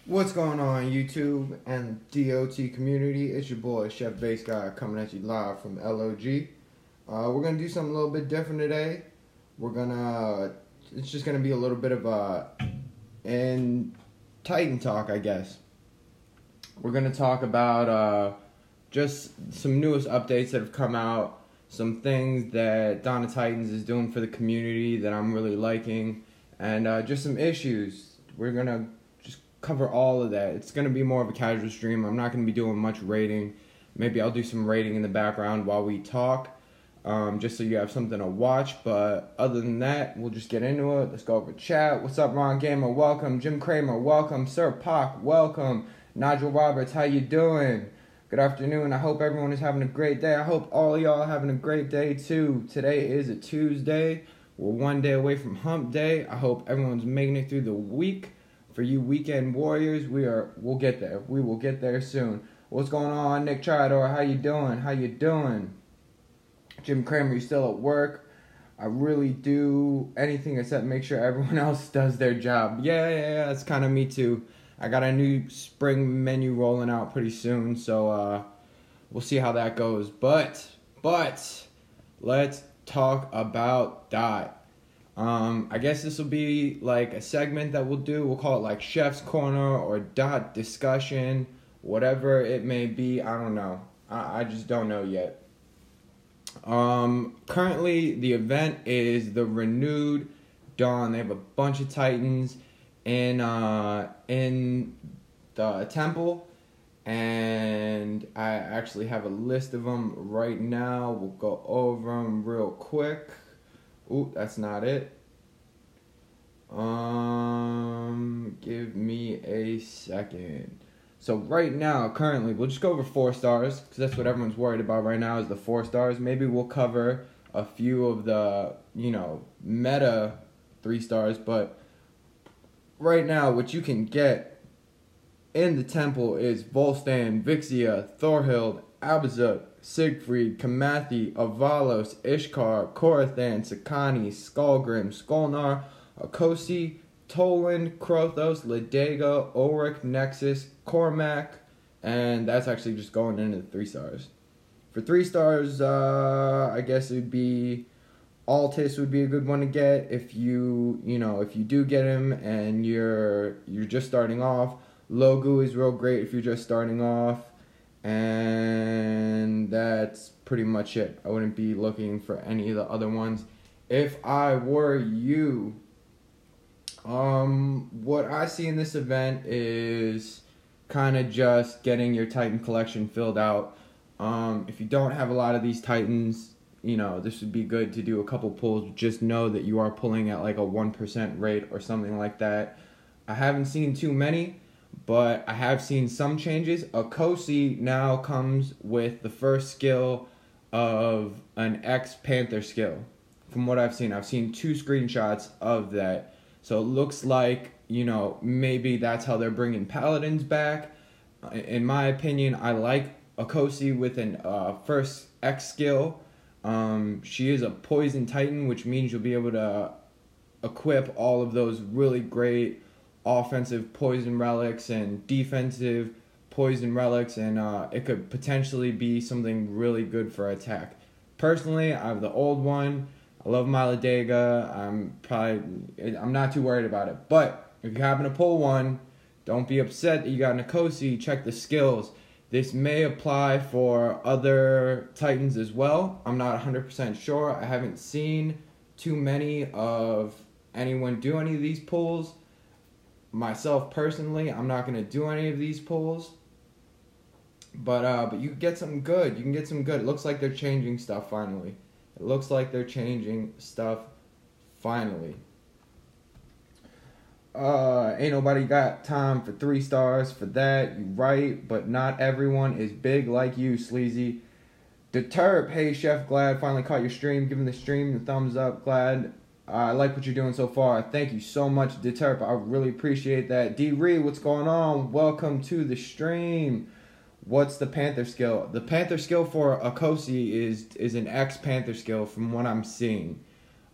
What's going on YouTube and DOT community? It's your boy ChefBaseGod coming at you live from LOG. We're gonna do something a little bit different today. It's just gonna be a little bit of in Titan talk, I guess. We're gonna talk about just some newest updates that have come out, some things that Donna Titans is doing for the community that I'm really liking, and just some issues. We're gonna cover all of that. It's going to be more of a casual stream. I'm not going to be doing much rating. Maybe I'll do some rating in the background while we talk, just so you have something to watch. But other than that, we'll just get into it. Let's go over chat. What's up, Ron Gamer? Welcome. Jim Kramer, welcome. Sir Pock, welcome. Nigel Roberts, how you doing? Good afternoon. I hope everyone is having a great day. I hope all of y'all are having a great day too. Today is a Tuesday. We're one day away from hump day. I hope everyone's making it through the week. For you weekend warriors, we'll get there. We will get there soon. What's going on, Nick Chidor? How you doing? How you doing? Jim Kramer, you still at work? I really do anything except make sure everyone else does their job. Yeah, that's kind of me too. I got a new spring menu rolling out pretty soon, so we'll see how that goes. But let's talk about Dot. I guess this will be like a segment that we'll do. We'll call it like Chef's Corner or Dot Discussion, whatever it may be. I don't know. I just don't know yet. Currently, the event is the Renewed Dawn. They have a bunch of Titans in the temple, and I actually have a list of them right now. We'll go over them real quick. Ooh, that's not it. Give me a second. So right now, currently, we'll just go over 4 stars, because that's what everyone's worried about right now is the 4 stars. Maybe we'll cover a few of the, meta 3 stars, but right now, what you can get in the temple is Volstan, Vixia, Thorhild, Abazuk, Siegfried, Kamathi, Avalos, Ishkar, Korathan, Sakani, Skullgrim, Skolnar, Akosi, Toland, Krothos, Ledega, Ulrich, Nexus, Cormac, and that's actually just going into the 3 stars. For 3 stars, I guess it would be Altis would be a good one to get if you do get him and you're just starting off. Logu is real great if you're just starting off. And that's pretty much it. I wouldn't be looking for any of the other ones if I were you. What I see in this event is kind of just getting your Titan collection filled out. If you don't have a lot of these Titans, this would be good to do a couple pulls. Just know that you are pulling at like a 1% rate or something like that. I haven't seen too many, but I have seen some changes. Akosi now comes with the first skill of an ex-Panther skill. From what I've seen 2 screenshots of that. So it looks like, maybe that's how they're bringing Paladins back. In my opinion, I like Akosi with an first X skill. She is a Poison Titan, which means you'll be able to equip all of those really great offensive poison relics and defensive poison relics, and it could potentially be something really good for attack. Personally, I have the old one. I love Maladega. I'm not too worried about it. But if you happen to pull one, don't be upset that you got an Akosi. Check the skills. This may apply for other Titans as well. I'm not 100% sure. I haven't seen too many of anyone do any of these pulls. Myself personally, I'm not going to do any of these pulls. But you can get something good. You can get some good. It looks like they're changing stuff finally. It looks like they're changing stuff finally. Ain't nobody got time for 3 stars for that. You right, but not everyone is big like you, Sleazy. Deterp, hey Chef, glad finally caught your stream. Giving the stream the thumbs up. Glad. I like what you're doing so far. Thank you so much, Deterp. I really appreciate that. D-Ree, what's going on? Welcome to the stream. What's the Panther skill? The Panther skill for Akosi is an ex-Panther skill from what I'm seeing.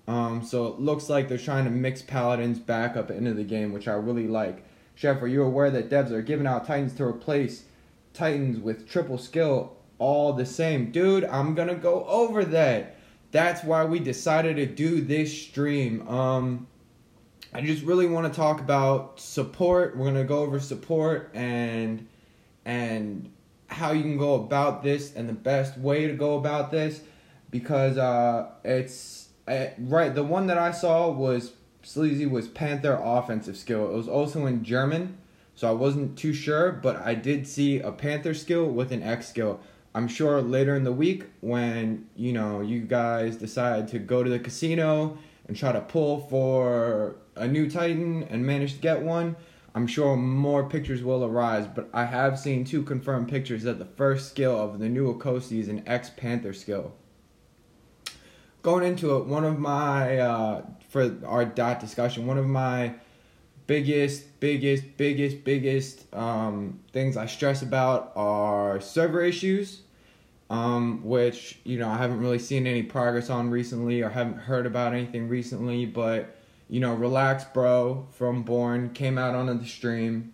So it looks like they're trying to mix Paladins back up into the game, which I really like. Chef, are you aware that devs are giving out Titans to replace Titans with triple skill all the same? Dude, I'm going to go over that. That's why we decided to do this stream. I just really want to talk about support. We're going to go over support and how you can go about this and the best way to go about this, because it's right. The one that I saw was Sleazy was Panther offensive skill. It was also in German, so I wasn't too sure, but I did see a Panther skill with an X skill. I'm sure later in the week when you guys decide to go to the casino and try to pull for a new Titan and manage to get one, I'm sure more pictures will arise, but I have seen 2 confirmed pictures that the first skill of the new Akosi is an ex-Panther skill. Going into it, one of my, for our dot discussion, one of my biggest things I stress about are server issues, which, I haven't really seen any progress on recently or haven't heard about anything recently, but Relax Bro from Born came out on the stream.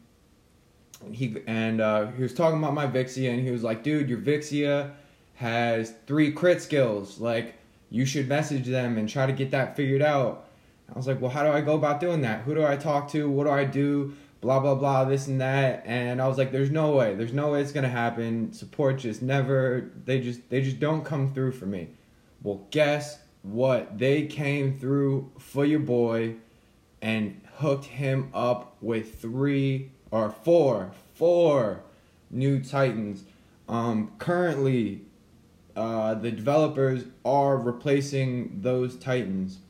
He was talking about my Vixia, and he was like, dude, your Vixia has 3 crit skills. Like, you should message them and try to get that figured out. I was like, well, how do I go about doing that? Who do I talk to? What do I do? Blah, blah, blah, this and that. And I was like, there's no way. There's no way it's going to happen. Support just never, they just don't come through for me. Well, guess what? They came through for your boy and hooked him up with 4 new Titans. Currently, the developers are replacing those Titans.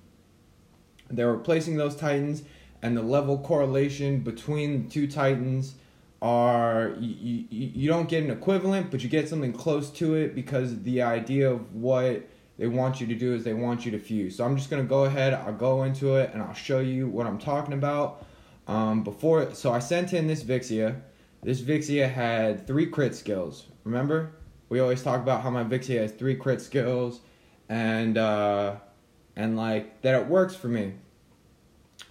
They're replacing those Titans, and the level correlation between the 2 Titans are, you don't get an equivalent, but you get something close to it, because the idea of what they want you to do is they want you to fuse. So I'm just going to go ahead, I'll go into it, and I'll show you what I'm talking about. So I sent in this Vixia. This Vixia had 3 crit skills. Remember? We always talk about how my Vixia has 3 crit skills, and like, that it works for me.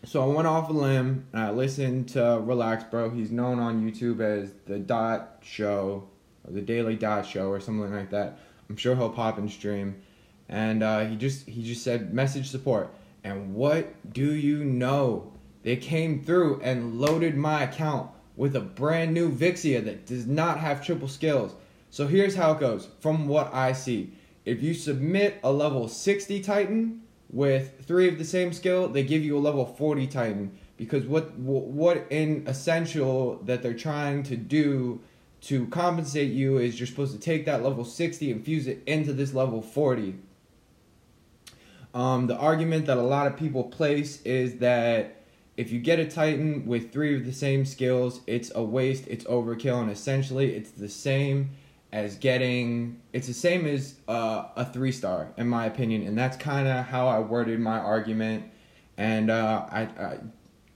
So I went off a limb, and I listened to Relax Bro. He's known on YouTube as the Dot Show, or the Daily Dot Show, or something like that. I'm sure he'll pop in stream. And he just said message support. And what do you know? They came through and loaded my account with a brand new Vixia that does not have triple skills. So here's how it goes from what I see. If you submit a level 60 Titan with 3 of the same skill, they give you a level 40 Titan. Because what in essential that they're trying to do to compensate you is you're supposed to take that level 60 and fuse it into this level 40. The argument that a lot of people place is that if you get a Titan with 3 of the same skills, it's a waste, it's overkill, and essentially it's the same as a 3-star, in my opinion. And that's kind of how I worded my argument. And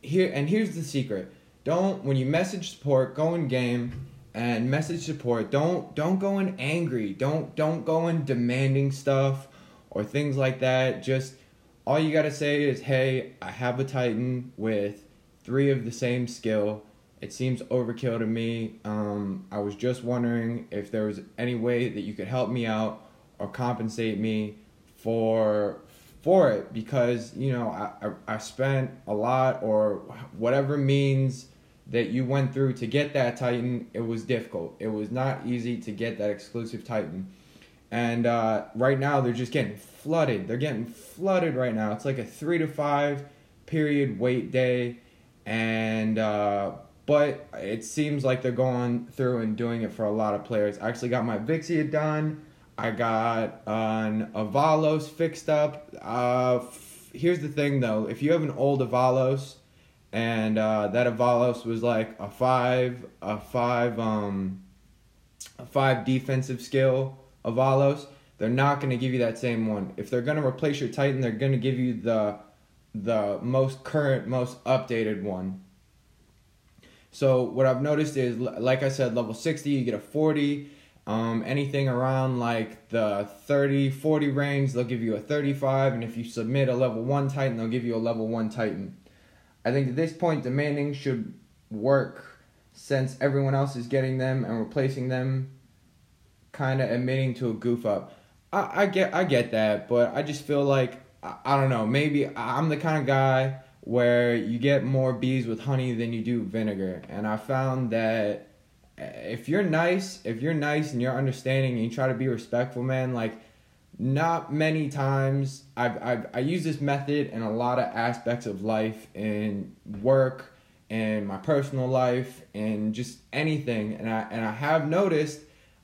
here's the secret. When you message support, go in game and message support. Don't go in angry. Don't go in demanding stuff or things like that. Just all you gotta say is, hey, I have a Titan with 3 of the same skill. It seems overkill to me. I was just wondering if there was any way that you could help me out or compensate me for it, because I spent a lot, or whatever means that you went through to get that Titan. It was difficult. It was not easy to get that exclusive Titan. And right now they're just getting flooded. They're getting flooded right now. It's like a 3 to 5 period wait day. And but it seems like they're going through and doing it for a lot of players. I actually got my Vixia done. I got an Avalos fixed up. Here's the thing though. If you have an old Avalos, and that Avalos was like a 5 defensive skill Avalos, they're not going to give you that same one. If they're going to replace your Titan, they're going to give you the most current, most updated one. So what I've noticed is, like I said, level 60, you get a 40. Anything around like the 30, 40 range, they'll give you a 35. And if you submit a level 1 Titan, they'll give you a level 1 Titan. I think at this point, demanding should work, since everyone else is getting them and replacing them, kind of admitting to a goof up. I get that, but I just feel like, I don't know, maybe I'm the kind of guy where you get more bees with honey than you do vinegar. And I found that if you're nice and you're understanding and you try to be respectful, man, like, not many times I use this method in a lot of aspects of life, in work, in my personal life, and just anything. And I have noticed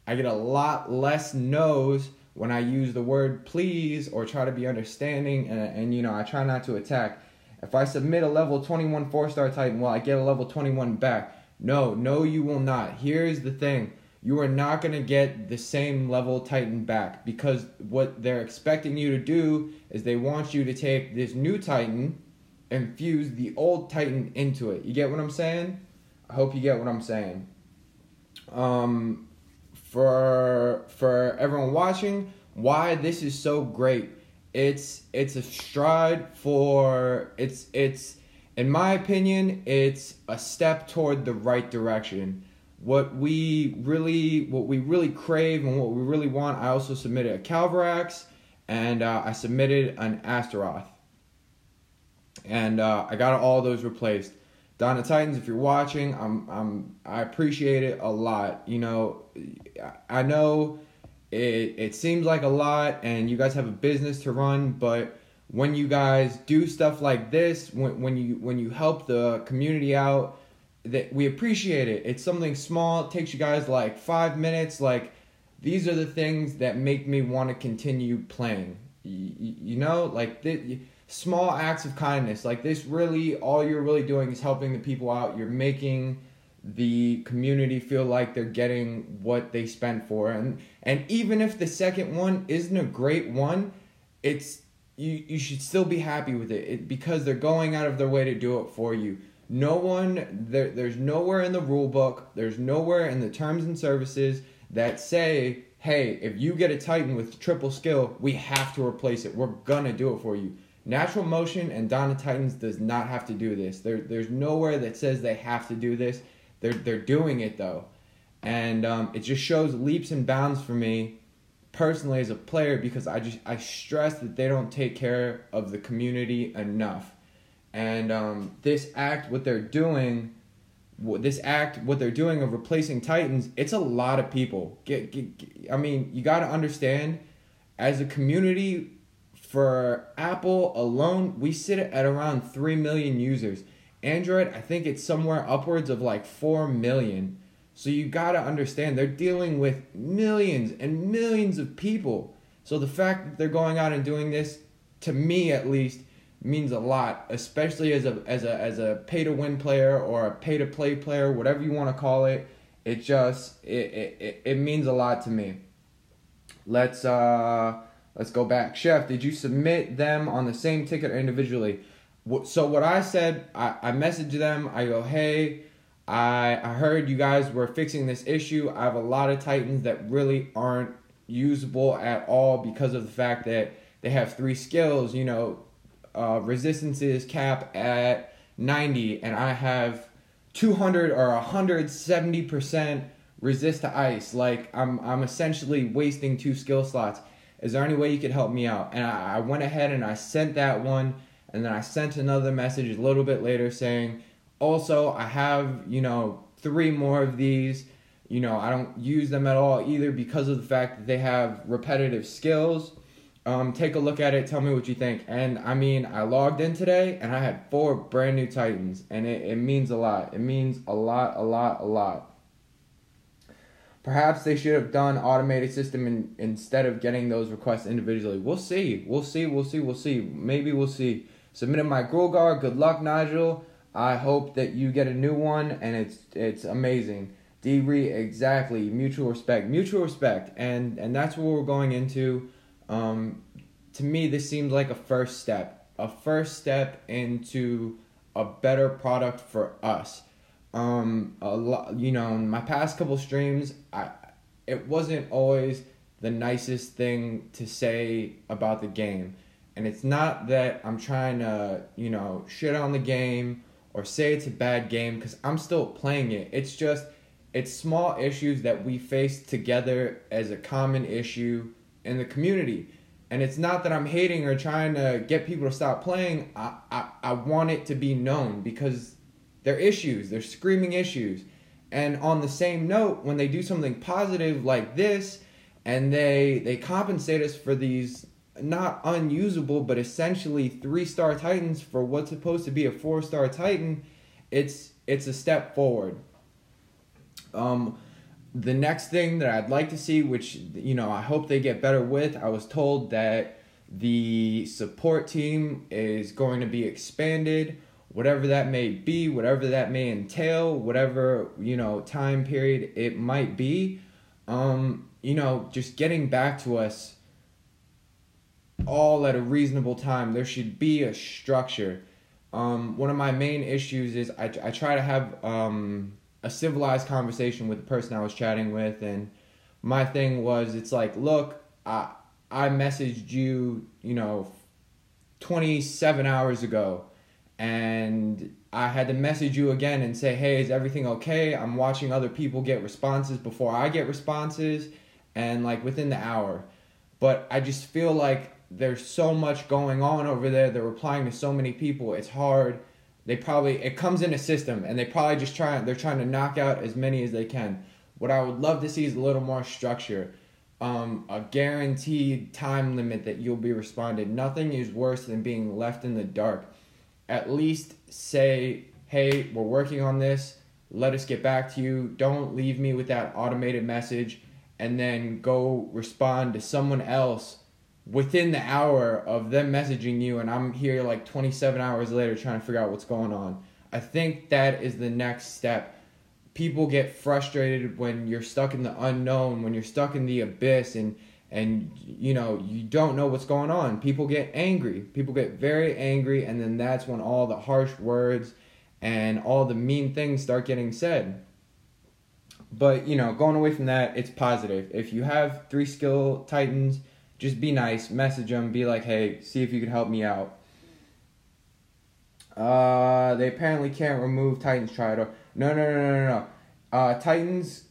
I get a lot less no's when I use the word please or try to be understanding, and I try not to attack. If I submit a level 21 4-star Titan, well, I get a level 21 back. No, you will not. Here's the thing. You are not going to get the same level Titan back, because what they're expecting you to do is they want you to take this new Titan and fuse the old Titan into it. You get what I'm saying? I hope you get what I'm saying. For everyone watching, why this is so great. It's a stride for, it's in my opinion, it's a step toward the right direction. What we really crave and what we really want. I also submitted a Calvarax, and I submitted an Astaroth, and I got all those replaced. Donna Titans, if you're watching, I appreciate it a lot. I know it seems like a lot, and you guys have a business to run, but when you guys do stuff like this, when you help the community out, that we appreciate it. It's something small. It takes you guys like 5 minutes. Like, these are the things that make me want to continue playing. Small acts of kindness. Like this, really, all you're really doing is helping the people out. You're making the community feel like they're getting what they spent for. And even if the second one isn't a great one, you should still be happy with it, because they're going out of their way to do it for you. There's nowhere in the rule book, there's nowhere in the terms and services that say, hey, if you get a Titan with triple skill, we have to replace it. We're gonna do it for you. Natural Motion and Donna Titans does not have to do this. There's nowhere that says they have to do this. They're doing it though. And it just shows leaps and bounds for me personally as a player, because I stress that they don't take care of the community enough. And this act, what they're doing of replacing Titans, it's a lot of people. I mean, you got to understand, as a community, for Apple alone, we sit at around 3 million users. Android, I think it's somewhere upwards of like 4 million. So you got to understand, they're dealing with millions and millions of people. So the fact that they're going out and doing this, to me at least, means a lot, especially as a pay to win player or a pay to play player, whatever you want to call it. It means a lot to me. Let's go back. Chef, did you submit them on the same ticket or individually? So what I said, I messaged them. I go, hey, I heard you guys were fixing this issue. I have a lot of Titans that really aren't usable at all because of the fact that they have 3 skills. Resistances cap at 90, and I have 200 or 170% resist to ice. Like I'm essentially wasting 2 skill slots. Is there any way you could help me out? And I went ahead and I sent that one, and then I sent another message a little bit later saying, also, I have, 3 more of these. I don't use them at all either because of the fact that they have repetitive skills. Take a look at it. Tell me what you think. And, I logged in today, and I had 4 brand new Titans. And it means a lot. It means a lot, a lot, a lot. Perhaps they should have done automated system instead of getting those requests individually. We'll see. Maybe we'll see. Submitted my Gruel Guard. Good luck, Nigel. I hope that you get a new one, and it's amazing. D-Re, exactly. Mutual respect, and that's what we're going into. To me, this seems like a first step into a better product for us. In my past couple streams, it wasn't always the nicest thing to say about the game, and it's not that I'm trying to shit on the game or say it's a bad game, because I'm still playing it. It's small issues that we face together as a common issue in the community. And it's not that I'm hating or trying to get people to stop playing. I want it to be known because they're issues. They're screaming issues. And on the same note, when they do something positive like this, and they compensate us for these not unusable, but essentially 3-star Titans for what's supposed to be a 4-star Titan, it's a step forward. The next thing that I'd like to see, which, I hope they get better with, I was told that the support team is going to be expanded, whatever that may be, whatever that may entail, whatever, time period it might be, just getting back to us all at a reasonable time. There should be a structure. One of my main issues is I try to have a civilized conversation with the person I was chatting with, and my thing was, it's like, look, I messaged you, 27 hours ago, and I had to message you again and say, hey, is everything okay? I'm watching other people get responses before I get responses, and within the hour. But I just feel like there's so much going on over there. They're replying to so many people. It's hard. It comes in a system, and they're trying to knock out as many as they can. What I would love to see is a little more structure, a guaranteed time limit that you'll be responded. Nothing is worse than being left in the dark. At least say, hey, we're working on this. Let us get back to you. Don't leave me with that automated message and then go respond to someone else within the hour of them messaging you, and I'm here 27 hours later trying to figure out what's going on. I think that is the next step. People get frustrated when you're stuck in the unknown, when you're stuck in the abyss, and you don't know what's going on. People get angry. People get very angry, and then that's when all the harsh words and all the mean things start getting said. But, going away from that, it's positive. If you have 3 skill Titans, just be nice, message them, be like, hey, see if you can help me out. They apparently can't remove Titans Trido. No. Titans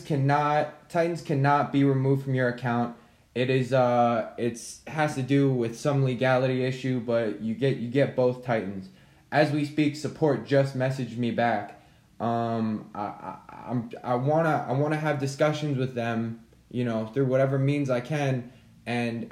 cannot be removed from your account. It has to do with some legality issue, but you get both Titans. As we speak, support just messaged me back. I wanna have discussions with them, through whatever means I can. And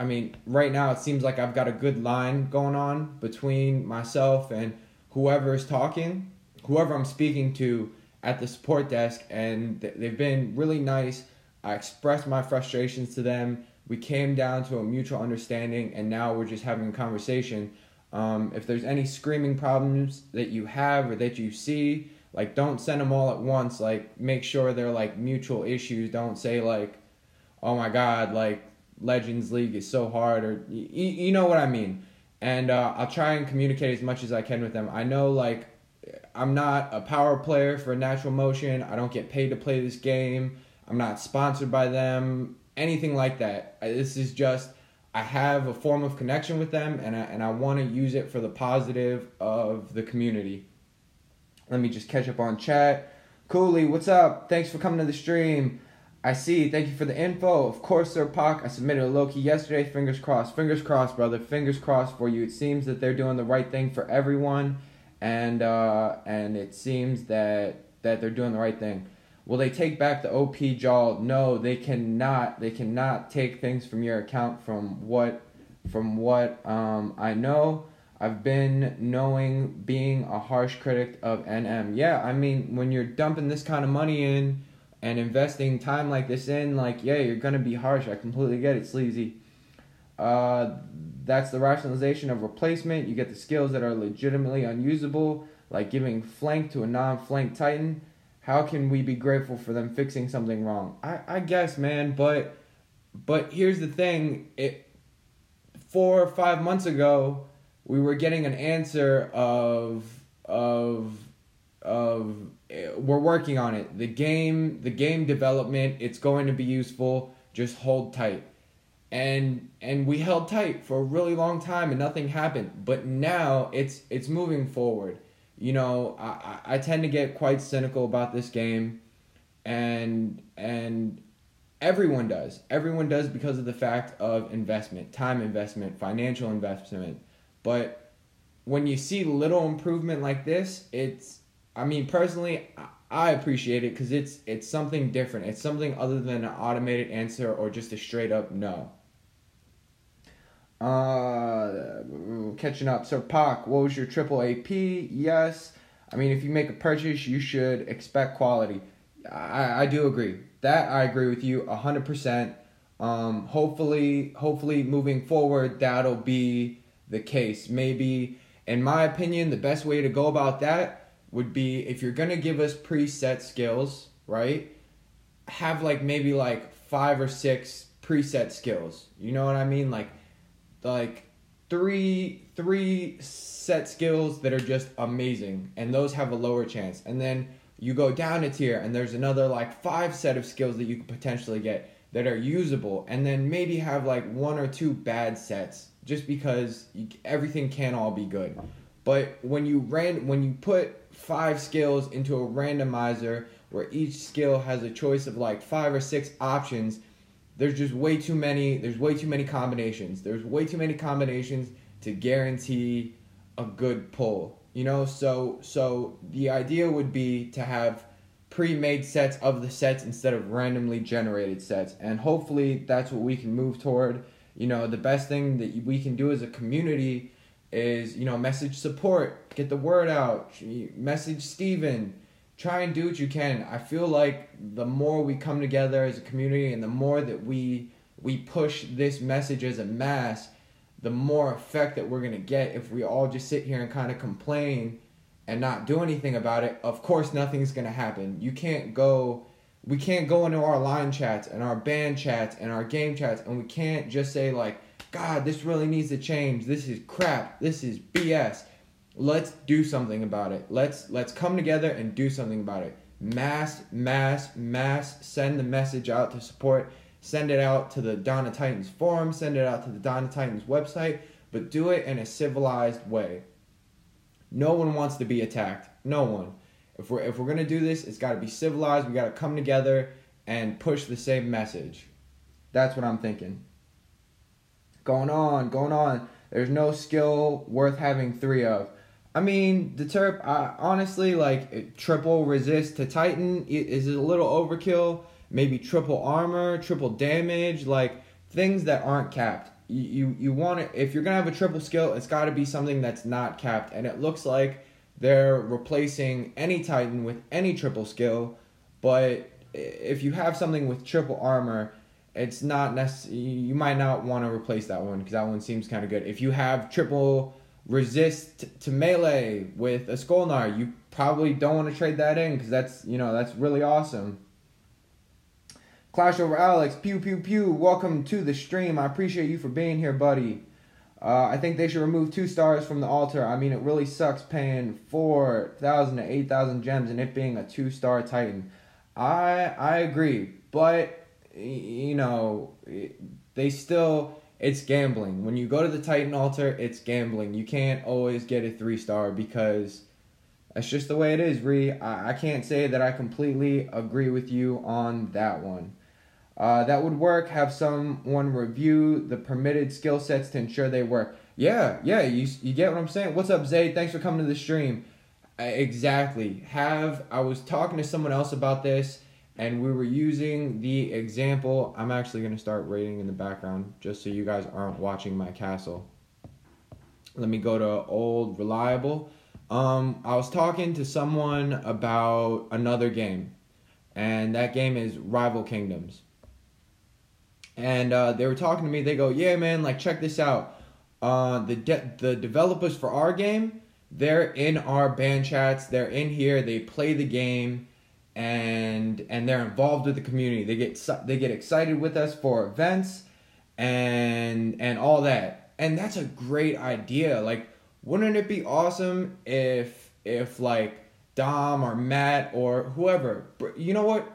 right now it seems like I've got a good line going on between myself and whoever I'm speaking to at the support desk, and they've been really nice. I expressed my frustrations to them. we came down to a mutual understanding, and now we're just having a conversation. If there's any screaming problems that you have or that you see, like, don't send them all at once. Like, make sure they're like mutual issues. Don't say like, oh my God, like Legends League is so hard, or you know what I mean. And I'll try and communicate as much as I can with them. I know, like, I'm not a power player for Natural Motion. I don't get paid to play this game. I'm not sponsored by them, anything like that. This is just, I have a form of connection with them, and I want to use it for the positive of the community. Let me just catch up on chat. Cooley, what's up? Thanks for coming to the stream. I see. Thank you for the info. Of course, Sir Pac. I submitted a low-key yesterday. Fingers crossed. Fingers crossed, brother. Fingers crossed for you. It seems that they're doing the right thing for everyone, and it seems that they're doing the right thing. Will they take back the OP Jaw? No, they cannot. They cannot take things from your account. From what I know. I've been being a harsh critic of NM. Yeah, I mean, when you're dumping this kind of money in and investing time like this in, like, yeah, you're going to be harsh. I completely get it, Sleazy. That's the rationalization of replacement. You get the skills that are legitimately unusable, like giving flank to a non-flank Titan. How can we be grateful for them fixing something wrong? I guess, man, but here's the thing. 4 or 5 months ago, we were getting an answer of we're working on it. The game development, it's going to be useful. Just hold tight. And we held tight for a really long time and nothing happened. But now it's moving forward. You know, I tend to get quite cynical about this game, and everyone does. Everyone does because of the fact of investment, time investment, financial investment. But when you see little improvement like this, I mean, personally, I appreciate it because it's something different. It's something other than an automated answer or just a straight up no. Catching up. So, Pac, what was your triple AP? Yes. I mean, if you make a purchase, you should expect quality. I do agree. That I agree with you 100%. Hopefully moving forward, that'll be the case. Maybe, in my opinion, the best way to go about that would be, if you're going to give us preset skills, right? Have maybe 5 or 6 preset skills. You know what I mean? Like three set skills that are just amazing, and those have a lower chance. And then you go down a tier, and there's another 5 set of skills that you could potentially get that are usable, and then maybe have 1 or 2 bad sets, just because everything can't all be good. But when you put 5 skills into a randomizer where each skill has a choice of 5 or 6 options, there's way too many combinations. There's way too many combinations to guarantee a good pull. You know, so the idea would be to have pre-made sets of the sets instead of randomly generated sets. And hopefully that's what we can move toward. You know, the best thing that we can do as a community is, message support, get the word out, message Steven, try and do what you can. I feel like the more we come together as a community and the more that we push this message as a mass, the more effect that we're going to get. If we all just sit here and kind of complain and not do anything about it, of course nothing's going to happen. We can't go into our line chats and our band chats and our game chats, and we can't just say God, this really needs to change. This is crap. This is BS. Let's do something about it. Let's come together and do something about it. Mass. Send the message out to support. Send it out to the Dawn of Titans forum. Send it out to the Dawn of Titans website. But do it in a civilized way. No one wants to be attacked. No one. If we're gonna do this, it's got to be civilized. We got to come together and push the same message. That's what I'm thinking. Going on. There's no skill worth having 3 of. I mean, the Terp, honestly, triple resist to Titan is a little overkill. Maybe triple armor, triple damage, things that aren't capped. You want it, if you're going to have a triple skill, it's got to be something that's not capped. And it looks like they're replacing any Titan with any triple skill. But if you have something with triple armor, it's not necessary. You might not want to replace that one because that one seems kind of good. If you have triple resist to melee with a Skolnar, you probably don't want to trade that in because that's really awesome. Clash over Alex, pew pew pew. Welcome to the stream. I appreciate you for being here, buddy. I think they should remove 2 stars from the altar. I mean, it really sucks paying 4,000 to 8,000 gems and it being a 2-star Titan. I agree, but they still, it's gambling. When you go to the Titan altar, it's gambling. You can't always get a 3-star because that's just the way it is, Ree. I can't say that I completely agree with you on that one. That would work. Have someone review the permitted skill sets to ensure they work. Yeah, you get what I'm saying? What's up, Zay? Thanks for coming to the stream. Exactly. I was talking to someone else about this, and we were using the example. I'm actually going to start rating in the background just so you guys aren't watching my castle. Let me go to old reliable. I was talking to someone about another game, and that game is Rival Kingdoms. And they were talking to me. They go, yeah, man, like, check this out. The developers for our game, they're in our band chats. They're in here. They play the game, and they're involved with the community. They get excited with us for events and all that. And that's a great idea. Like, wouldn't it be awesome if like Dom or Matt or whoever, you know what?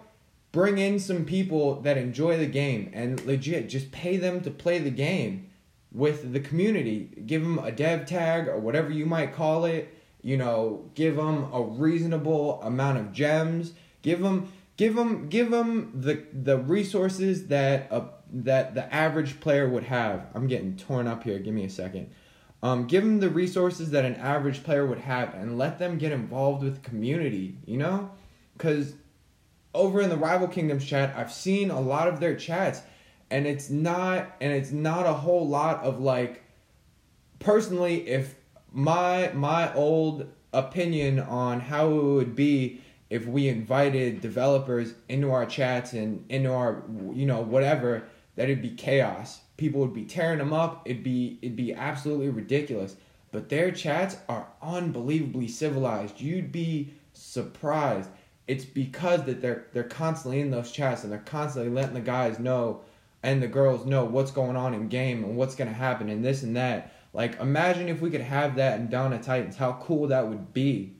Bring in some people that enjoy the game and legit just pay them to play the game with the community. Give them a dev tag or whatever you might call it. Give them a reasonable amount of gems. Give them the resources that the average player would have. I'm getting torn up here. Give me a second. Give them the resources that an average player would have and let them get involved with the community, because over in the Rival Kingdoms chat, I've seen a lot of their chats, and it's not a whole lot of, like, personally, if my old opinion on how it would be if we invited developers into our chats and into our, whatever, that it'd be chaos. People would be tearing them up. It'd be absolutely ridiculous. But their chats are unbelievably civilized. You'd be surprised. It's because that they're constantly in those chats and they're constantly letting the guys know and the girls know what's going on in game and what's going to happen and this and that. Like, imagine if we could have that in Dawn of Titans, how cool that would be.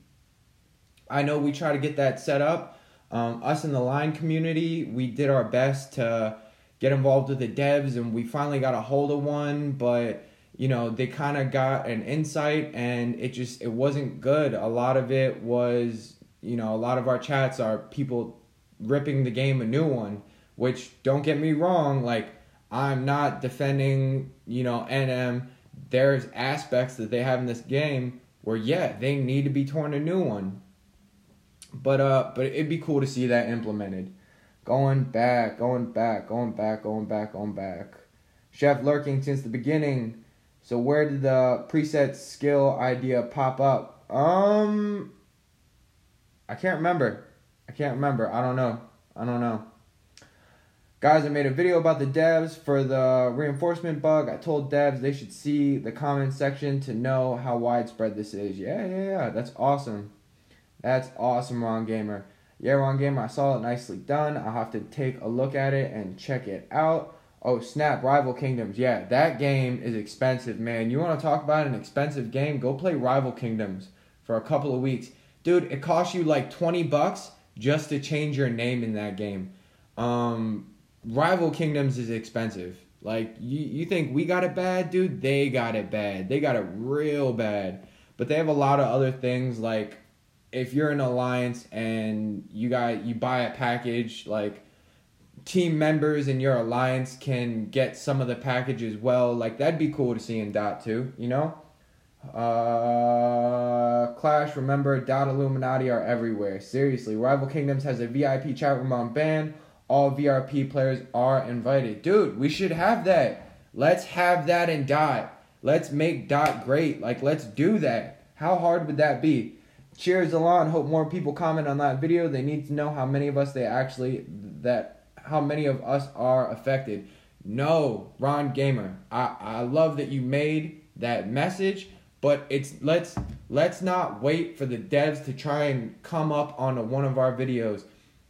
I know we try to get that set up. Us in the line community, we did our best to get involved with the devs, and we finally got a hold of one, but they kind of got an insight and it wasn't good. A lot of it was, a lot of our chats are people ripping the game a new one, which, don't get me wrong, like, I'm not defending, NM. There's aspects that they have in this game where, yeah, they need to be torn a new one. But it'd be cool to see that implemented. Going back. Chef lurking since the beginning. So where did the preset skill idea pop up? I can't remember. I don't know. Guys, I made a video about the devs for the reinforcement bug. I told devs they should see the comment section to know how widespread this is. Yeah. That's awesome. Ron Gamer. Yeah, Ron Gamer, I saw it, nicely done. I'll have to take a look at it and check it out. Oh, snap, Rival Kingdoms. Yeah, that game is expensive, man. You want to talk about an expensive game? Go play Rival Kingdoms for a couple of weeks. Dude, it costs you like $20 just to change your name in that game. Rival Kingdoms is expensive. Like, you think we got it bad? Dude, they got it bad. They got it real bad. But they have a lot of other things, like, if you're an alliance and you buy a package, like, team members in your alliance can get some of the package as well. Like, that'd be cool to see in Dot 2, Clash, remember, Dot Illuminati are everywhere. Seriously, Rival Kingdoms has a VIP chat room on ban. All VRP players are invited. Dude, we should have that. Let's have that in Dot. Let's make Dot great. Like, let's do that. How hard would that be? Cheers, Alon. Hope more people comment on that video. They need to know how many of us many of us are affected. No, Ron Gamer, I love that you made that message, but let's not wait for the devs to try and come up on one of our videos,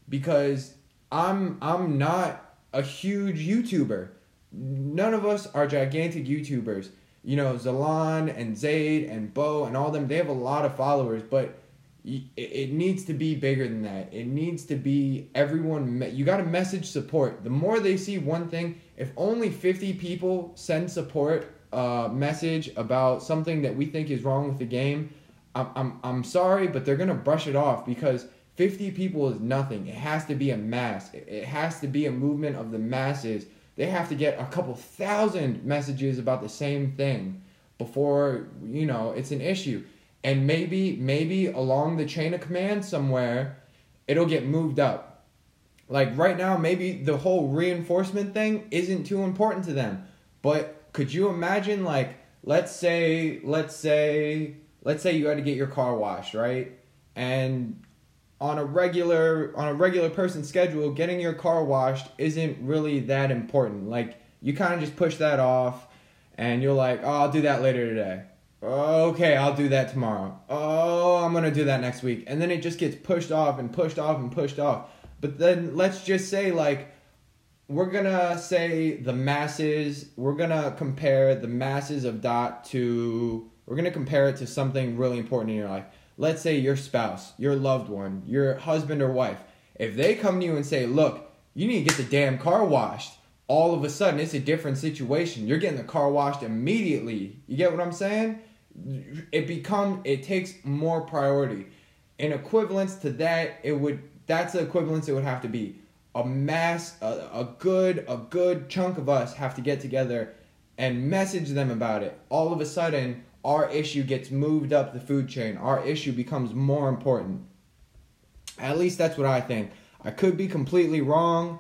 because I'm not a huge YouTuber. None of us are gigantic YouTubers. You know, Zalan and Zaid and Bo and all them, they have a lot of followers, but it needs to be bigger than that. It needs to be everyone. You got to message support. The more they see one thing, if only 50 people send support message about something that we think is wrong with the game, I'm sorry, but they're gonna brush it off, because 50 people is nothing. It has to be a mass. It has to be a movement of the masses. They have to get a couple thousand messages about the same thing before, you know, it's an issue. And maybe along the chain of command somewhere, it'll get moved up. Like right now, maybe the whole reinforcement thing isn't too important to them. But could you imagine, like, let's say you had to get your car washed, right? And on a regular person's schedule, getting your car washed isn't really that important. Like, you kind of just push that off, and you're like, oh, I'll do that later today. Okay, I'll do that tomorrow. Oh, I'm going to do that next week. And then it just gets pushed off and pushed off and pushed off. But then let's just say, like, we're going to say the masses, we're going to compare the masses of Dot to, we're going to compare it to something really important in your life. Let's say your spouse, your loved one, your husband or wife. If they come to you and say, look, you need to get the damn car washed, all of a sudden it's a different situation. You're getting the car washed immediately. You get what I'm saying? It takes more priority. In equivalence to that, that's the equivalence it would have to be. A good chunk of us have to get together and message them about it. All of a sudden, our issue gets moved up the food chain. Our issue becomes more important. At least that's what I think. I could be completely wrong.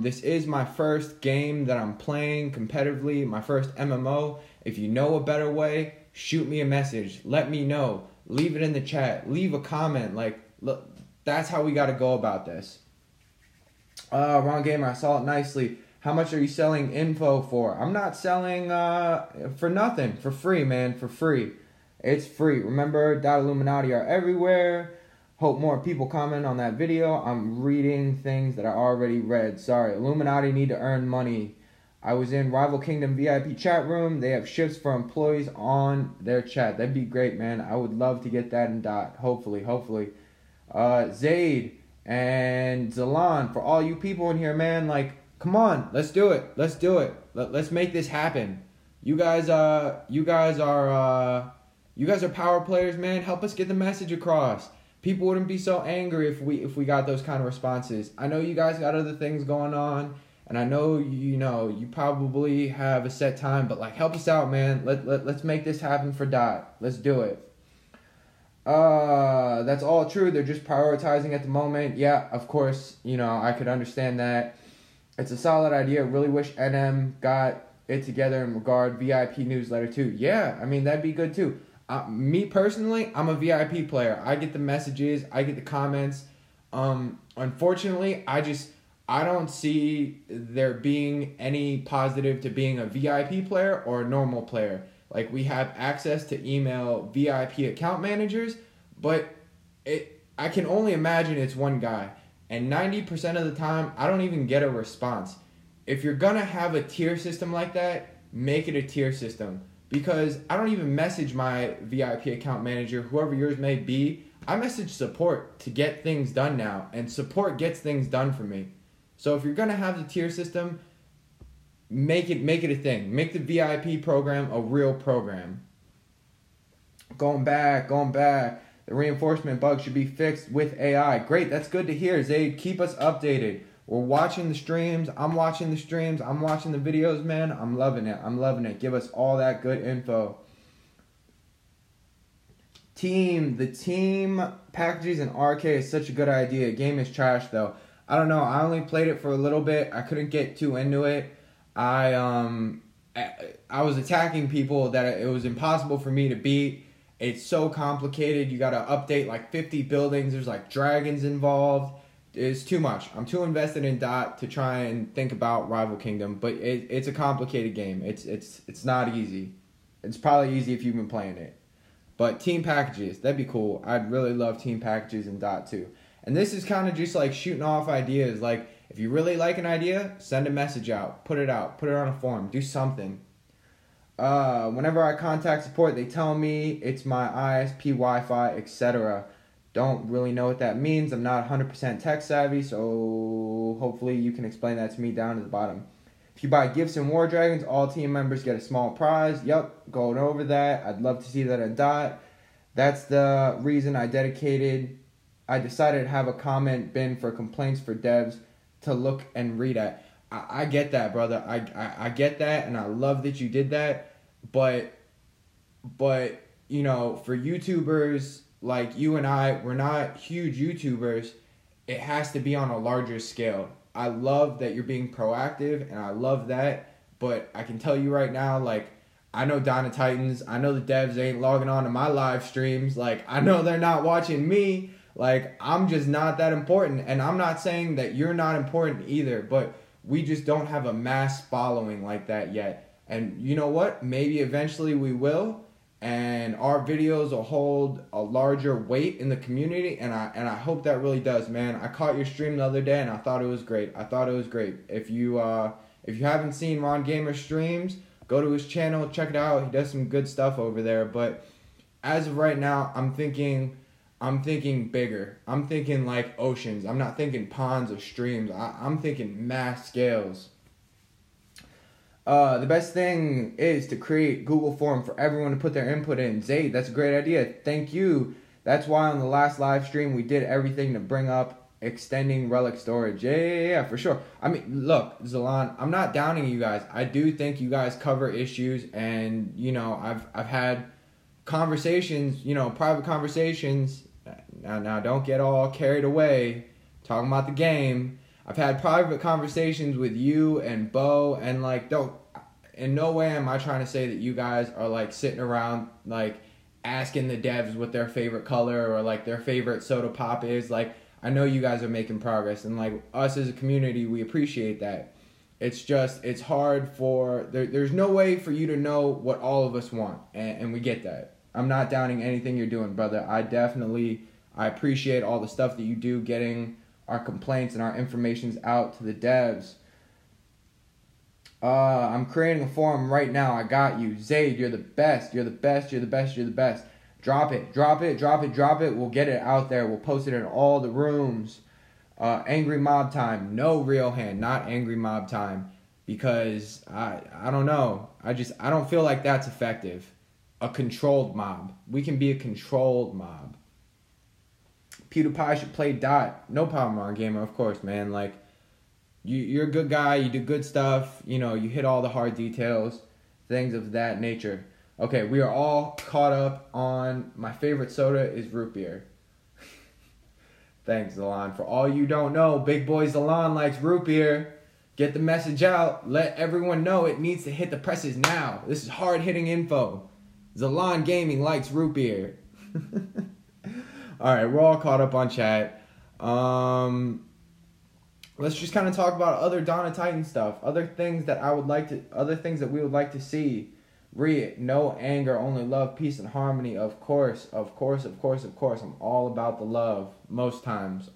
This is my first game that I'm playing competitively, my first MMO. If you know a better way, shoot me a message. Let me know. Leave it in the chat. Leave a comment. Like, look, that's how we got to go about this. Wrong Gamer, I saw it nicely. How much are you selling info for? I'm not selling for nothing. For free, man. For free. It's free. Remember, Illuminati are everywhere. Hope more people comment on that video. I'm reading things that I already read. Sorry. Illuminati need to earn money. I was in Rival Kingdom VIP chat room. They have shifts for employees on their chat. That'd be great, man. I would love to get that in Dot. Hopefully. Zaid and Zalan, for all you people in here, man, like, come on, let's do it. Let's make this happen. You guys are power players, man. Help us get the message across. People wouldn't be so angry if we got those kind of responses. I know you guys got other things going on, and I know you probably have a set time, but like, help us out, man. Let's make this happen for Dot. Let's do it. That's all true. They're just prioritizing at the moment. Yeah, of course, I could understand that. It's a solid idea. Really wish NM got it together in regard VIP newsletter too. Yeah, I mean, that'd be good too. Me personally, I'm a VIP player. I get the messages. I get the comments. Unfortunately, I don't see there being any positive to being a VIP player or a normal player. Like, we have access to email VIP account managers, but I can only imagine it's one guy. And 90% of the time, I don't even get a response. If you're going to have a tier system like that, make it a tier system. Because I don't even message my VIP account manager, whoever yours may be. I message support to get things done now. And support gets things done for me. So if you're going to have the tier system, make it a thing. Make the VIP program a real program. Going back. The reinforcement bug should be fixed with AI. Great, that's good to hear. Zaid, keep us updated. We're watching the streams. I'm watching the streams. I'm watching the videos, man. I'm loving it. Give us all that good info. The team packages in RK is such a good idea. Game is trash, though. I don't know. I only played it for a little bit. I couldn't get too into it. I was attacking people that it was impossible for me to beat. It's so complicated. You got to update like 50 buildings. There's like dragons involved. is too much. I'm too invested in Dot to try and think about Rival Kingdom, but it's a complicated game. It's not easy. It's probably easy if you've been playing it. But team packages, that'd be cool. I'd really love team packages in Dot too. And this is kind of just like shooting off ideas. Like, if you really like an idea, send a message out. Put it out. Put it on a forum. Do something. Whenever I contact support, they tell me it's my ISP, Wi-Fi, etc. Don't really know what that means. I'm not 100% tech savvy, so hopefully you can explain that to me down at the bottom. If you buy gifts in War Dragons, all team members get a small prize. Yep, going over that. I'd love to see that in Dot. That's the reason I decided to have a comment bin for complaints for devs to look and read at. I get that, brother. I get that, and I love that you did that. But you know, for YouTubers like you and I, we're not huge YouTubers. It has to be on a larger scale. I love that you're being proactive, and I love that. But I can tell you right now, like, I know Donna Titans. I know the devs ain't logging on to my live streams. Like, I know they're not watching me. Like, I'm just not that important. And I'm not saying that you're not important either, but we just don't have a mass following like that yet. And you know what? Maybe eventually we will, and our videos will hold a larger weight in the community, and I hope that really does, man. I caught your stream the other day, and I thought it was great. If you haven't seen Ron Gamer's streams, go to his channel, check it out. He does some good stuff over there. But as of right now, I'm thinking bigger. I'm thinking like oceans. I'm not thinking ponds or streams. I'm thinking mass scales. The best thing is to create Google form for everyone to put their input in. Zayd, that's a great idea. Thank you. That's why on the last live stream we did everything to bring up extending relic storage. Yeah, for sure. I mean, look, Zalan, I'm not downing you guys. I do think you guys cover issues, and you know, I've had conversations, you know, private conversations. Now don't get all carried away talking about the game. I've had private conversations with you and Bo, and like, in no way am I trying to say that you guys are like sitting around like asking the devs what their favorite color or like their favorite soda pop is. Like, I know you guys are making progress, and like us as a community, we appreciate that. It's just, it's hard there's no way for you to know what all of us want, and we get that. I'm not downing anything you're doing, brother. I appreciate all the stuff that you do, getting our complaints and our informations out to the devs. I'm creating a forum right now. I got you. Zayd, you're the best. You're the best. You're the best. You're the best. Drop it. We'll get it out there. We'll post it in all the rooms. Angry mob time. No, real hand. Not angry mob time. Because I don't know. I don't feel like that's effective. A controlled mob. We can be a controlled mob. PewDiePie should play Dot. No problem, Ron Gamer, of course, man. Like, you're a good guy. You do good stuff. You know, you hit all the hard details. Things of that nature. Okay, we are all caught up on my favorite soda is root beer. Thanks, Zalan. For all you don't know, Big Boy Zalan likes root beer. Get the message out. Let everyone know it needs to hit the presses now. This is hard-hitting info. Zalan Gaming likes root beer. Alright, we're all caught up on chat. Let's just kind of talk about other Dawn of Titan stuff. Other things that we would like to see. Read, no anger, only love, peace, and harmony. Of course. I'm all about the love most times.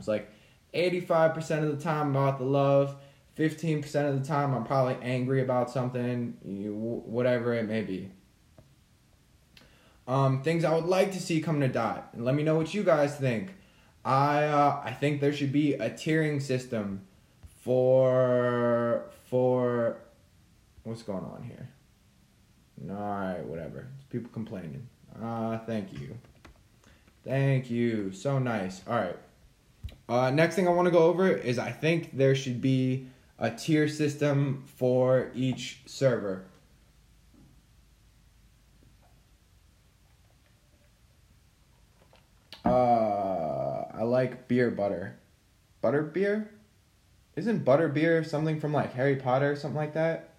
Like, 85% of the time I'm about the love. 15% of the time I'm probably angry about something. Whatever it may be. Things I would like to see come to Dot. And let me know what you guys think. I think there should be a tiering system for what's going on here? Alright, whatever. It's people complaining. Thank you. So nice. Alright. Next thing I want to go over is I think there should be a tier system for each server. I like beer butter. Butter beer? Isn't butter beer something from like Harry Potter or something like that?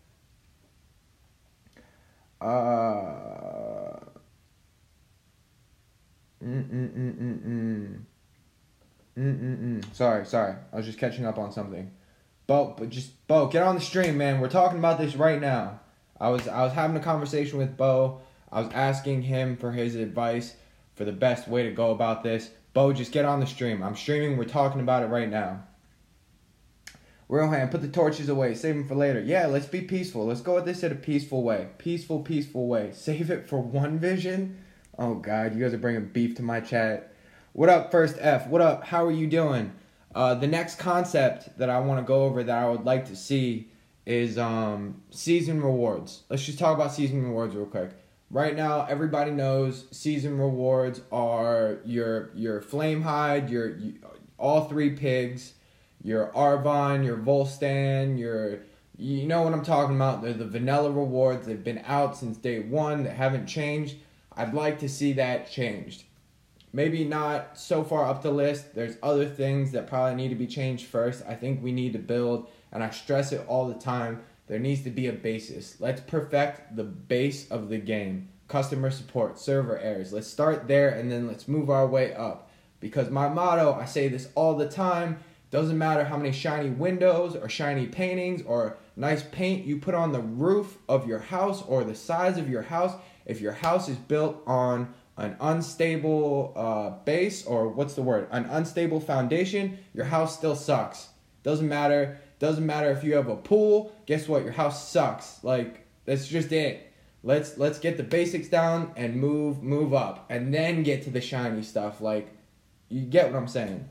Sorry. I was just catching up on something. Bo, get on the stream, man. We're talking about this right now. I was having a conversation with Bo. I was asking him for his advice for the best way to go about this. Bo, just get on the stream. I'm streaming. We're talking about it right now. Real hand, put the torches away. Save them for later. Yeah, let's be peaceful. Let's go at this in a peaceful way. Peaceful way. Save it for one vision. Oh, God, you guys are bringing beef to my chat. What up, First F? What up? How are you doing? The next concept that I want to go over that I would like to see is season rewards. Let's just talk about season rewards real quick. Right now, everybody knows season rewards are your Flame Hide, all 3 pigs, your Arvon, your Volstan, you know what I'm talking about. They're the vanilla rewards. They've been out since day 1. They haven't changed. I'd like to see that changed. Maybe not so far up the list. There's other things that probably need to be changed first. I think we need to build, and I stress it all the time, there needs to be a basis. Let's perfect the base of the game. Customer support, server errors. Let's start there, and then let's move our way up. Because my motto, I say this all the time, doesn't matter how many shiny windows or shiny paintings or nice paint you put on the roof of your house or the size of your house. If your house is built on an unstable base, or an unstable foundation, your house still sucks. Doesn't matter if you have a pool. Guess what? Your house sucks. Like, that's just it. Let's get the basics down and move up, and then get to the shiny stuff. Like, you get what I'm saying.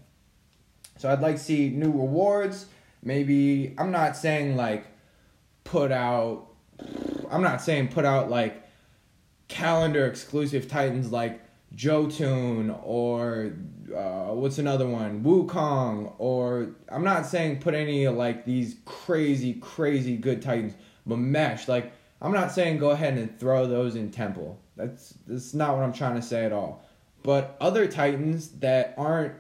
So I'd like to see new rewards. Maybe, I'm not saying put out like calendar exclusive titans like Jotun or what's another one? Wukong, or I'm not saying put any like these crazy good titans, but Mesh, like I'm not saying go ahead and throw those in Temple. That's not what I'm trying to say at all. But other titans that aren't,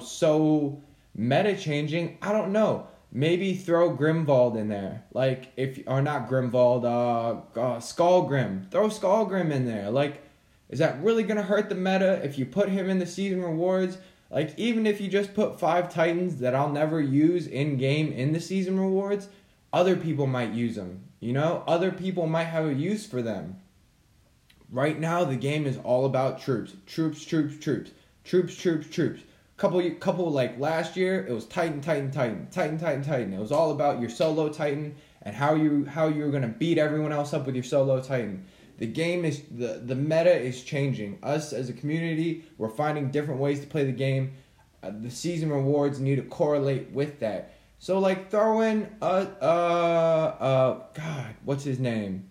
so meta changing, I don't know. Maybe throw Grimvald in there. Like, not Grimvald, Skullgrim. Throw Skullgrim in there. Like, is that really going to hurt the meta if you put him in the season rewards? Like, even if you just put 5 titans that I'll never use in-game in the season rewards, other people might use them. Other people might have a use for them. Right now, the game is all about troops. Troops. Couple like last year, it was Titan. It was all about your solo Titan and how you were gonna beat everyone else up with your solo Titan. The game is the meta is changing. Us as a community, we're finding different ways to play the game. The season rewards need to correlate with that. So like throw in God, what's his name?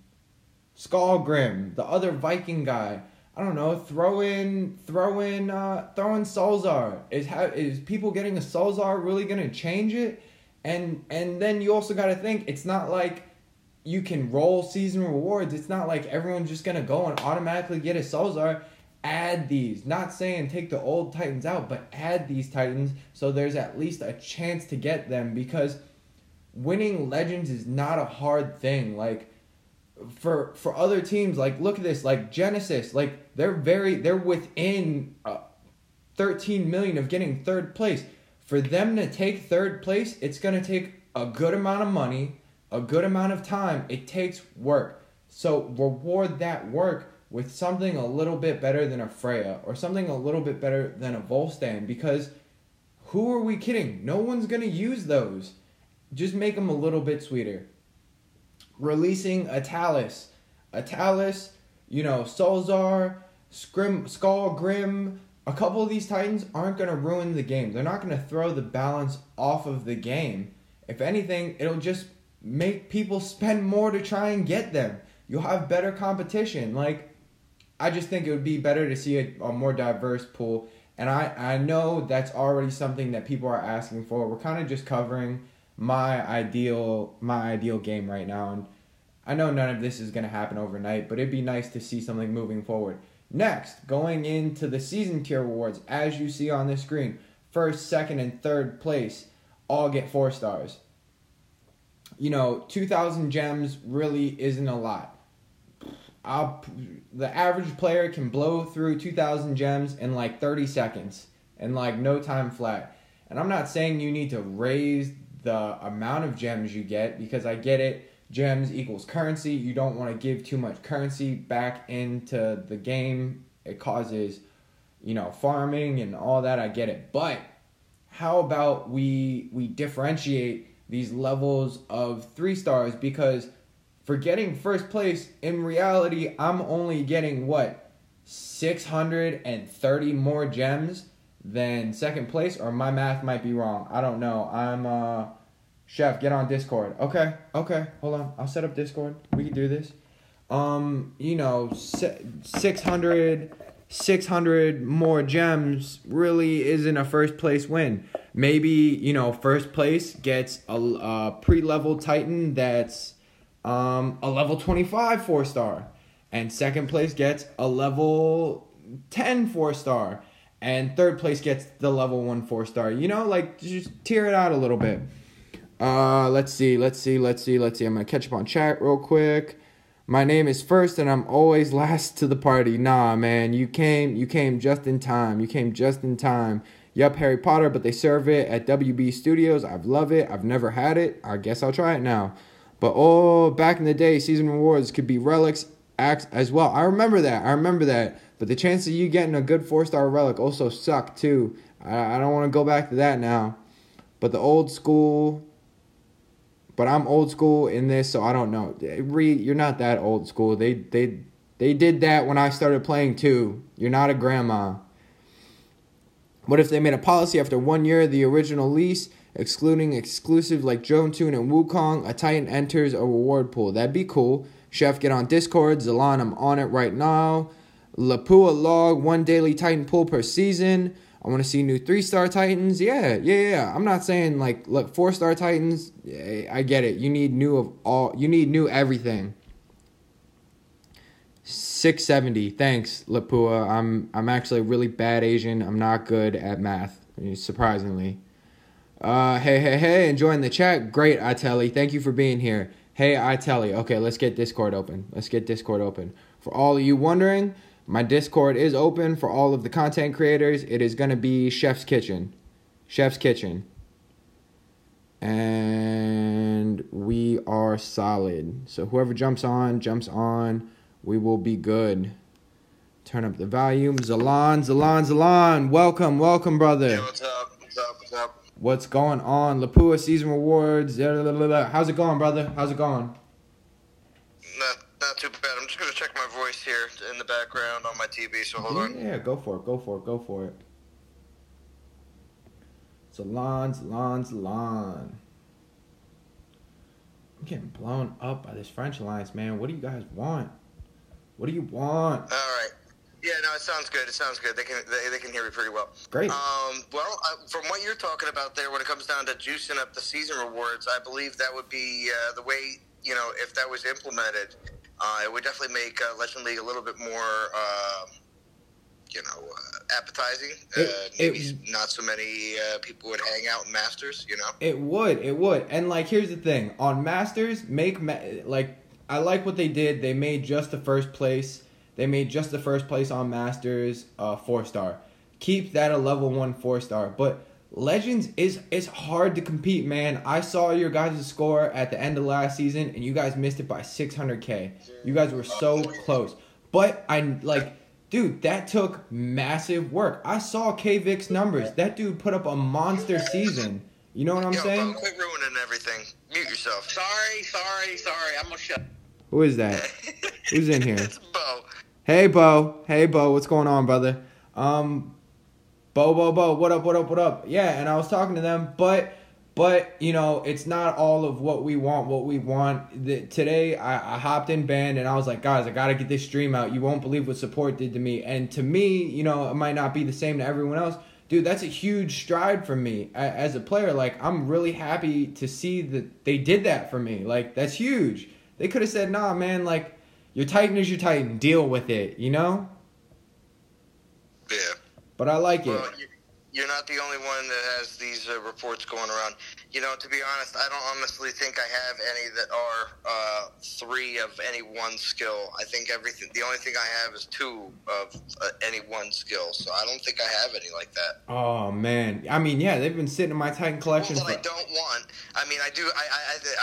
Skullgrim, the other Viking guy. I don't know. Throw in Solzar. Is people getting a Solzar really gonna change it? And then you also got to think, it's not like you can roll season rewards. It's not like everyone's just gonna go and automatically get a Solzar. Add these. Not saying take the old Titans out, but add these Titans so there's at least a chance to get them, because winning Legends is not a hard thing. Like, for other teams, like look at this, like Genesis, like they're within 13 million of getting 3rd place. For them to take 3rd place, it's gonna take a good amount of money, a good amount of time. It takes work. So reward that work with something a little bit better than a Freya or something a little bit better than a Volstan, because who are we kidding? No one's gonna use those. Just make them a little bit sweeter. Releasing a Talus, Solzar, Skullgrim. A couple of these Titans aren't going to ruin the game. They're not going to throw the balance off of the game. If anything, it'll just make people spend more to try and get them. You'll have better competition. Like, I just think it would be better to see a more diverse pool. And I know that's already something that people are asking for. We're kind of just covering my ideal game right now, and I know none of this is going to happen overnight, but it'd be nice to see something moving forward. Next, going into the season tier rewards, as you see on this screen, 1st, 2nd, and 3rd place all get 4 stars. 2,000 gems really isn't a lot. The average player can blow through 2,000 gems in like 30 seconds. in like no time flat. And I'm not saying you need to raise the amount of gems you get, because I get it. Gems equals currency. You don't want to give too much currency back into the game. It causes, farming and all that. I get it. But how about we differentiate these levels of 3 stars? Because for getting first place, in reality, I'm only getting 630 more gems than second place, or my math might be wrong. I don't know. I'm Chef, get on Discord. Okay, hold on. I'll set up Discord. We can do this. 600 more gems really isn't a first place win. Maybe, first place gets a pre-level Titan that's a level 25 4-star. And second place gets a level 10 4-star. And third place gets the level 1 4-star. Just tier it out a little bit. Let's see. I'm gonna catch up on chat real quick. My name is first and I'm always last to the party. Nah, man, you came just in time. Yup, Harry Potter, but they serve it at WB Studios. I love it. I've never had it. I guess I'll try it now. But back in the day, season rewards could be relics acts as well. I remember that. But the chances of you getting a good 4-star relic also suck too. I don't want to go back to that now. But I'm old school in this, so I don't know. You're not that old school. They did that when I started playing too. You're not a grandma. What if they made a policy after 1 year of the original lease, excluding exclusive like Jotun and Wukong, a Titan enters a reward pool? That'd be cool. Chef, get on Discord. Zalan, I'm on it right now. Lapua log, 1 daily Titan pool per season. I want to see new 3-star Titans. Yeah. I'm not saying look, 4-star Titans. I get it. You need new everything. 670. Thanks, Lapua. I'm actually a really bad Asian. I'm not good at math, surprisingly. Hey, enjoying the chat. Great, Itelli. Thank you for being here. Hey, Itelli. Okay, let's get Discord open. For all of you wondering, my Discord is open for all of the content creators. It is going to be Chef's Kitchen. And we are solid. So whoever jumps on. We will be good. Turn up the volume. Zalan. Welcome, brother. Hey, what's up? What's going on? Lapua season rewards. How's it going, brother? Not too bad. I'm just going to check my voice here in the background on my TV, so hold on. Yeah, go for it. Zalan. I'm getting blown up by this French Alliance, man. What do you guys want? All right. Yeah, no, it sounds good. They can hear me pretty well. Great. From what you're talking about there, when it comes down to juicing up the season rewards, I believe that would be the way, if that was implemented, it would definitely make Legend League a little bit more, appetizing. Maybe not so many people would hang out in Masters, It would. And, here's the thing. On Masters, I like what they did. They made just the first place. On Masters 4-star. Keep that a level 1 4-star. But Legends is hard to compete, man. I saw your guys' score at the end of last season, and you guys missed it by 600K. You guys were so close. But dude, that took massive work. I saw K-Vic's numbers. That dude put up a monster season. You know what I'm saying? Quit ruining everything. Mute yourself. Sorry. I'm gonna shut. Who is that? Who's in here? It's Bo. Hey, Bo. What's going on, brother? Bo. What up? Yeah, and I was talking to them, but it's not all of what we want. Today, I hopped in band, and I was like, guys, I got to get this stream out. You won't believe what support did to me. And to me, it might not be the same to everyone else. Dude, that's a huge stride for me as a player. I'm really happy to see that they did that for me. That's huge. They could have said, nah, man, your Titan is your Titan. Deal with it, Yeah. But I like it. You're not the only one that has these reports going around. To be honest, I don't honestly think I have any that are 3 of any one skill. I think the only thing I have is 2 of any one skill. So I don't think I have any like that. Oh man, I mean, yeah, they've been sitting in my Titan collection. Well, that I don't want. I mean, I do. I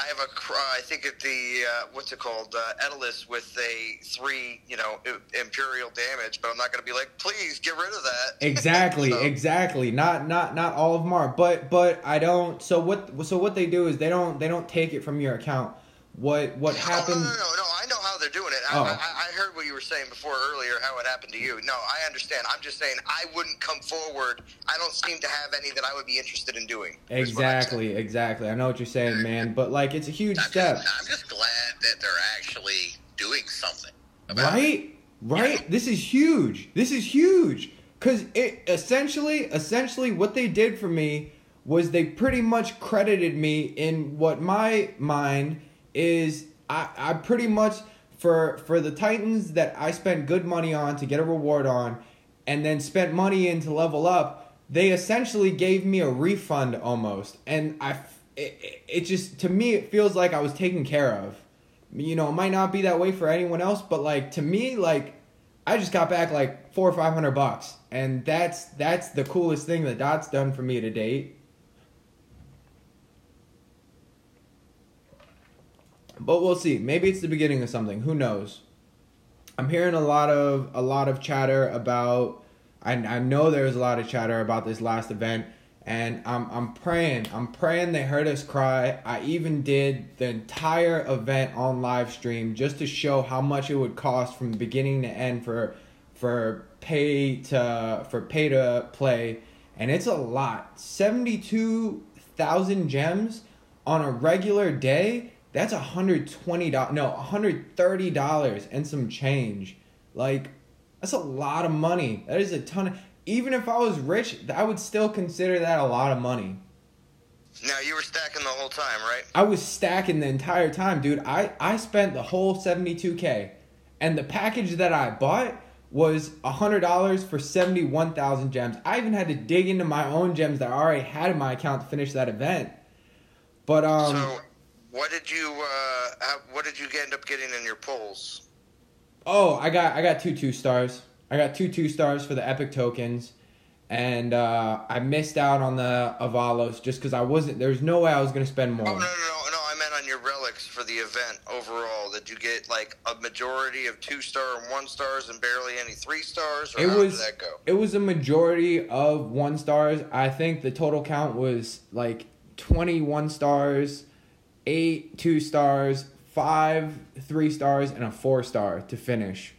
have I think at the what's it called, Edelus with a 3, Imperial damage. But I'm not going to be like, please get rid of that. Exactly, So, exactly. Not all of them are, but I don't. So what they do is they don't take it from your account. What happened? No. I know how they're doing it. I heard what you were saying before earlier, how it happened to you. No, I understand. I'm just saying I wouldn't come forward. I don't seem to have any that I would be interested in doing. Exactly. I know what you're saying, man. But like, it's a huge step. I'm just glad that they're actually doing something about Right? it. Right? This is huge. Because it essentially what they did for me was they pretty much credited me in what my mind is. I pretty much, for the Titans that I spent good money on to get a reward on, and then spent money in to level up, they essentially gave me a refund almost. And it just, to me, it feels like I was taken care of. It might not be that way for anyone else, but like, to me, like, I just got back like $400 or $500, and that's the coolest thing that Dot's done for me to date. But we'll see. Maybe it's the beginning of something. Who knows? I'm hearing a lot of chatter about. I know there's a lot of chatter about this last event, and I'm praying they heard us cry. I even did the entire event on live stream just to show how much it would cost from beginning to end for pay to play, and it's a lot. 72,000 gems on a regular day. That's $130 and some change. Like, that's a lot of money. That is a ton of. Even if I was rich, I would still consider that a lot of money. Now, you were stacking the whole time, right? I was stacking the entire time, dude. I spent the whole $72K. And the package that I bought was $100 for 71,000 gems. I even had to dig into my own gems that I already had in my account to finish that event. But, So, what did you end up getting in your polls? Oh, I got 2 stars. I got 2 stars for the epic tokens, and I missed out on the Avalos just because there's no way I was going to spend more. Oh, no, I meant on your relics for the event overall. Did you get like a majority of 2-star and 1 stars and barely any 3 stars, or how did that go? It was a majority of 1 stars. I think the total count was like 21 stars, 8 2 stars, 5 3 stars, and a 4 star to finish.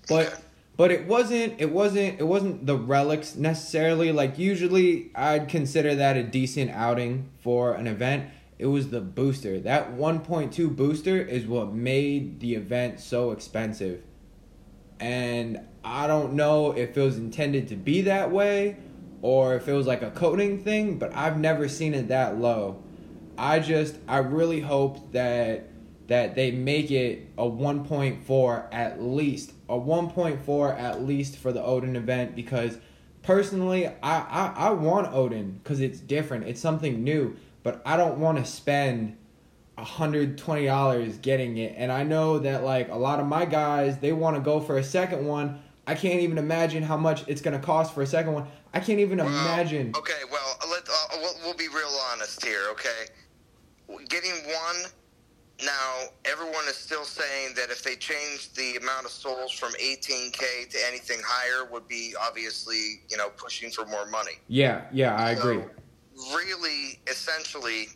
But it wasn't the relics necessarily. Like, usually I'd consider that a decent outing for an event. It was the booster. That 1.2 booster is what made the event so expensive. And I don't know if it was intended to be that way or if it was like a coding thing, but I've never seen it that low. I really hope that they make it a 1.4 at least. A 1.4 at least for the Odin event, because personally, I want Odin because it's different. It's something new, but I don't want to spend $120 getting it. And I know that like a lot of my guys, they want to go for a second one. I can't even imagine how much it's going to cost for a second one. I can't even imagine. Okay, well, we'll be real honest here, okay? Getting 1... Now, everyone is still saying that if they changed the amount of souls from 18K to anything higher would be obviously, pushing for more money. Yeah, I agree. Really, essentially,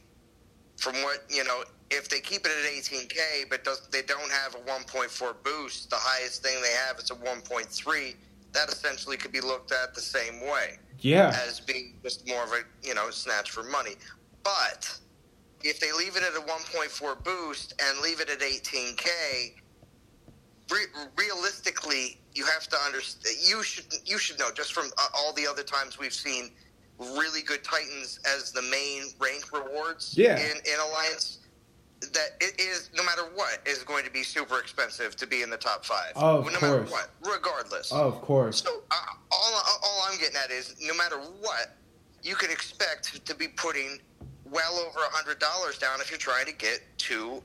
from what, if they keep it at 18K but they don't have a 1.4 boost, the highest thing they have is a 1.3, that essentially could be looked at the same way. Yeah. As being just more of a, snatch for money. But if they leave it at a 1.4 boost and leave it at 18K, realistically, you have to understand. You should know, just from all the other times we've seen really good Titans as the main rank rewards in Alliance, that it is, no matter what, is going to be super expensive to be in the top 5. Of no course. matter what, regardless. Of course. So all I'm getting at is, no matter what, you can expect to be putting well over $100 down if you're trying to get 2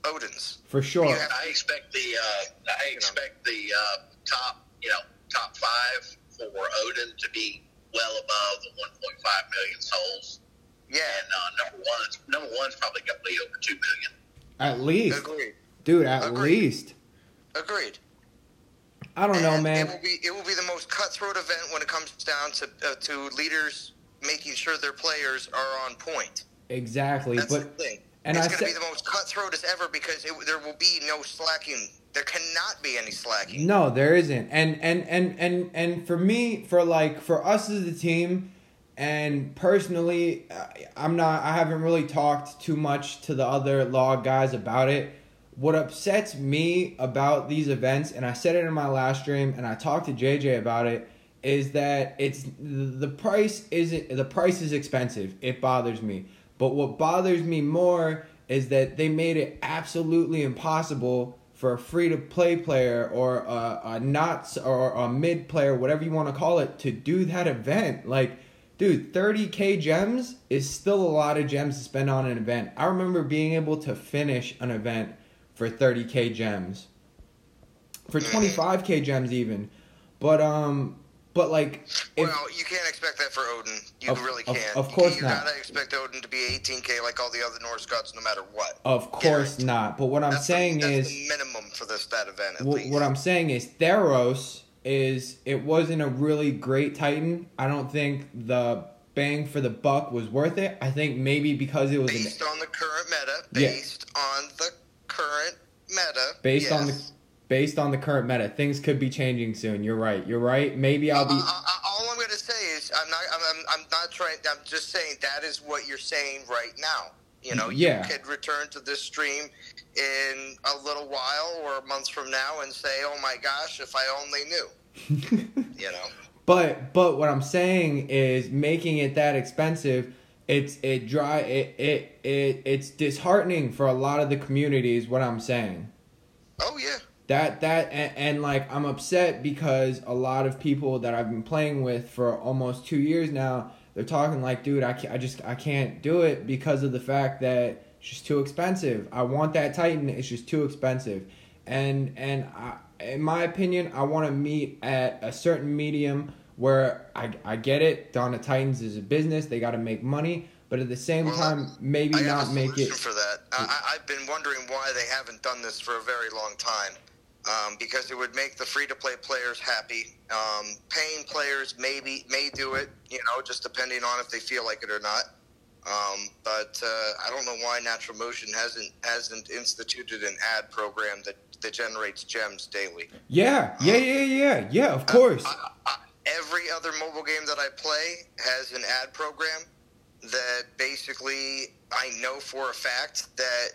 Odins. For sure. I expect the top 5 for Odin to be well above the 1.5 million souls. Yeah. And number one's probably going to be over 2 million. At least. Agreed. Dude, at Agreed. least. Agreed. I don't know, man. It will be the most cutthroat event when it comes down to leaders making sure their players are on point. Exactly. That's the thing. And it's going to be the most cutthroat as ever because there will be no slacking. There cannot be any slacking. No, there isn't. And for me, for us as a team, and personally, I haven't really talked too much to the other log guys about it. What upsets me about these events, and I said it in my last stream, and I talked to JJ about it, is that the price is expensive. It bothers me. But what bothers me more is that they made it absolutely impossible for a free-to-play player or a mid player, whatever you want to call it, to do that event. Like, dude, 30K gems is still a lot of gems to spend on an event. I remember being able to finish an event for 30K gems, for 25K gems even, but like, well, you can't expect that for Odin. You really can't. Of course you not. You gotta expect Odin to be 18K like all the other Norse gods, no matter what. Of course not. But what I'm saying is the minimum for that event. At least. What I'm saying is Theros it wasn't a really great Titan. I don't think the bang for the buck was worth it. I think maybe because it was based on the current meta. Based on the current meta, things could be changing soon. You're right. Maybe I'll be. All I'm going to say is I'm not trying. I'm just saying that is what you're saying right now. You know, you could return to this stream in a little while or months from now and say, "Oh my gosh, if I only knew." You know. But what I'm saying is making it that expensive. It's disheartening for a lot of the community is what I'm saying. Oh yeah. And like I'm upset because a lot of people that I've been playing with for almost 2 years now, they're talking like, dude, I can't do it because of the fact that it's just too expensive. I want that Titan, it's just too expensive. And in my opinion, I want to meet at a certain medium where I get it. Dawn of Titans is a business; they got to make money, but at the same time, maybe not make it. For that, I've been wondering why they haven't done this for a very long time. Because it would make the free-to-play players happy. Paying players may do it, just depending on if they feel like it or not. But I don't know why Natural Motion hasn't instituted an ad program that generates gems daily. Yeah, of course. Every other mobile game that I play has an ad program that basically I know for a fact that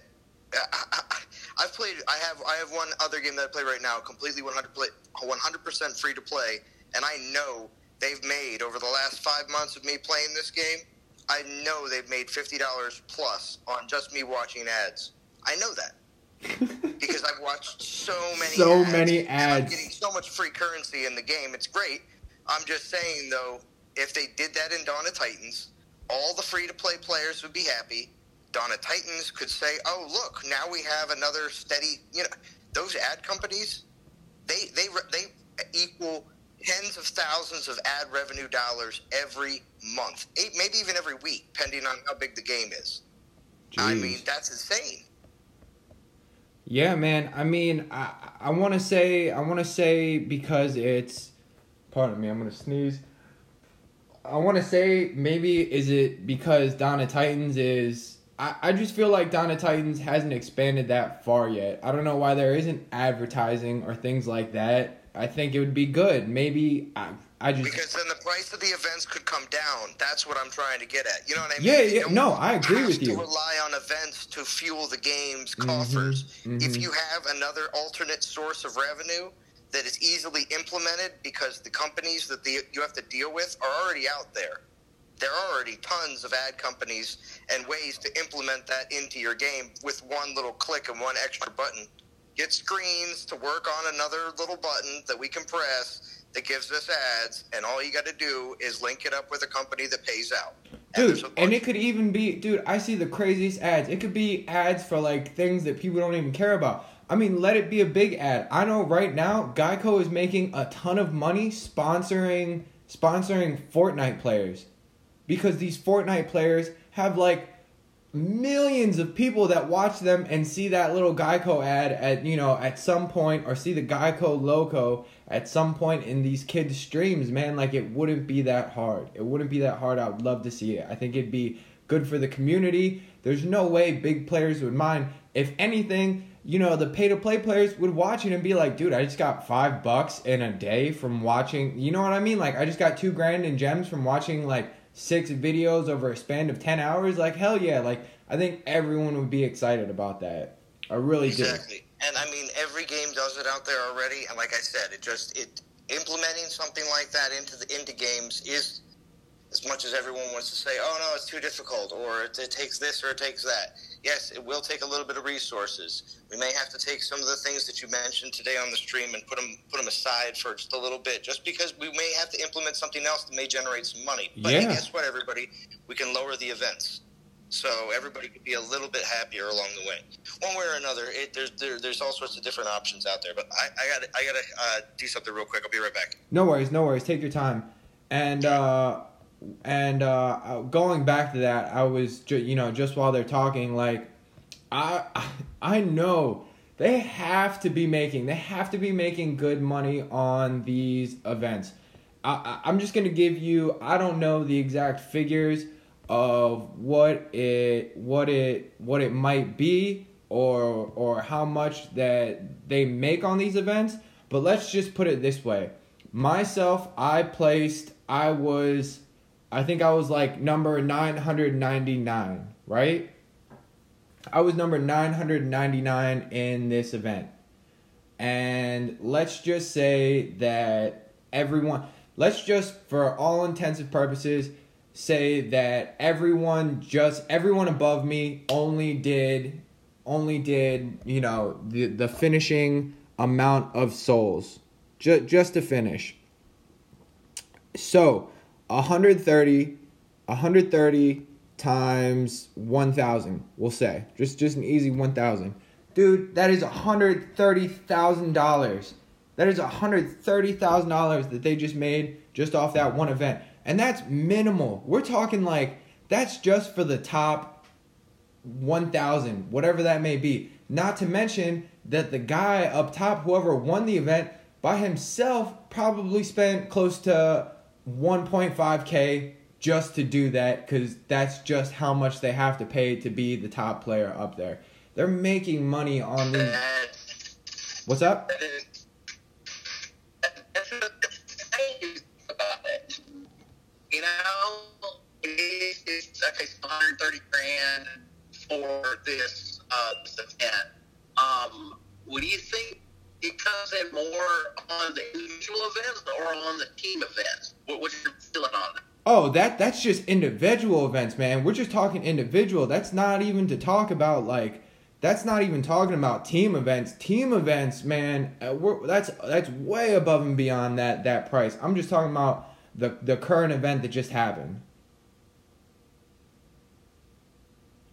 I've played. I have one other game that I play right now, completely 100% free to play, and I know they've made over the last 5 months of me playing this game. I know they've made $50 plus on just me watching ads. I know that because I've watched so many ads. And I'm getting so much free currency in the game. It's great. I'm just saying though, if they did that in Dawn of Titans, all the free to play players would be happy. Dawn of Titans could say, "Oh, look, now we have another steady." Those ad companies, they equal tens of thousands of ad revenue dollars every month, maybe even every week, depending on how big the game is. Jeez. I mean, that's insane. Yeah, man. I mean, I want to say because it's. Pardon me, I'm gonna sneeze. I want to say maybe is it because Dawn of Titans is. I just feel like Dawn of Titans hasn't expanded that far yet. I don't know why there isn't advertising or things like that. I think it would be good. Maybe I just... Because then the price of the events could come down. That's what I'm trying to get at. You know what I mean? Yeah. No, I agree with you. You have to rely on events to fuel the game's coffers. Mm-hmm. If you have another alternate source of revenue that is easily implemented because the companies that you have to deal with are already out there. There are already tons of ad companies and ways to implement that into your game with one little click and one extra button. Get screens to work on another little button that we can press that gives us ads, and all you got to do is link it up with a company that pays out. Dude, and it could even be, dude, I see the craziest ads. It could be ads for, like, things that people don't even care about. I mean, let it be a big ad. I know right now, Geico is making a ton of money sponsoring Fortnite players. Because these Fortnite players have, like, millions of people that watch them and see that little Geico ad at some point, or see the Geico logo at some point in these kids' streams, man. Like, it wouldn't be that hard. It wouldn't be that hard. I would love to see it. I think it'd be good for the community. There's no way big players would mind. If anything, the pay-to-play players would watch it and be like, dude, I just got $5 in a day from watching, you know what I mean? Like, I just got $2,000 in gems from watching, like, 6 videos over a span of 10 hours. Like, hell yeah. Like, I think everyone would be excited about that. I really do. Exactly. And I mean, every game does it out there already. And like I said, implementing something like that into games is, as much as everyone wants to say, oh no, it's too difficult, or it takes this or it takes that. Yes, it will take a little bit of resources. We may have to take some of the things that you mentioned today on the stream and put them aside for just a little bit, just because we may have to implement something else that may generate some money. But hey, guess what, everybody? We can lower the events, so everybody could be a little bit happier along the way. One way or another, there's all sorts of different options out there. But I gotta do something real quick. I'll be right back. No worries. Take your time. And going back to that, I was just while they're talking, like, I know they have to be making good money on these events. I'm just gonna give you, I don't know the exact figures of what it might be, or how much that they make on these events, but let's just put it this way. Myself, I think I was like number 999, right? I was number 999 in this event. And let's just say that let's just, for all intents and purposes, say that everyone above me only did the finishing amount of souls. Just to finish. So 130 times 1,000, we'll say. Just an easy 1,000. Dude, that is $130,000. That is $130,000 that they just made just off that one event. And that's minimal. We're talking like, that's just for the top 1,000, whatever that may be. Not to mention that the guy up top, whoever won the event, by himself probably spent close to $1.5K just to do that, because that's just how much they have to pay to be the top player up there. They're making money on these. What's up? You know, it's okay, it's $130,000 for this event. What do you think? It comes in more on the individual events or on the team events? What's your feeling on that? Oh, that's just individual events, man. We're just talking individual. That's not even to talk about, like, that's not even talking about team events. Team events, man, that's way above and beyond that price. I'm just talking about the current event that just happened.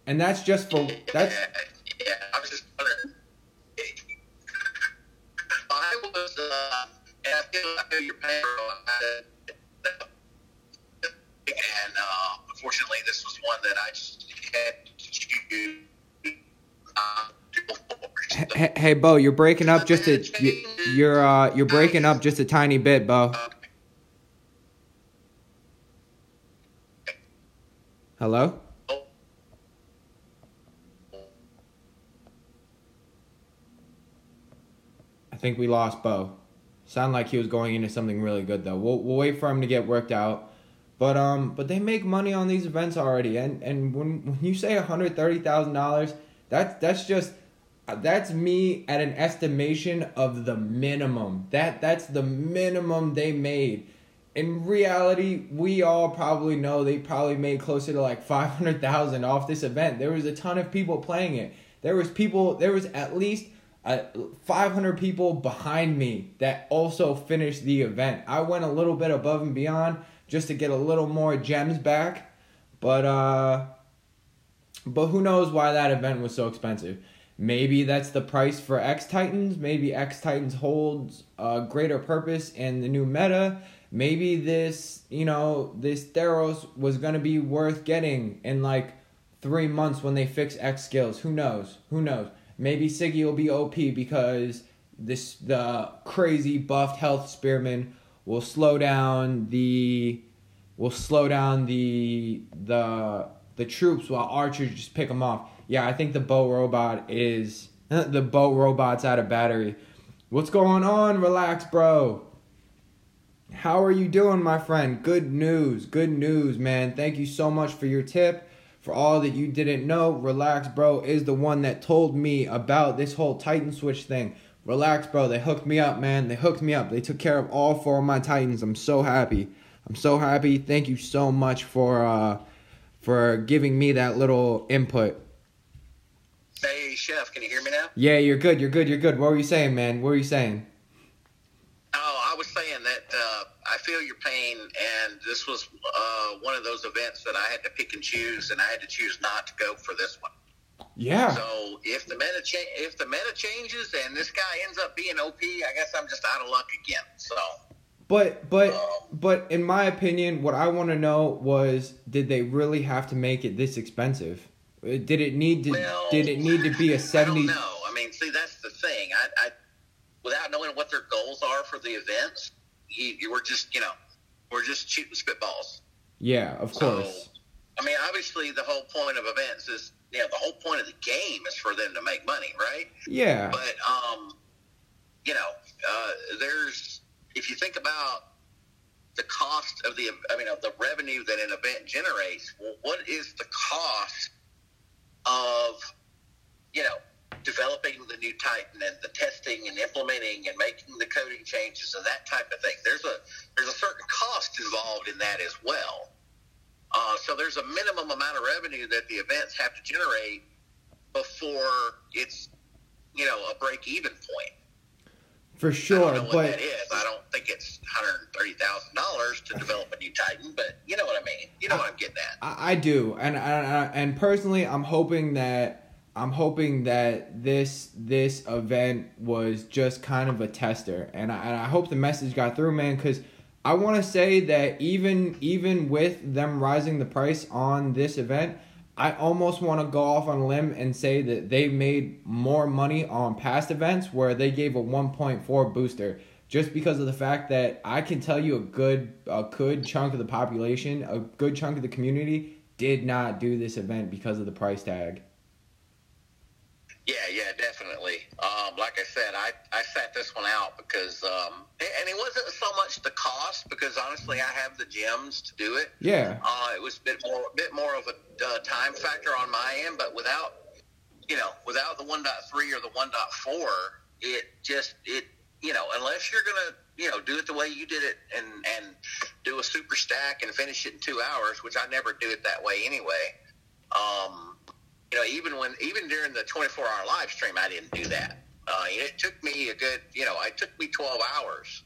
And that's just for that's. Yeah, I was just wondering. I was, and I feel your pain, and unfortunately, this was one that I just had to choose. Hey, Bo, you're breaking up just you're breaking up just a tiny bit, Bo. Hello? I think we lost Bo. Sounded like he was going into something really good though. We'll wait for him to get worked out. But they make money on these events already, and when you say $130,000, that's me at an estimation of the minimum. That's the minimum they made. In reality, we all probably know they probably made closer to like $500,000 off this event. There was a ton of people playing it. There was at least 500 people behind me that also finished the event. I went a little bit above and beyond just to get a little more gems back, but who knows why that event was so expensive. Maybe that's the price for X Titans. Maybe X Titans holds a greater purpose in the new meta. Maybe this Theros was going to be worth getting in like 3 months when they fix X skills. Who knows? Maybe Siggy will be OP because the crazy buffed health spearman will slow down the troops while archers just pick them off. Yeah, I think the bow robot's out of battery. What's going on? Relax, bro. How are you doing, my friend? Good news, man. Thank you so much for your tip. For all that you didn't know, Relax Bro is the one that told me about this whole Titan Switch thing. Relax Bro, they hooked me up, man. They hooked me up. They took care of all 4 of my Titans. I'm so happy. Thank you so much for giving me that little input. Hey, Chef, can you hear me now? Yeah, you're good. What were you saying, man? Oh, I was saying that I feel your pain, and this was one of those events that I had to pick and choose, and I had to choose not to go for this one. Yeah. So if the meta changes and this guy ends up being OP, I guess I'm just out of luck again. So. But in my opinion, what I want to know was, did they really have to make it this expensive? Did it need to be a 70? I don't know. I mean, see, that's the thing. I without knowing what their goals are for the events, we're just shooting spitballs. Yeah, of course. So, I mean, obviously, the whole point of events is, the whole point of the game is for them to make money, right? Yeah. But there's, if you think about the cost of the revenue that an event generates, well, what is the cost of, developing the new Titan and the testing and implementing and making the coding changes and that type of thing? There's a certain cost involved in that as well. So there's a minimum amount of revenue that the events have to generate before it's, a break-even point. For sure, I don't know what that is. I don't think it's $130,000 to develop a new Titan, but you know what I mean. You know what I'm getting at. I do, and personally, I'm hoping that this event was just kind of a tester, and I hope the message got through, man. Because I want to say that even with them rising the price on this event, I almost want to go off on a limb and say that they made more money on past events where they gave a 1.4 booster, just because of the fact that I can tell you a good chunk of the population, a good chunk of the community did not do this event because of the price tag. Yeah, definitely. Like I said, I sat this one out because, and it wasn't so much the cost, because honestly, I have the gems to do it. Yeah. It was a bit more of a time factor on my end, but without the 1.3 or the 1.4, unless you're gonna, do it the way you did it and do a super stack and finish it in 2 hours, which I never do it that way anyway. Even during the 24-hour live stream, I didn't do that. It took me 12 hours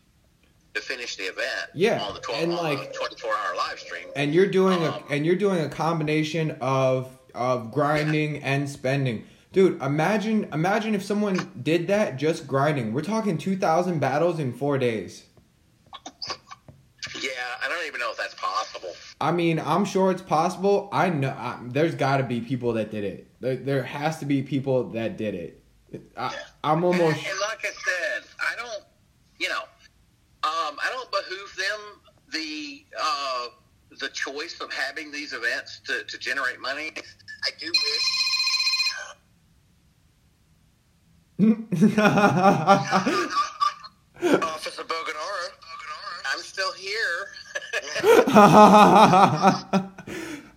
to finish the event. Yeah, on the 24-hour live stream. And you're doing a combination of grinding and spending. Dude, imagine if someone did that just grinding. We're talking 2,000 battles in 4 days. Yeah, I don't even know if that's possible. I mean, I'm sure it's possible. I know there's got to be people that did it. There has to be people that did it. I'm almost. And like I said, I don't behoove them the choice of having these events to generate money. I do wish. Officer Boganora. I'm still here.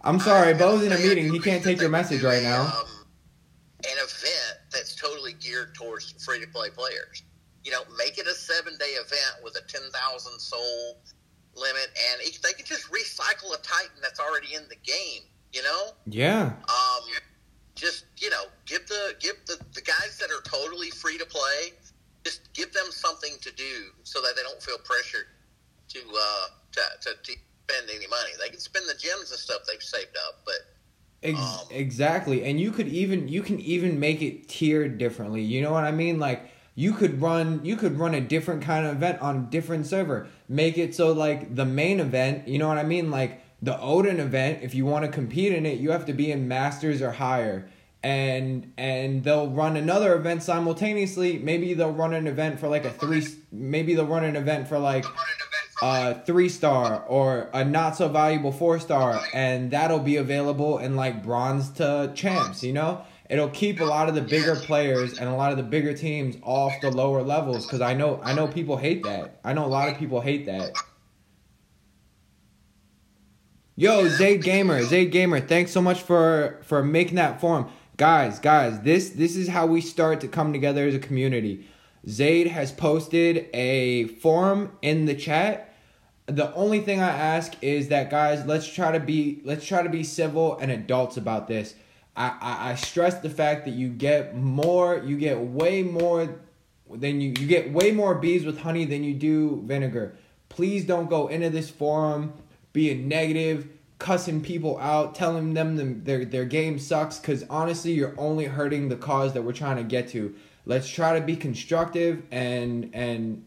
I'm sorry, Bo's in a meeting. He can't take your message right now. An event that's totally geared towards free-to-play players. Make it a 7-day event with a 10,000 soul limit, and they can just recycle a Titan that's already in the game. Yeah. Just give the guys that are totally free to play something to do so that they don't feel pressured to spend any money. They can spend the gems and stuff they've saved up, but exactly. And you can even make it tiered differently. You know what I mean? Like you could run a different kind of event on a different server. Make it so like the main event, you know what I mean? Like the Odin event, if you want to compete in it, you have to be in Masters or higher. And they'll run another event simultaneously. Maybe they'll run an event for like maybe they'll run an event for like 3-star or a not so valuable 4-star, and that'll be available in like bronze to champs, you know? It'll keep a lot of the bigger players and a lot of the bigger teams off the lower levels, because I know people hate that. I know a lot of people hate that. Yo, Zayd Gamer, thanks so much for making that forum. Guys, this is how we start to come together as a community. Zayd has posted a forum in the chat. The only thing I ask is that, guys, let's try to be civil and adults about this. I stress the fact that you get way more bees with honey than you do vinegar. Please don't go into this forum being negative, cussing people out, telling them their game sucks, because honestly, you're only hurting the cause that we're trying to get to. Let's try to be constructive, and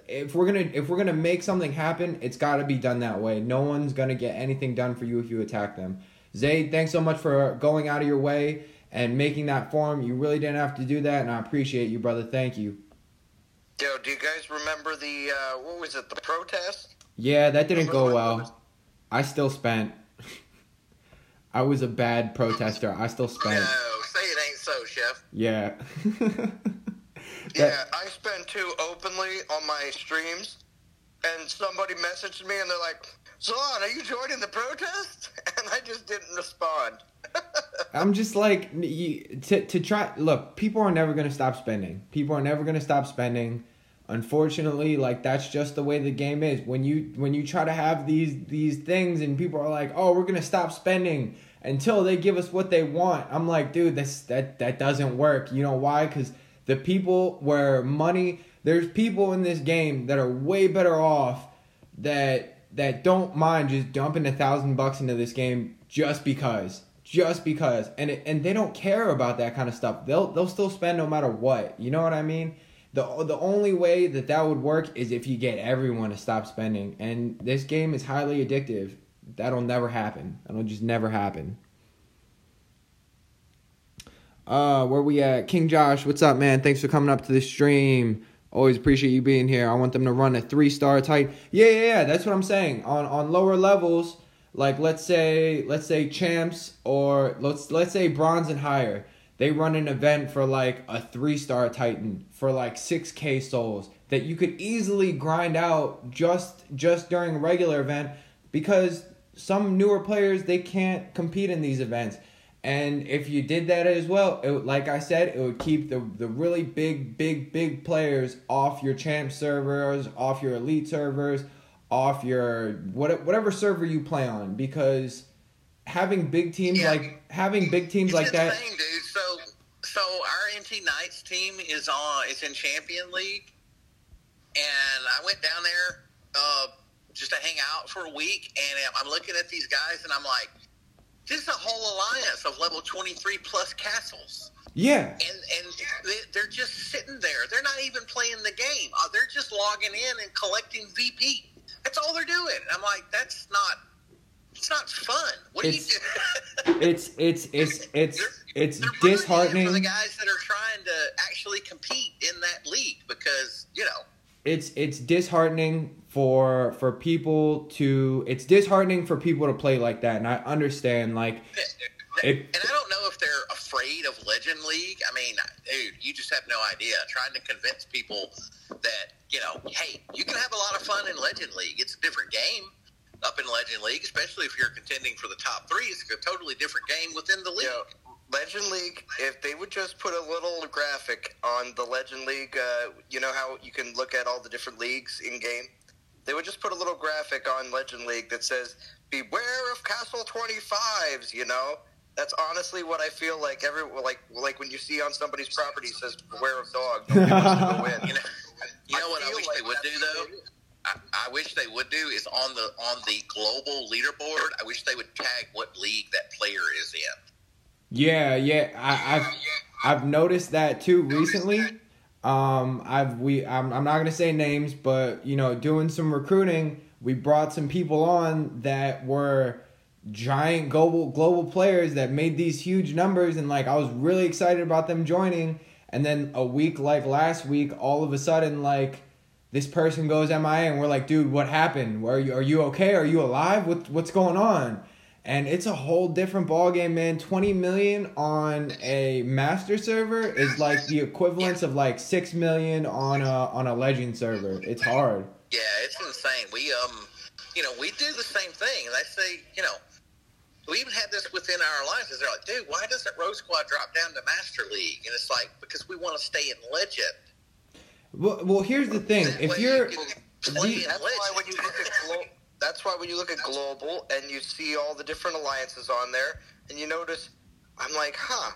if we're gonna make something happen, it's got to be done that way. No one's gonna get anything done for you if you attack them. Zayd, thanks so much for going out of your way and making that forum. You really didn't have to do that, and I appreciate you, brother. Thank you. Yo, do you guys remember the the protest? Yeah, that didn't go well. I still spent. I was a bad protester. I still spent. No, say it ain't so, Chef. Yeah. Yeah, I spent too openly on my streams, and somebody messaged me, and they're like, "Son, are you joining the protest?" And I just didn't respond. I'm just like, to try. Look, people are never gonna stop spending. Unfortunately, like that's just the way the game is. When you try to have these things and people are like, "Oh, we're gonna stop spending until they give us what they want," I'm like, dude, that doesn't work. You know why? Because the people where money, there's people in this game that are way better off that don't mind just dumping $1,000 into this game just because, and they don't care about that kind of stuff. They'll still spend no matter what. You know what I mean? The only way that would work is if you get everyone to stop spending. And this game is highly addictive. That'll never happen. That'll just never happen. Where we at? King Josh, what's up, man? Thanks for coming up to the stream. Always appreciate you being here. I want them to run a 3-star type. Yeah. That's what I'm saying. On lower levels, like let's say champs, or let's say bronze and higher. They run an event for like a 3-star Titan for like 6K souls that you could easily grind out just during a regular event, because some newer players, they can't compete in these events. And if you did that as well, like I said, it would keep the really big players off your champ servers, off your elite servers, off your whatever server you play on, because having big teams like that. Insane, dude. So our NT Knights team is in Champion League, and I went down there just to hang out for a week, and I'm looking at these guys, and I'm like, this is a whole alliance of level 23 plus castles. Yeah. And they're just sitting there. They're not even playing the game. They're just logging in and collecting VP. That's all they're doing. And I'm like, it's not fun. What do you do? It's they're disheartening for the guys that are trying to actually compete in that league, because, it's disheartening for people to play like that, and I understand, like, and I don't know if they're afraid of Legend League. I mean, dude, you just have no idea. Trying to convince people that, hey, you can have a lot of fun in Legend League. It's a different game up in Legend League, especially if you're contending for the top 3. It's a totally different game within the league. Legend League, if they would just put a little graphic on the Legend League, you know how you can look at all the different leagues in game? They would just put a little graphic on Legend League that says, "Beware of Castle 25s," That's honestly what I feel like like when you see on somebody's property says, "Beware of dog." Nobody wants to go in. You know what I wish they would do though? I wish they would do is on the global leaderboard. I wish they would tag what league that player is in. Yeah. I've noticed that too recently. I'm not gonna say names, but doing some recruiting, we brought some people on that were giant global players that made these huge numbers, and I was really excited about them joining. And then a week like last week, all of a sudden this person goes MIA, and we're like, dude, what happened? Are you okay? Are you alive? What's going on? And it's a whole different ballgame, man. 20 million on a master server is like the equivalence of 6 million on a legend server. It's hard. Yeah, it's insane. We we do the same thing. And I say, we even had this within our alliances. They're like, dude, why doesn't Rogue Squad drop down to Master League? And it's like, because we want to stay in Legend. Well, here's the thing. If you're that's why when you look at global and you see all the different alliances on there, and you notice, I'm like, I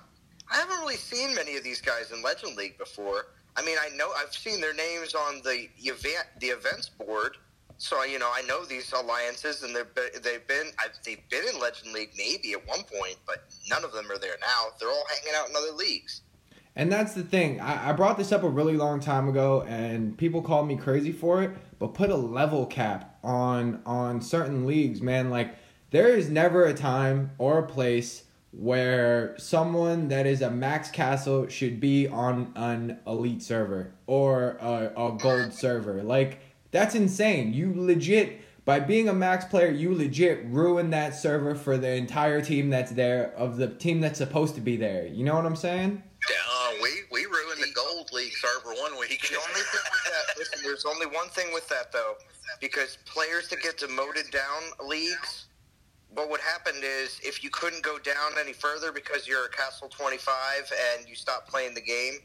haven't really seen many of these guys in Legend League before. I mean, I know I've seen their names on the events board, so I know these alliances, and they've been in Legend League maybe at one point, but none of them are there now. They're all hanging out in other leagues. And that's the thing. I brought this up a really long time ago, and people called me crazy for it, but put a level cap on certain leagues, man. There is never a time or a place where someone that is a max castle should be on an elite server or a gold server. That's insane. You legit, by being a max player, you legit ruin that server for the entire team that's there, of the team that's supposed to be there. You know what I'm saying? We ruined the Gold League server one week. The only thing with that, listen, there's only one thing with that, though, because players that get demoted down leagues, what would happen is if you couldn't go down any further because you're a Castle 25 and you stop playing the game,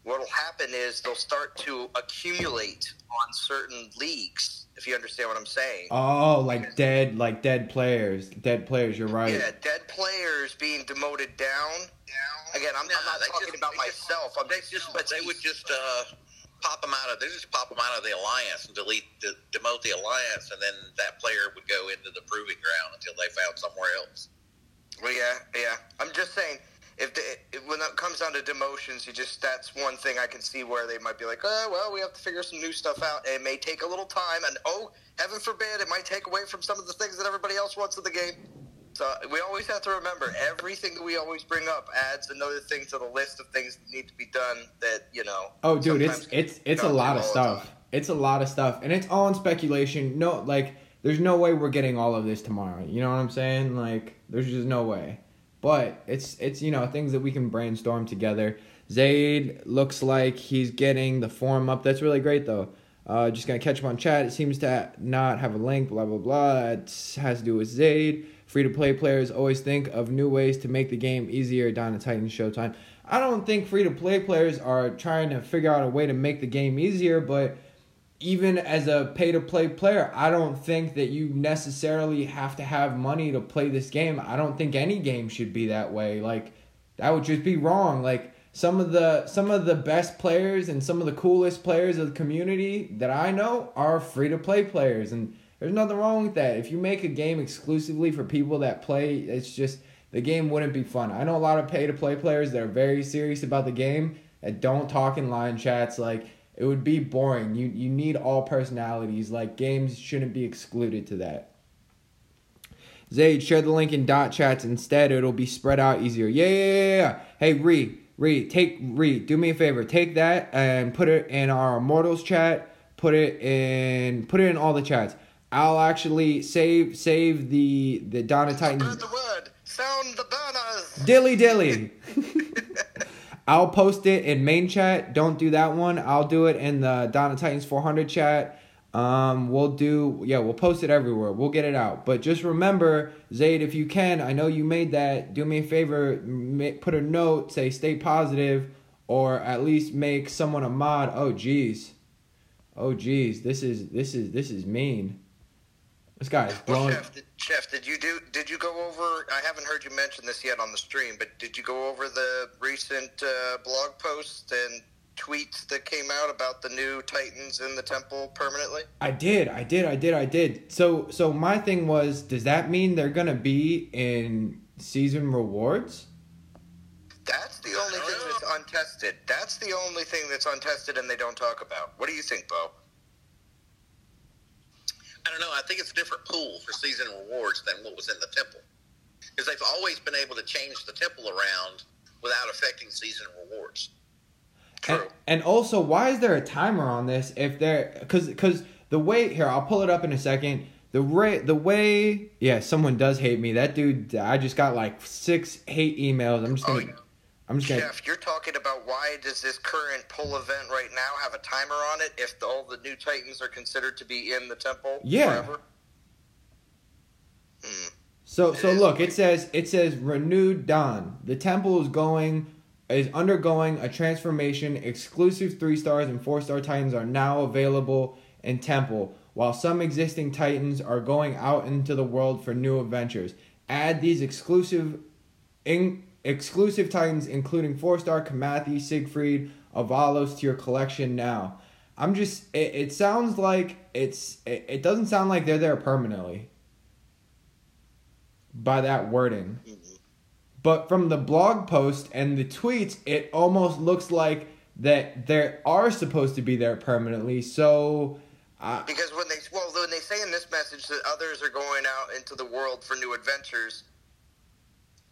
what will happen is they'll start to accumulate on certain leagues, if you understand what I'm saying. Oh, dead players. Dead players, you're right. Yeah, dead players being demoted down. Again, I'm not talking about myself. They would just pop them out of. They just pop them out of the alliance and demote the alliance, and then that player would go into the proving ground until they found somewhere else. Well, yeah. I'm just saying, when it comes down to demotions, that's one thing I can see where they might be like, we have to figure some new stuff out. It may take a little time, and heaven forbid, it might take away from some of the things that everybody else wants in the game. So we always have to remember, everything that we always bring up adds another thing to the list of things that need to be done that, Oh, dude, it's a lot of stuff. It's a lot of stuff. And it's all in speculation. No, there's no way we're getting all of this tomorrow. You know what I'm saying? There's just no way. But it's things that we can brainstorm together. Zaid looks like he's getting the form up. That's really great, though. Just going to catch up on chat. It seems to not have a link, blah, blah, blah. It has to do with Zaid. Free-to-play players always think of new ways to make the game easier down to Titan Showtime. I don't think free-to-play players are trying to figure out a way to make the game easier, but even as a pay-to-play player, I don't think that you necessarily have to have money to play this game. I don't think any game should be that way. That would just be wrong. Some of the best players and some of the coolest players of the community that I know are free-to-play players, and there's nothing wrong with that. If you make a game exclusively for people that play, it's just, the game wouldn't be fun. I know a lot of pay-to-play players that are very serious about the game that don't talk in line chats. It would be boring. You need all personalities. Games shouldn't be excluded to that. Zaid, share the link in dot chats instead. It'll be spread out easier. Yeah. Hey, Ree, do me a favor. Take that and put it in our Immortals chat. Put it in all the chats. I'll actually save the Dawn of Titans. Spread the word. Sound the banners. Dilly. I'll post it in main chat. Don't do that one. I'll do it in the Dawn of Titans 400 chat. We'll post it everywhere. We'll get it out. But just remember, Zaid, if you can, I know you made that. Do me a favor, put a note, say stay positive, or at least make someone a mod. Oh geez, this is mean. This guy is blowing. Well, Chef, did you go over? I haven't heard you mention this yet on the stream, but did you go over the recent blog post and tweets that came out about the new Titans in the temple permanently? I did. So my thing was, does that mean they're gonna be in season rewards? That's the only thing that's untested. That's the only thing that's untested and they don't talk about. What do you think, Bo? I don't know. I think it's a different pool for season rewards than what was in the temple. Because they've always been able to change the temple around without affecting season rewards. True. And also, why is there a timer on this? If they're because the way here, I'll pull it up in a second. The way, yeah, someone does hate me. That dude, I just got like 6 hate emails. I'm just gonna. Chef, you're talking about why does this current poll event right now have a timer on it if all the new Titans are considered to be in the temple forever? So look, it says renewed dawn. The temple is undergoing a transformation. Exclusive 3-stars and 4-star Titans are now available in temple, while some existing Titans are going out into the world for new adventures. Add these exclusive Titans, including 4-star Kamathi, Siegfried, Avalos, to your collection now. It sounds like it doesn't sound like they're there permanently by that wording. But from the blog post and the tweets, it almost looks like that they are supposed to be there permanently. So because when they say in this message that others are going out into the world for new adventures,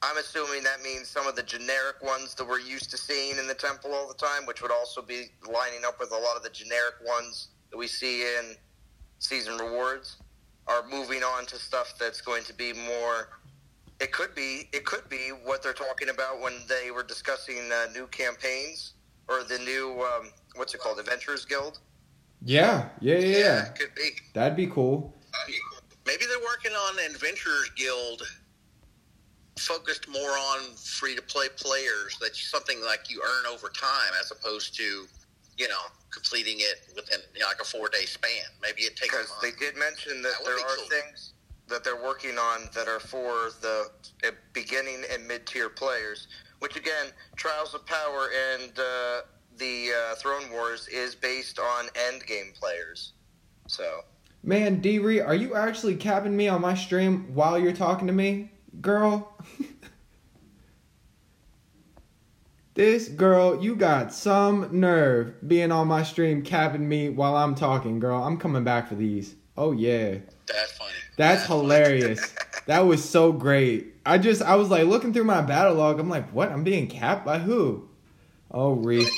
I'm assuming that means some of the generic ones that we're used to seeing in the temple all the time, which would also be lining up with a lot of the generic ones that we see in season rewards, are moving on to stuff that's going to be more. It could be what they're talking about when they were discussing new campaigns or the new what's it called, Adventurers Guild. Yeah. It could be. That'd be cool. Maybe they're working on Adventurers Guild focused more on free-to-play players. That's something like you earn over time as opposed to, completing it within like a 4-day span. Maybe it takes. Because they did mention that there are things that they're working on that are for the beginning and mid-tier players, which again, Trials of Power and the Throne Wars is based on endgame players. So, man, D-Ree, are you actually capping me on my stream while you're talking to me, girl? This girl, you got some nerve being on my stream capping me while I'm talking, girl. I'm coming back for these. Oh, yeah. That's funny. That's hilarious. That was so great. I was like looking through my battle log. I'm like, what? I'm being capped by who? Oh, Reef.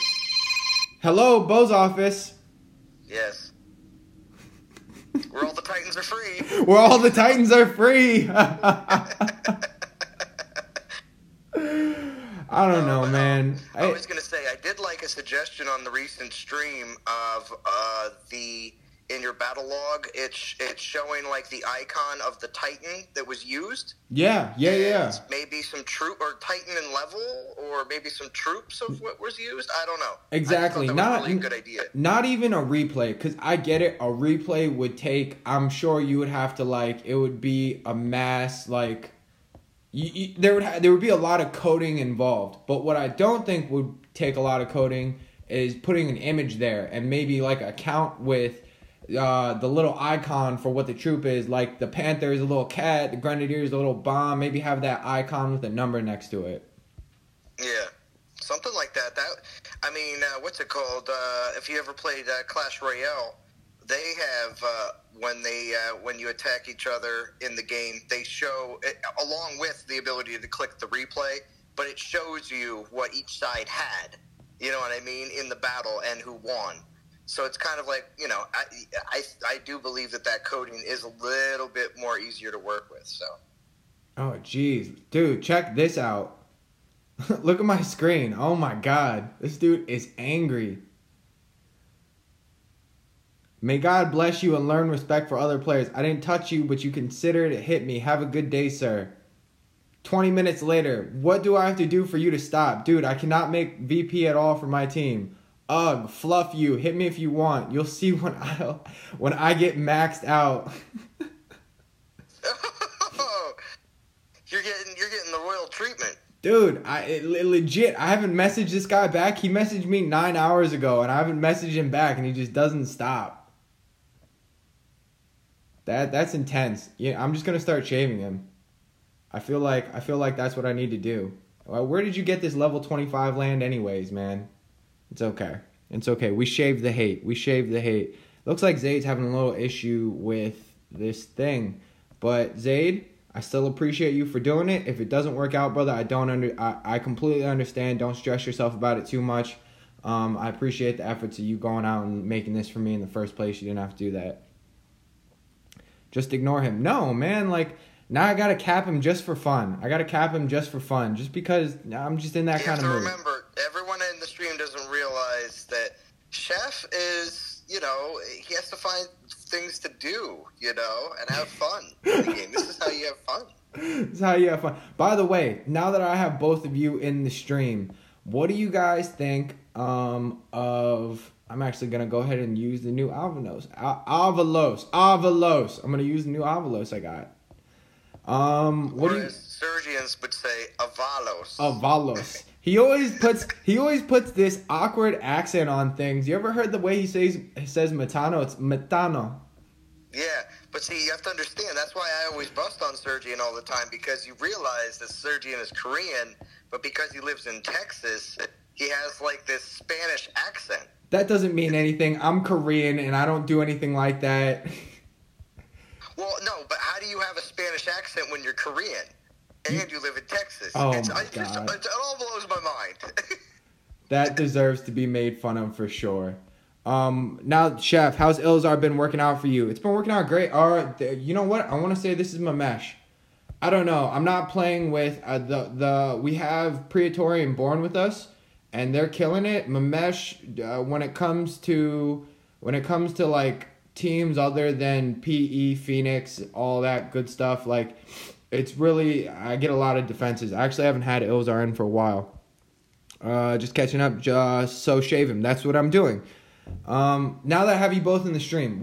Hello, Bo's office. Yes. Where all the Titans are free. Where all the Titans are free. I don't know, man. I was going to say, I did like a suggestion on the recent stream of in your battle log, it's showing like the icon of the Titan that was used. Yeah. Maybe some troop or Titan in level, or maybe some troops of what was used. I don't know. Exactly. I thought that was a really good idea. Not even a replay, because I get it. A replay would take. I'm sure you would have to it would be a mass there would be a lot of coding involved. But what I don't think would take a lot of coding is putting an image there and maybe a count with the little icon for what the troop is. Like the Panther is a little cat, the Grenadier is a little bomb. Maybe have that icon with a number next to it. Yeah, something like that. What's it called? If you ever played Clash Royale, they have when you attack each other in the game, they show along with the ability to click the replay, but it shows you what each side had. You know what I mean, in the battle and who won. So it's kind of like, I do believe that coding is a little bit more easier to work with. So. Oh, jeez. Dude, check this out. Look at my screen. Oh, my God. This dude is angry. May God bless you and learn respect for other players. I didn't touch you, but you considered it hit me. Have a good day, sir. 20 minutes later. What do I have to do for you to stop? Dude, I cannot make VP at all for my team. Ugh, fluff you. Hit me if you want. You'll see when I get maxed out. You're getting the royal treatment. Dude, legit, I haven't messaged this guy back. He messaged me 9 hours ago, and I haven't messaged him back, and he just doesn't stop. That's intense. Yeah, I'm just gonna start shaving him. I feel like that's what I need to do. Where did you get this level 25 land anyways, man? It's okay. It's okay. We shaved the hate. Looks like Zayd's having a little issue with this thing. But Zayd, I still appreciate you for doing it. If it doesn't work out, brother, I completely understand. Don't stress yourself about it too much. I appreciate the efforts of you going out and making this for me in the first place. You didn't have to do that. Just ignore him. No, man, like, now I gotta cap him just for fun. Just because I'm just in that kind of mood. You have to remember, everyone in the stream doesn't realize that Chef is, he has to find things to do, and have fun in the game. This is how you have fun. By the way, now that I have both of you in the stream, what do you guys think of... I'm actually going to go ahead and use the new Avalos. I'm going to use the new Avalos I got. What do you... Sergians would say Avalos. Avalos. He always puts this awkward accent on things. You ever heard the way he says metano? It's metano. Yeah, but see, you have to understand, that's why I always bust on Sergian all the time, because you realize that Sergian is Korean, but because he lives in Texas, he has like this Spanish accent. That doesn't mean anything. I'm Korean, and I don't do anything like that. Well, no, but how do you have a Spanish accent when you're Korean and you live in Texas? Oh, God. It all blows my mind. That deserves to be made fun of for sure. Now, Chef, how's Ilzar been working out for you? It's been working out great. All right, you know what? I want to say this is Mamesh. I don't know. I'm not playing with we have Praetorian Born with us, and they're killing it. Mamesh, when it comes to like teams other than PE, Phoenix, all that good stuff, like, it's really, I get a lot of defenses. I actually haven't had Ilzar in for a while. Just catching up, so shave him. That's what I'm doing. Now that I have you both in the stream,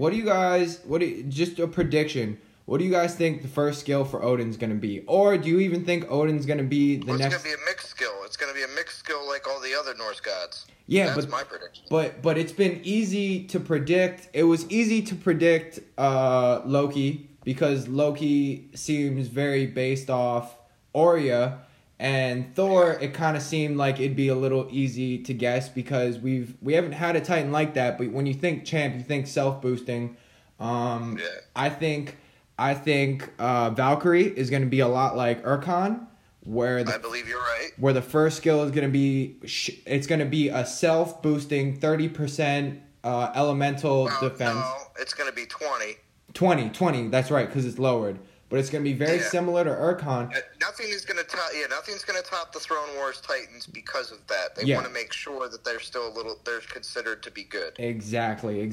just a prediction. What do you guys think the first skill for Odin's going to be? Or do you even think Odin's going to be the next... It's going to be a mixed skill. It's going to be a mixed skill like all the other Norse gods. Yeah, that's my prediction. But it's been easy to predict. It was easy to predict Loki, because Loki seems very based off Arya, and Thor, it kind of seemed like it'd be a little easy to guess because we haven't had a Titan like that. But when you think champ, you think self boosting. I think Valkyrie is going to be a lot like Urkon, I believe you're right. Where the first skill is going to be it's going to be a self boosting 30% elemental defense. No, it's going to be 20. 20, that's right, because it's lowered. But it's going to be very similar to Urkon. Nothing's going to top the Throne Wars Titans because of that. They want to make sure that they're still they're considered to be good. Exactly.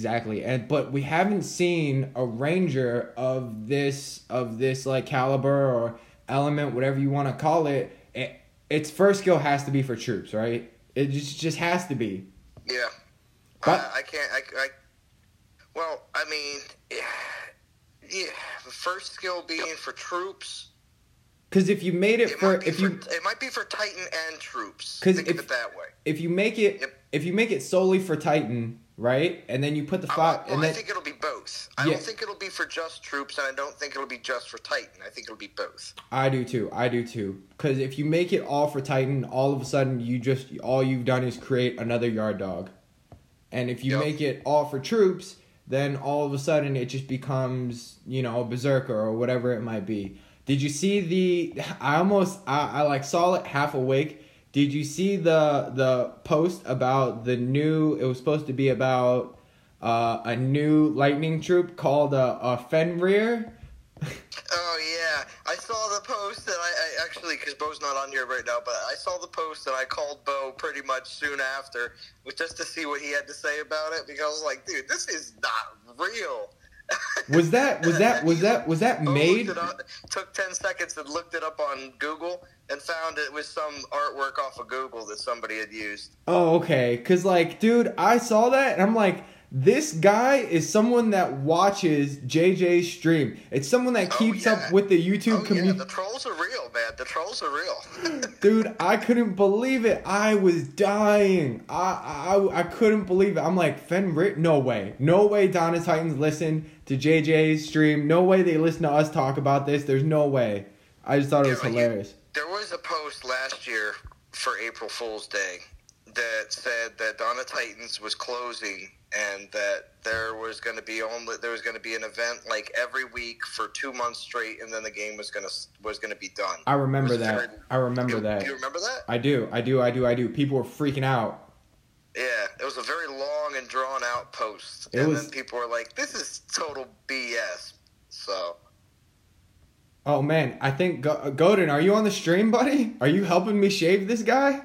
But we haven't seen a ranger of this like caliber or element, whatever you want to call it. Its first skill has to be for troops, right? It just has to be. Yeah. But I can't. Well, I mean, yeah, the first skill being for troops. Because if you made it it might be for Titan and troops. Think of it that way. If you make it solely for Titan, right, and then you put the five. I think it'll be both. I don't think it'll be for just troops, and I don't think it'll be just for Titan. I think it'll be both. I do too. Because if you make it all for Titan, all of a sudden all you've done is create another yard dog, and if you make it all for troops, then all of a sudden it just becomes, a berserker or whatever it might be. Did you see I saw it half awake. Did you see the post about the new, it was supposed to be about a new lightning troop called a Fenrir? Oh yeah, I saw the post, and I actually, because Bo's not on here right now, but I saw the post and I called Bo pretty much soon after, just to see what he had to say about it, because I was like, dude, this is not real. Was that made? Took 10 seconds and looked it up on Google and found it was some artwork off of Google that somebody had used. Oh, okay. Because, dude, I saw that and I'm like, This guy is someone that watches JJ's stream. It's someone that keeps up with the YouTube community. The trolls are real, man. The trolls are real. Dude, I couldn't believe it. I was dying. I couldn't believe it. I'm like, Fenrir? No way. No way Donna Titans listen to JJ's stream. No way they listen to us talk about this. There's no way. I just thought it was hilarious. There was a post last year for April Fool's Day that said that Donna Titans was closing and that there was going to be an event like every week for 2 months straight, and then the game was going to be done. I remember that. I remember that. Do you remember that? I do. People were freaking out. Yeah, it was a very long and drawn out post, then people were like, "This is total BS." So. Oh man, I think Godin, are you on the stream, buddy? Are you helping me shave this guy?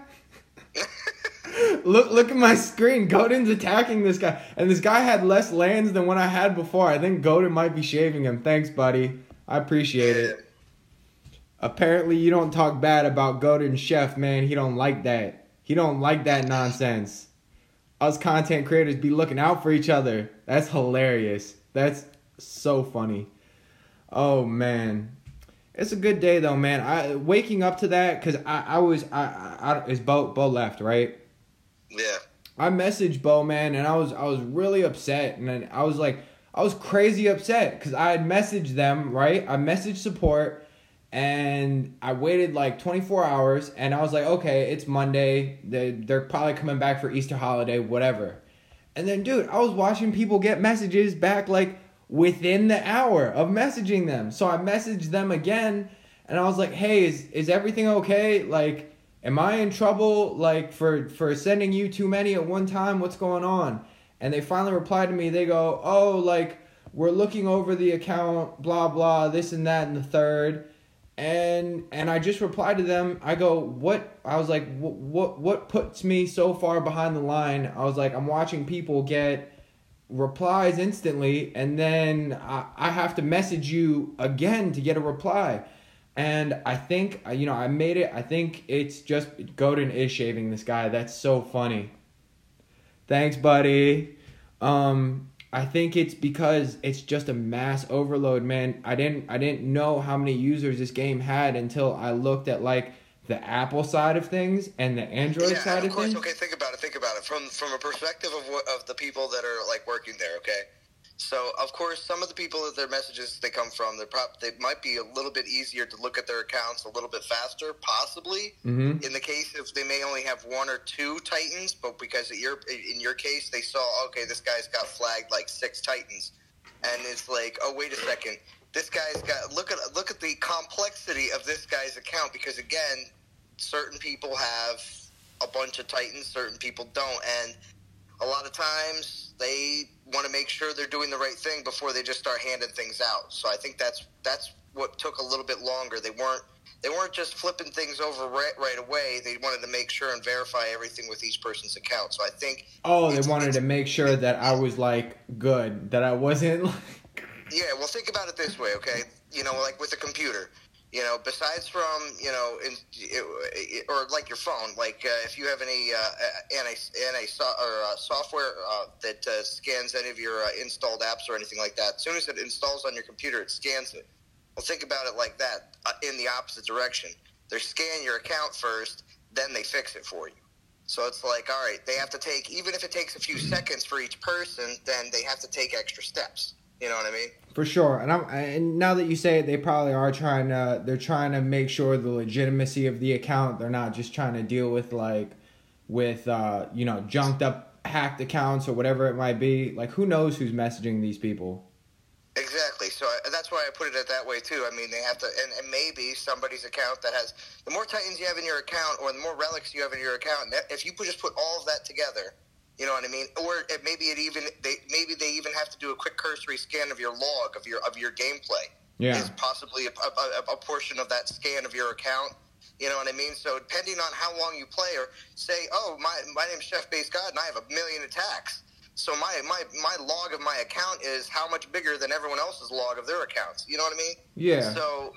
Look at my screen. Godin's attacking this guy. And this guy had less lands than what I had before. I think Godin might be shaving him. Thanks, buddy. I appreciate it. Apparently, you don't talk bad about Godin Chef, man. He don't like that. He don't like that nonsense. Us content creators be looking out for each other. That's hilarious. That's so funny. Oh, man. It's a good day, though, man. Waking up to that, because is Bo left, right? Yeah. I messaged Bo, man, and I was really upset, and then I was crazy upset because I had messaged them, right? I messaged support, and I waited like 24 hours, and I was like, okay, it's Monday, they're probably coming back for Easter holiday, whatever. And then, dude, I was watching people get messages back like within the hour of messaging them. So I messaged them again, and I was like, hey, is everything okay? Like, am I in trouble, like, for sending you too many at one time? What's going on? And they finally replied to me. They go, oh, like, we're looking over the account, blah, blah, this and that and the third. And I just replied to them. I go, what? I was like, what puts me so far behind the line? I was like, I'm watching people get replies instantly, and then I have to message you again to get a reply. And I think, I made it. I think it's just Godin is shaving this guy. That's so funny. Thanks, buddy. I think it's because it's just a mass overload, man. I didn't know how many users this game had until I looked at like the Apple side of things and the Android side of things. Okay, think about it. From a perspective of the people that are like working there, okay? So, of course, some of the people that their messages they come from, they might be a little bit easier to look at their accounts a little bit faster, possibly. Mm-hmm. In the case if they may only have one or two Titans, but because in your case they saw, okay, this guy's got flagged like 6 Titans, and it's like, oh, wait a second, this guy's got look at the complexity of this guy's account, because again, certain people have a bunch of Titans, certain people don't, and a lot of times they want to make sure they're doing the right thing before they just start handing things out. So I think that's what took a little bit longer. They weren't just flipping things over right away. They wanted to make sure and verify everything with each person's account. So I think they wanted to make sure that I was like good, that I wasn't like. Yeah, well, think about it this way, okay? Like with a computer. Besides from, or like your phone, like if you have any software that scans any of your installed apps or anything like that, as soon as it installs on your computer, it scans it. Well, think about it like that, in the opposite direction. They scan your account first, then they fix it for you. So it's like, all right, they have to take, even if it takes a few seconds for each person, then they have to take extra steps. You know what I mean? For sure. And now that you say it, they probably are trying to make sure the legitimacy of the account. They're not just trying to deal with junked up hacked accounts or whatever it might be. Like, who knows who's messaging these people? Exactly. So that's why I put it that way too. I mean, they have to, and maybe somebody's account that has the more Titans you have in your account, or the more relics you have in your account. If you just put all of that together, you know what I mean? Or maybe they even have to do a quick cursory scan of your log of your gameplay. Yeah, is possibly a portion of that scan of your account. You know what I mean? So depending on how long you play, or say, oh, my name's ChefBaseGod and I have 1 million attacks. So my log of my account is how much bigger than everyone else's log of their accounts. You know what I mean? Yeah. So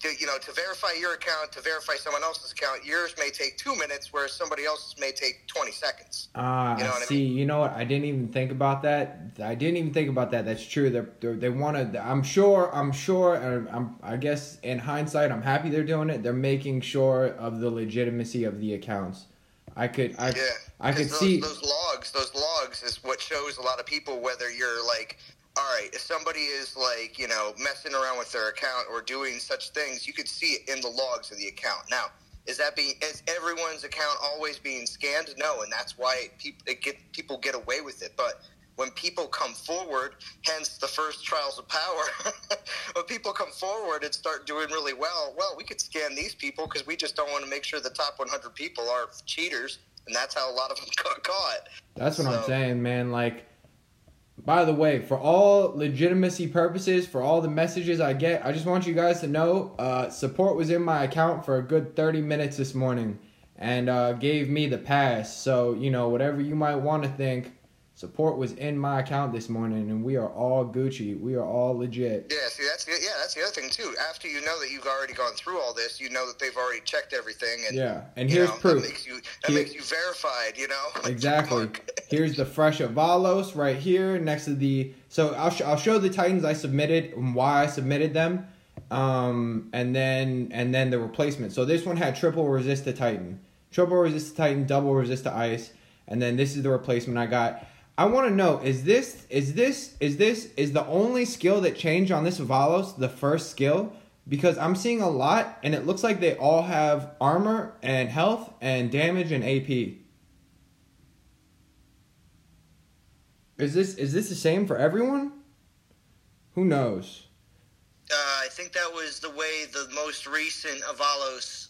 to verify your account, to verify someone else's account, yours may take 2 minutes, whereas somebody else's may take 20 seconds. I see. You know what? I didn't even think about that. That's true. They want to. I'm sure. I guess in hindsight, I'm happy they're doing it. They're making sure of the legitimacy of the accounts. I could see those logs. Those logs is what shows a lot of people whether you're like, all right, if somebody is like, messing around with their account or doing such things, you could see it in the logs of the account. Now, is everyone's account always being scanned? No, and that's why people get away with it. But when people come forward, hence the first trials of power, when people come forward and start doing really well, we could scan these people because we just don't want to make sure the top 100 people are cheaters, and that's how a lot of them got caught. That's what I'm saying, man. Like, by the way, for all legitimacy purposes, for all the messages I get, I just want you guys to know, support was in my account for a good 30 minutes this morning and gave me the pass. So, whatever you might want to think, support was in my account this morning, and we are all Gucci. We are all legit. Yeah, see, that's the other thing, too. After you know that you've already gone through all this, you know that they've already checked everything. And, yeah, and here's proof. That makes you verified, Exactly. Here's the fresh Avalos right here next to the... So I'll show the Titans I submitted and why I submitted them, and then the replacement. So this one had triple resist to Titan, double resist to ice, and then this is the replacement I got. I want to know, is the only skill that changed on this Avalos the first skill? Because I'm seeing a lot, and it looks like they all have armor and health and damage and AP. Is this the same for everyone? Who knows? I think that was the way the most recent Avalos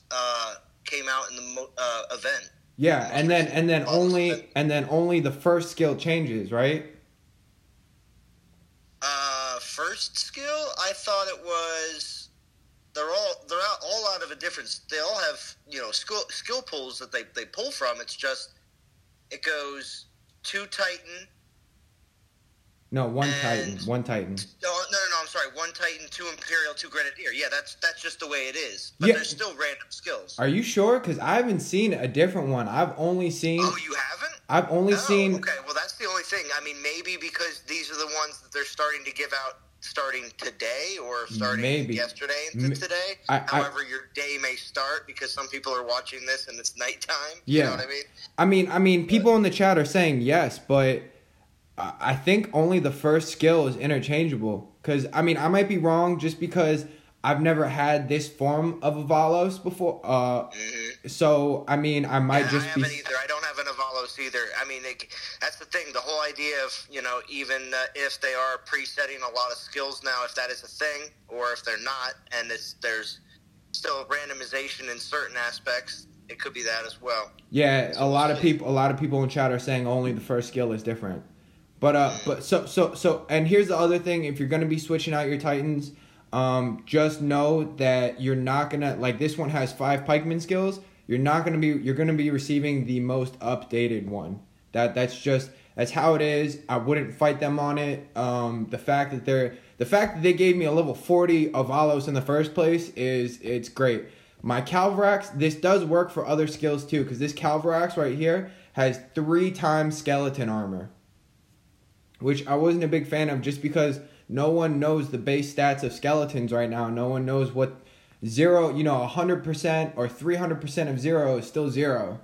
came out in the event. Yeah, and then only the first skill changes, right? First skill, I thought it was they're all out of a different. They all have skill pools that they pull from. It's just it goes 2 Titan. No, one Titan. No, I'm sorry. 1 Titan, 2 Imperial, 2 Grenadier. Yeah, that's just the way it is. But there's still random skills. Are you sure? Because I haven't seen a different one. I've only seen... Oh, you haven't? I've only seen... Okay, well, that's the only thing. I mean, maybe because these are the ones that they're starting to give out starting today or starting yesterday into today. However, your day may start because some people are watching this and it's nighttime. Yeah. You know what I mean? I mean, people in the chat are saying yes, but... I think only the first skill is interchangeable. Because, I mean, I might be wrong just because I've never had this form of Avalos before. So, I mean, I might just be... I haven't either. I don't have an Avalos either. I mean, that's the thing. The whole idea of, even if they are presetting a lot of skills now, if that is a thing, or if they're not, and there's still randomization in certain aspects, it could be that as well. Yeah, so a lot of people in chat are saying only the first skill is different. But so and here's the other thing, if you're gonna be switching out your Titans, just know that you're not gonna, like, this one has 5 pikeman skills, you're gonna be receiving the most updated one. That's how it is. I wouldn't fight them on it. The fact that they gave me a level 40 Avalos in the first place it's great. My Calvarax, this does work for other skills too, because this Calvarax right here has 3 times skeleton armor, which I wasn't a big fan of just because no one knows the base stats of skeletons right now. No one knows what 100% or 300% of 0 is still 0.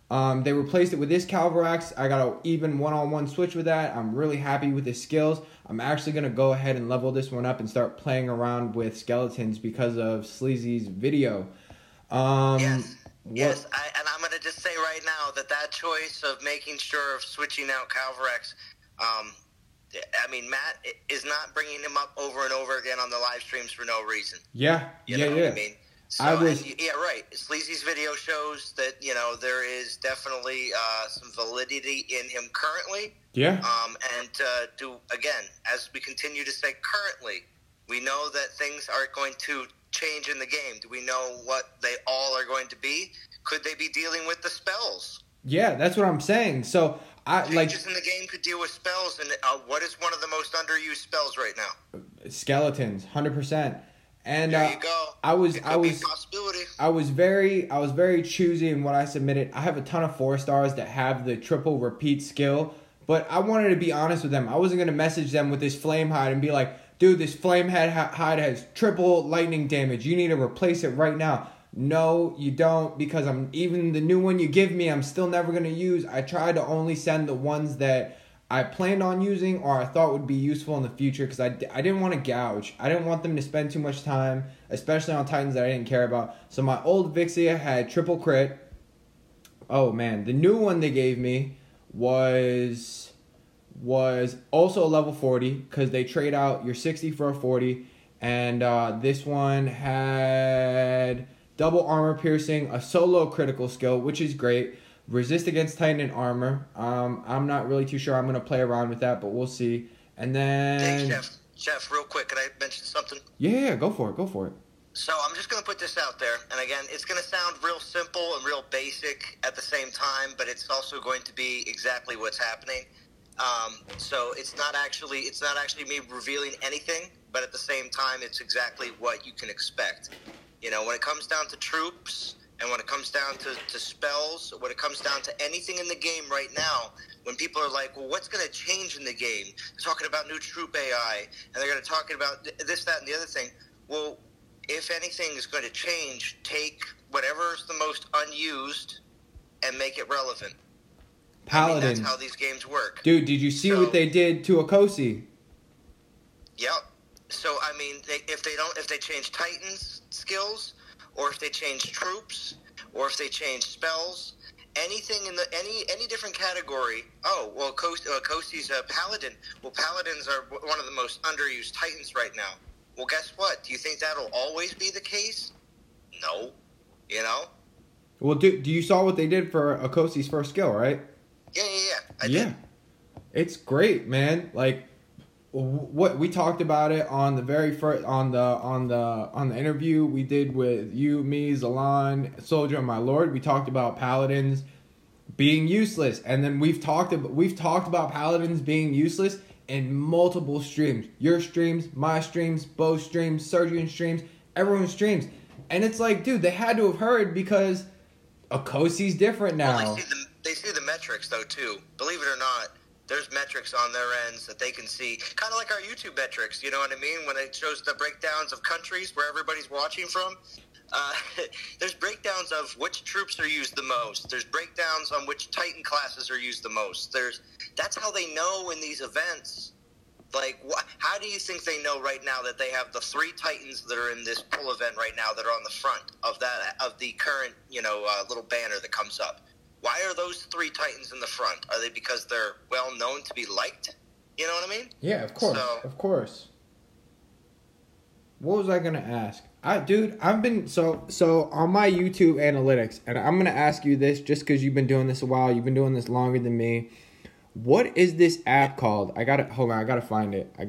They replaced it with this Calvarax. I got an even one-on-one switch with that. I'm really happy with his skills. I'm actually going to go ahead and level this one up and start playing around with skeletons because of Sleazy's video. Yes, and I'm going to just say right now that choice of making sure of switching out Calvarax, I mean, Matt is not bringing him up over and over again on the live streams for no reason. Yeah, you know what I mean? So, right. Sleazy's video shows that, there is definitely some validity in him currently. Yeah. Again, as we continue to say currently, we know that things are going to change in the game. Do we know what they all are going to be? Could they be dealing with the spells? Yeah, that's what I'm saying. So changes in the game could deal with spells, and what is one of the most underused spells right now? Skeletons, 100%. And there you go. I was very choosy in what I submitted. I have a ton of 4-stars that have the triple repeat skill, but I wanted to be honest with them. I wasn't gonna message them with this flame hide and be like, dude, this flame hide has triple lightning damage. You need to replace it right now. No, you don't, because even the new one you give me, I'm still never gonna use. I try to only send the ones that I planned on using or I thought would be useful in the future, because I didn't want to gouge. I didn't want them to spend too much time, especially on Titans that I didn't care about. So my old Vixia had triple crit. Oh man, the new one they gave me was also a level 40, because they trade out your 60 for a 40. And this one had double armor piercing, a solo critical skill, which is great. Resist against Titan and armor. I'm not really too sure I'm going to play around with that, but we'll see. And then... Hey, Chef, real quick, could I mention something? Yeah, go for it. So I'm just going to put this out there. And again, it's going to sound real simple and real basic at the same time, but it's also going to be exactly what's happening. So it's not actually me revealing anything, but at the same time, it's exactly what you can expect. You know, when it comes down to troops... And when it comes down to spells, when it comes down to anything in the game right now, when people are like, well, what's going to change in the game? They're talking about new troop AI, and they're going to talk about this, that, and the other thing. Well, if anything is going to change, take whatever is the most unused and make it relevant. Paladin. I mean, that's how these games work. Dude, did you see what they did to Akosi? Yep. So, I mean, if they change Titans skills... or if they change troops, or if they change spells, anything in any different category. Oh, well, Kosi's a paladin. Well, paladins are one of the most underused Titans right now. Well, guess what? Do you think that'll always be the case? No. You know? Well, do you saw what they did for Akosi's first skill, right? Yeah. I did. It's great, man. Like, what we talked about it on the very first on the interview we did with you, me, Zalan, Soldier, and my Lord. We talked about paladins being useless, and then we've talked about paladins being useless in multiple streams. Your streams, my streams, Bo's streams, Surgeon streams, everyone's streams, and it's like, dude, they had to have heard, because Akosi's different now. Well, they see the metrics though too. Believe it or not. There's metrics on their ends that they can see, kind of like our YouTube metrics, you know what I mean? When it shows the breakdowns of countries where everybody's watching from, there's breakdowns of which troops are used the most. There's breakdowns on which Titan classes are used the most. That's how they know in these events. Like, how do you think they know right now that they have the 3 Titans that are in this pull event right now that are on the front of the current, little banner that comes up? Why are those 3 Titans in the front? Are they because they're well known to be liked? You know what I mean? Yeah, of course. Of course. What was I gonna ask? I've been so on my YouTube analytics, and I'm gonna ask you this just because you've been doing this a while. You've been doing this longer than me. What is this app called? I gotta find it. The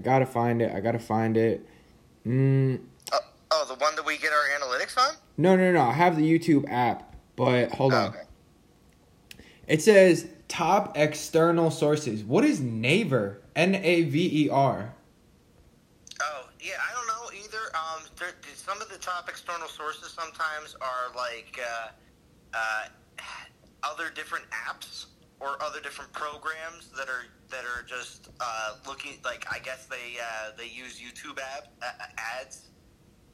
one that we get our analytics on? No. I have the YouTube app, but hold on. Okay. It says top external sources. What is Naver? Naver. Oh, yeah, I don't know either. Some of the top external sources sometimes are like other different apps or other different programs that are just looking like, I guess they use YouTube ads,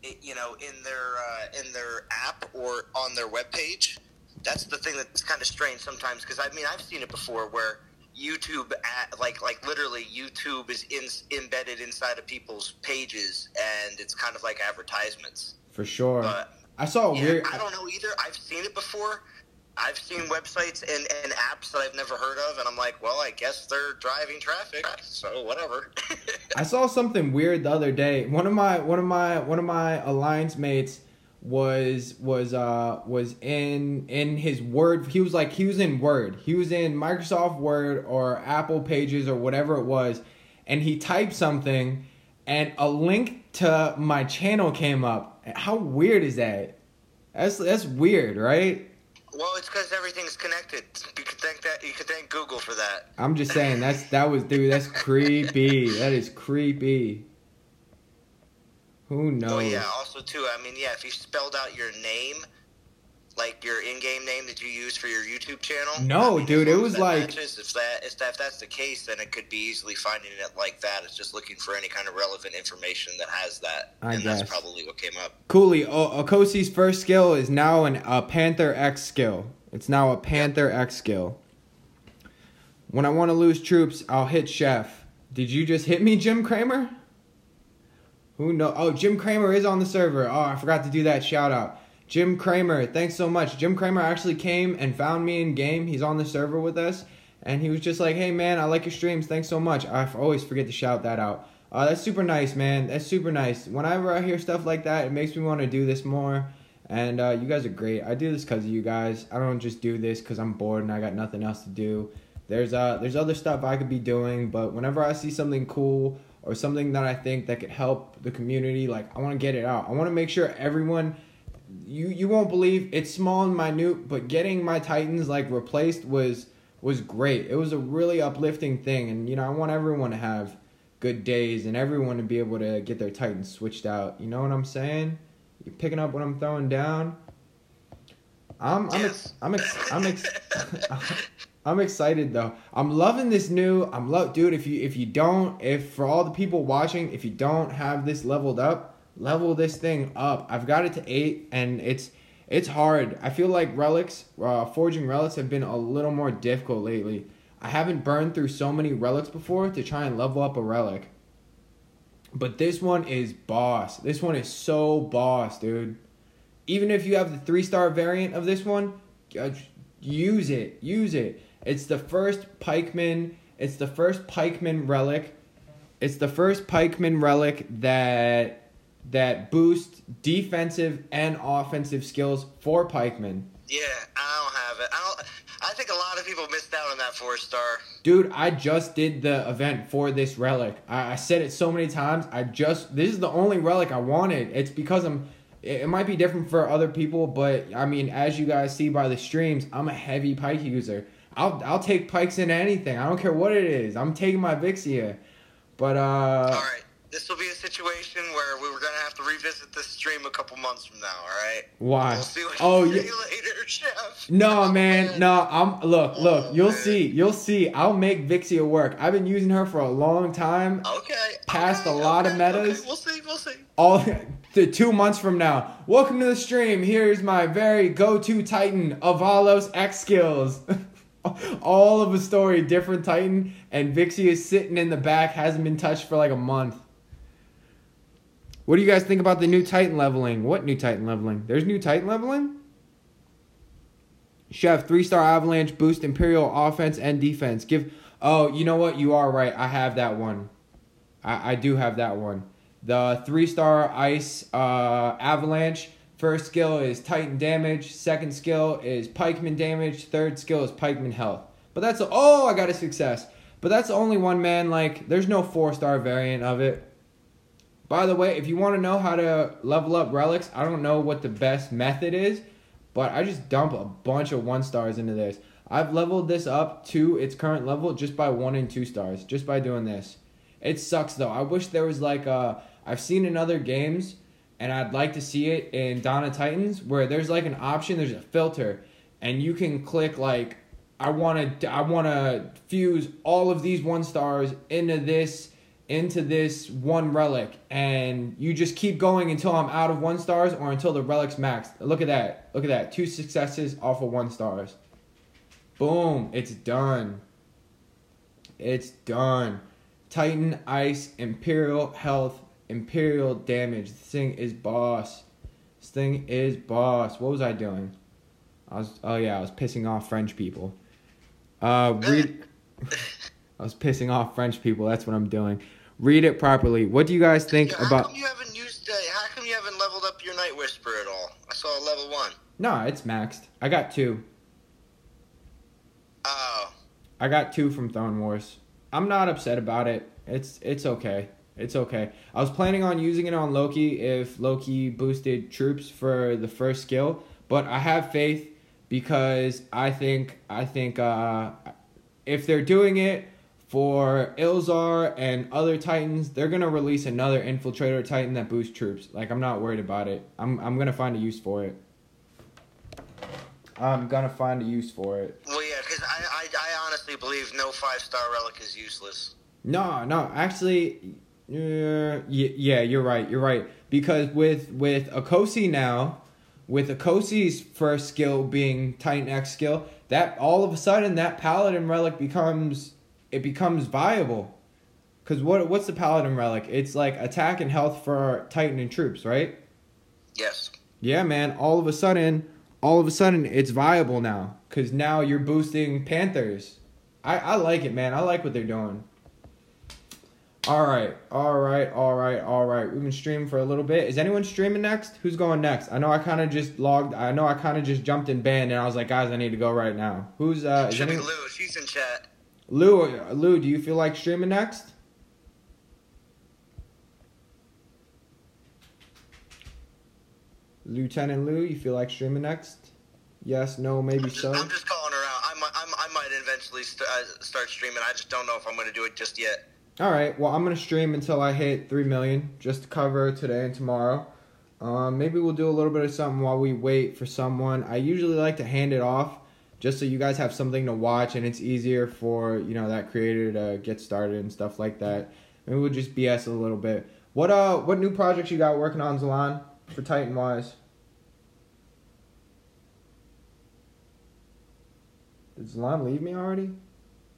in their app or on their webpage. That's the thing that's kind of strange sometimes, because I mean, I've seen it before where YouTube, like literally YouTube is embedded inside of people's pages, and it's kind of like advertisements. For sure. But, I saw weird. I don't know either. I've seen it before. I've seen websites and apps that I've never heard of, and I'm like, well, I guess they're driving traffic, so whatever. I saw something weird the other day. One of my alliance mates was in his Word. He was in Word. He was in Microsoft Word or Apple Pages or whatever it was, and he typed something, and a link to my channel came up. How weird is that? That's weird, right? Well, it's because everything's connected. You could thank Google for that. I'm just saying that's creepy. That is creepy. Who knows? Oh yeah. Also too, I mean, yeah, if you spelled out your name, like your in-game name that you use for your YouTube channel. No, I mean, dude, as it long was as that like matches, if that's the case, then it could be easily finding it like that. It's just looking for any kind of relevant information that has that, and guess that's probably what came up. Cooley. Okosi's first skill is now a Panther X skill. It's now a Panther X skill. When I want to lose troops, I'll hit Chef. Did you just hit me, Jim Kramer? Who knows? Oh, Jim Kramer is on the server. Oh, I forgot to do that shout out. Jim Kramer, thanks so much. Jim Kramer actually came and found me in game. He's on the server with us. And he was just like, hey, man, I like your streams. Thanks so much. I always forget to shout that out. That's super nice, man. That's super nice. Whenever I hear stuff like that, it makes me want to do this more. And you guys are great. I do this because of you guys. I don't just do this because I'm bored and I got nothing else to do. There's other stuff I could be doing. But whenever I see something cool or something that I think that could help the community, like, I want to get it out. I want to make sure everyone... You won't believe it's small and minute, but getting my Titans like replaced was great. It was a really uplifting thing, and I want everyone to have good days and everyone to be able to get their Titans switched out. You know what I'm saying? You picking up what I'm throwing down? I'm excited though. I'm loving this new. Dude. If for all the people watching, if you don't have this leveled up. Level this thing up. I've got it to 8, and it's hard. I feel like relics, forging relics have been a little more difficult lately. I haven't burned through so many relics before to try and level up a relic. But this one is boss. This one is so boss, dude. Even if you have the 3-star variant of this one, use it. Use it. It's the first pikeman. It's the first pikeman relic. It's the first pikeman relic that boosts defensive and offensive skills for pikemen. Yeah, I don't have it. I think a lot of people missed out on that 4-star. Dude, I just did the event for this relic. I said it so many times. This is the only relic I wanted. It's because it might be different for other people, but I mean, as you guys see by the streams, I'm a heavy pike user. I'll take pikes into anything. I don't care what it is. I'm taking my Vixia. But all right. This will be a situation where we were going to have to revisit this stream a couple months from now, all right? Why? We'll see what you say later, Chef. No, man. No, look. You'll see. I'll make Vixia work. I've been using her for a long time. Okay. Past a lot of metas. Okay. We'll see. The 2 months from now. Welcome to the stream. Here's my very go-to Titan, Avalos X skills. All of a story, different Titan, and Vixia is sitting in the back, hasn't been touched for like a month. What do you guys think about the new Titan leveling? What new Titan leveling? There's new Titan leveling? Chef, 3-star avalanche, boost Imperial offense and defense. Oh, you know what? You are right. I have that one. I do have that one. The 3-star ice avalanche. First skill is Titan damage. Second skill is pikeman damage. Third skill is pikeman health. But that's... I got a success. But that's the only one, man. Like, there's no 4-star variant of it. By the way, if you want to know how to level up relics, I don't know what the best method is, but I just dump a bunch of 1-stars into this. I've leveled this up to its current level just by 1 and 2 stars, just by doing this. It sucks, though. I wish there was like I've seen in other games, and I'd like to see it in Dawn of Titans, where there's like an option, there's a filter, and you can click like, I want to fuse all of these 1-stars into this one relic, and you just keep going until I'm out of 1-stars or until the relic's maxed. Look at that. 2 successes off of 1-stars. Boom. It's done. Titan, ice, Imperial health, Imperial damage. This thing is boss. What was I doing? I was pissing off French people. I was pissing off French people. That's what I'm doing. Read it properly. What do you guys think about... How come you haven't leveled up your Night Whisper at all? I saw a level 1. No, it's maxed. I got 2. Oh. I got 2 from Throne Wars. I'm not upset about it. It's okay. It's okay. I was planning on using it on Loki if Loki boosted troops for the first skill, but I have faith because I think if they're doing it for Ilzar and other Titans, they're gonna release another Infiltrator Titan that boosts troops. Like, I'm not worried about it. I'm gonna find a use for it. I'm gonna find a use for it. Well, yeah, because I honestly believe no 5-star relic is useless. No, actually, yeah, you're right. Because with Akosi now, with Akosi's first skill being Titan X skill, that all of a sudden that Paladin relic becomes viable. Because what's the Paladin relic? It's like attack and health for Titan and troops, right? Yes. Yeah, man. All of a sudden, it's viable now. Because now you're boosting Panthers. I like it, man. I like what they're doing. All right. We've been streaming for a little bit. Is anyone streaming next? Who's going next? I know I kind of just jumped in band, and I was like, guys, I need to go right now. Who's Should be Lou. She's in chat. Lou, do you feel like streaming next? Lieutenant Lou, you feel like streaming next? Yes, no, maybe so. I'm just calling her out. I might eventually start streaming. I just don't know if I'm going to do it just yet. All right, well, I'm going to stream until I hit 3 million, just to cover today and tomorrow. Maybe we'll do a little bit of something while we wait for someone. I usually like to hand it off, just so you guys have something to watch, and it's easier for, that creator to get started and stuff like that. Maybe we'll just BS a little bit. What new projects you got working on, Zalan, for Titan-wise? Did Zalan leave me already?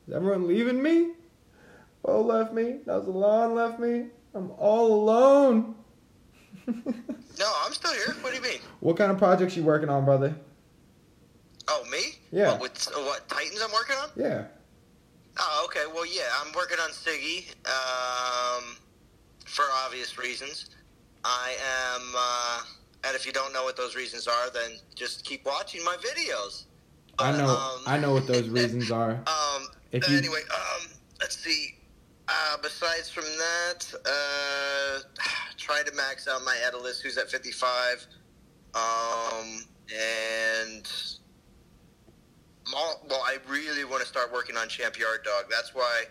Is everyone leaving me? Bo left me. Now Zalan left me. I'm all alone. No, I'm still here. What do you mean? What kind of projects you working on, brother? Oh, me? Yeah. What Titans I'm working on? Yeah. Oh, okay. Well, yeah, I'm working on Siggy, for obvious reasons. I am, and if you don't know what those reasons are, then just keep watching my videos. But, I know what those reasons are. Anyway, let's see. Besides from that, try to max out my Edalus, who's at 55. I really want to start working on Champ Yard Dog. That's why.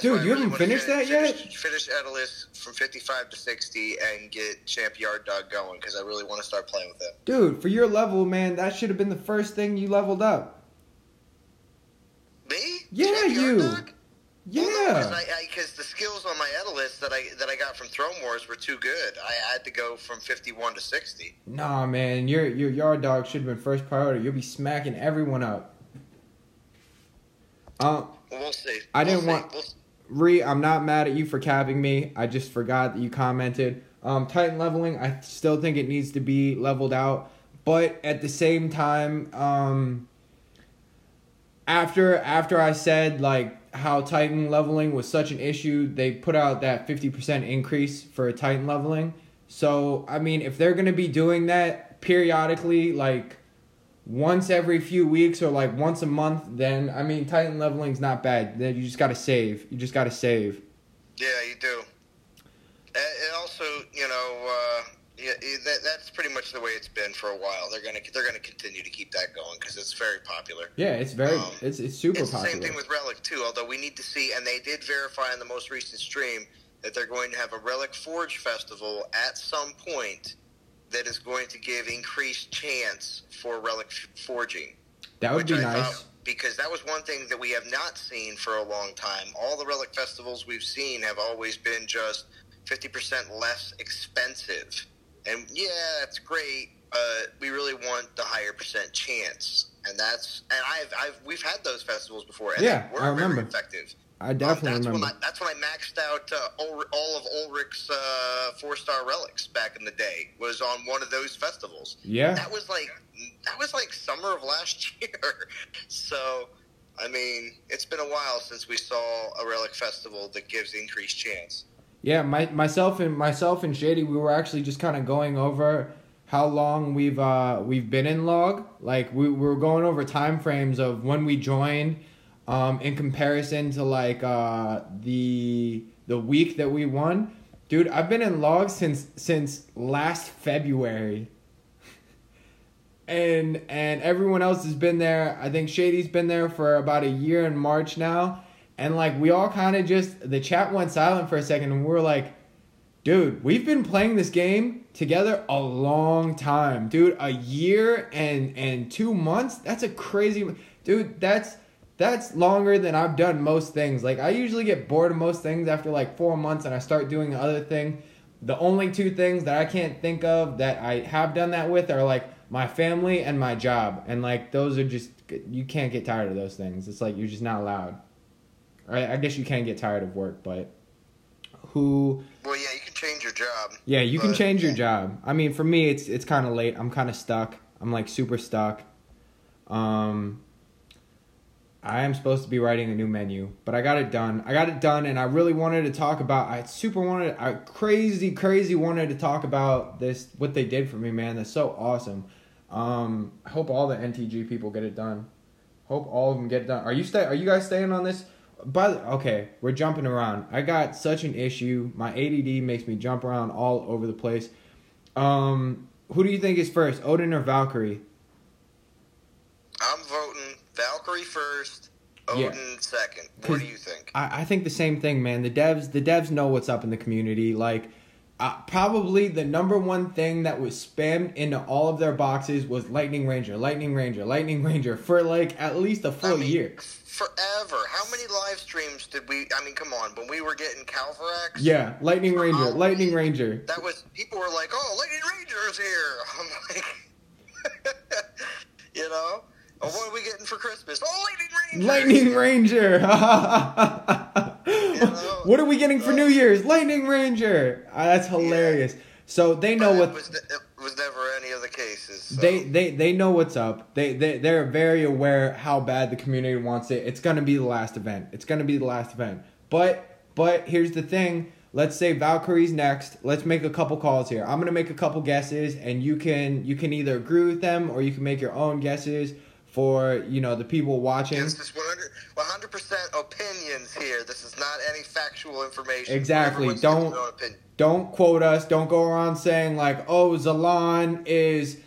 Dude, you haven't finished that yet? Finish Edalus from 55 to 60 and get Champ Yard Dog going, because I really want to start playing with it. Dude, for your level, man, that should have been the first thing you leveled up. Me? Yeah, Champ you. Yard Dog? Yeah. Well, no, because the skills on my Edalus that I got from Throne Wars were too good. I had to go from 51 to 60. Nah, man, your Yard Dog should have been first priority. You'll be smacking everyone up. We'll see. I'm not mad at you for capping me. I just forgot that you commented. Titan leveling, I still think it needs to be leveled out. But at the same time, after I said, like, how Titan leveling was such an issue, they put out that 50% increase for Titan leveling. So, I mean, if they're going to be doing that periodically, like, once every few weeks or like once a month, then I mean Titan leveling's not bad. Then you just gotta save. Yeah, you do. And also, that's pretty much the way it's been for a while. They're gonna continue to keep that going because it's very popular. Yeah, it's very it's super popular. It's the same thing with Relic too. Although we need to see, and they did verify in the most recent stream that they're going to have a Relic Forge festival at some point that is going to give increased chance for relic forging. That would be nice. Because that was one thing that we have not seen for a long time. All the relic festivals we've seen have always been just 50% less expensive. And yeah, that's great. We really want the higher percent chance. And we've had those festivals before, and yeah, they were I remember. Very effective. I definitely remember. That's when I maxed out all of Ulrich's 4-star relics back in the day. Was on one of those festivals. Yeah, that was like summer of last year. So, I mean, it's been a while since we saw a relic festival that gives increased chance. Yeah, myself and Shady, we were actually just kind of going over how long we've been in log. Like we were going over time frames of when we joined. In comparison to like the week that we won, dude, I've been in logs since last February, and everyone else has been there. I think Shady's been there for about a year in March now, And, like, we all kind of just, the chat went silent for a second, and we were like, dude, we've been playing this game together a long time. Dude, a year and 2 months? That's a crazy... Dude, that's longer than I've done most things. Like, I usually get bored of most things after, like, 4 months, and I start doing the other thing. The only 2 things that I can't think of that I have done that with are, like, my family and my job. And, like, those are just... You can't get tired of those things. It's like, you're just not allowed. I guess you can get tired of work, but who... Well, yeah, you can change your job. Yeah, you can change your job. I mean, for me, it's kind of late. I'm kind of stuck. I'm, like, super stuck. I am supposed to be writing a new menu, but I got it done. And I really wanted to talk about... I crazy wanted to talk about this, what they did for me, man. That's so awesome. I hope all the NTG people get it done. Hope all of them get it done. Are you guys staying on this? Okay, we're jumping around. I got such an issue. My ADD makes me jump around all over the place. Who do you think is first, Odin or Valkyrie? I'm voting Valkyrie first, Odin second. What do you think? I think the same thing, man. The devs know what's up in the community. Like, probably the number one thing that was spammed into all of their boxes was Lightning Ranger for like at least a full year. Forever. How many live streams did we... I mean, come on. When we were getting Calvarax... Yeah, Lightning Ranger. That was... People were like, oh, Lightning Ranger's here. I'm like... you know? Oh, what are we getting for Christmas? Oh, Lightning Ranger. You know? What are we getting for New Year's? Lightning Ranger. That's hilarious. Yeah. So they know what... It was never any of the cases. So. They know what's up. They're very aware how bad the community wants it. It's gonna be the last event. But here's the thing. Let's say Valkyrie's next. Let's make a couple calls here. I'm gonna make a couple guesses, and you can either agree with them or you can make your own guesses for, you know, the people watching. This is 100% opinions here. This is not any factual information. Exactly. Don't quote us. Don't go around saying like, oh, Zalan is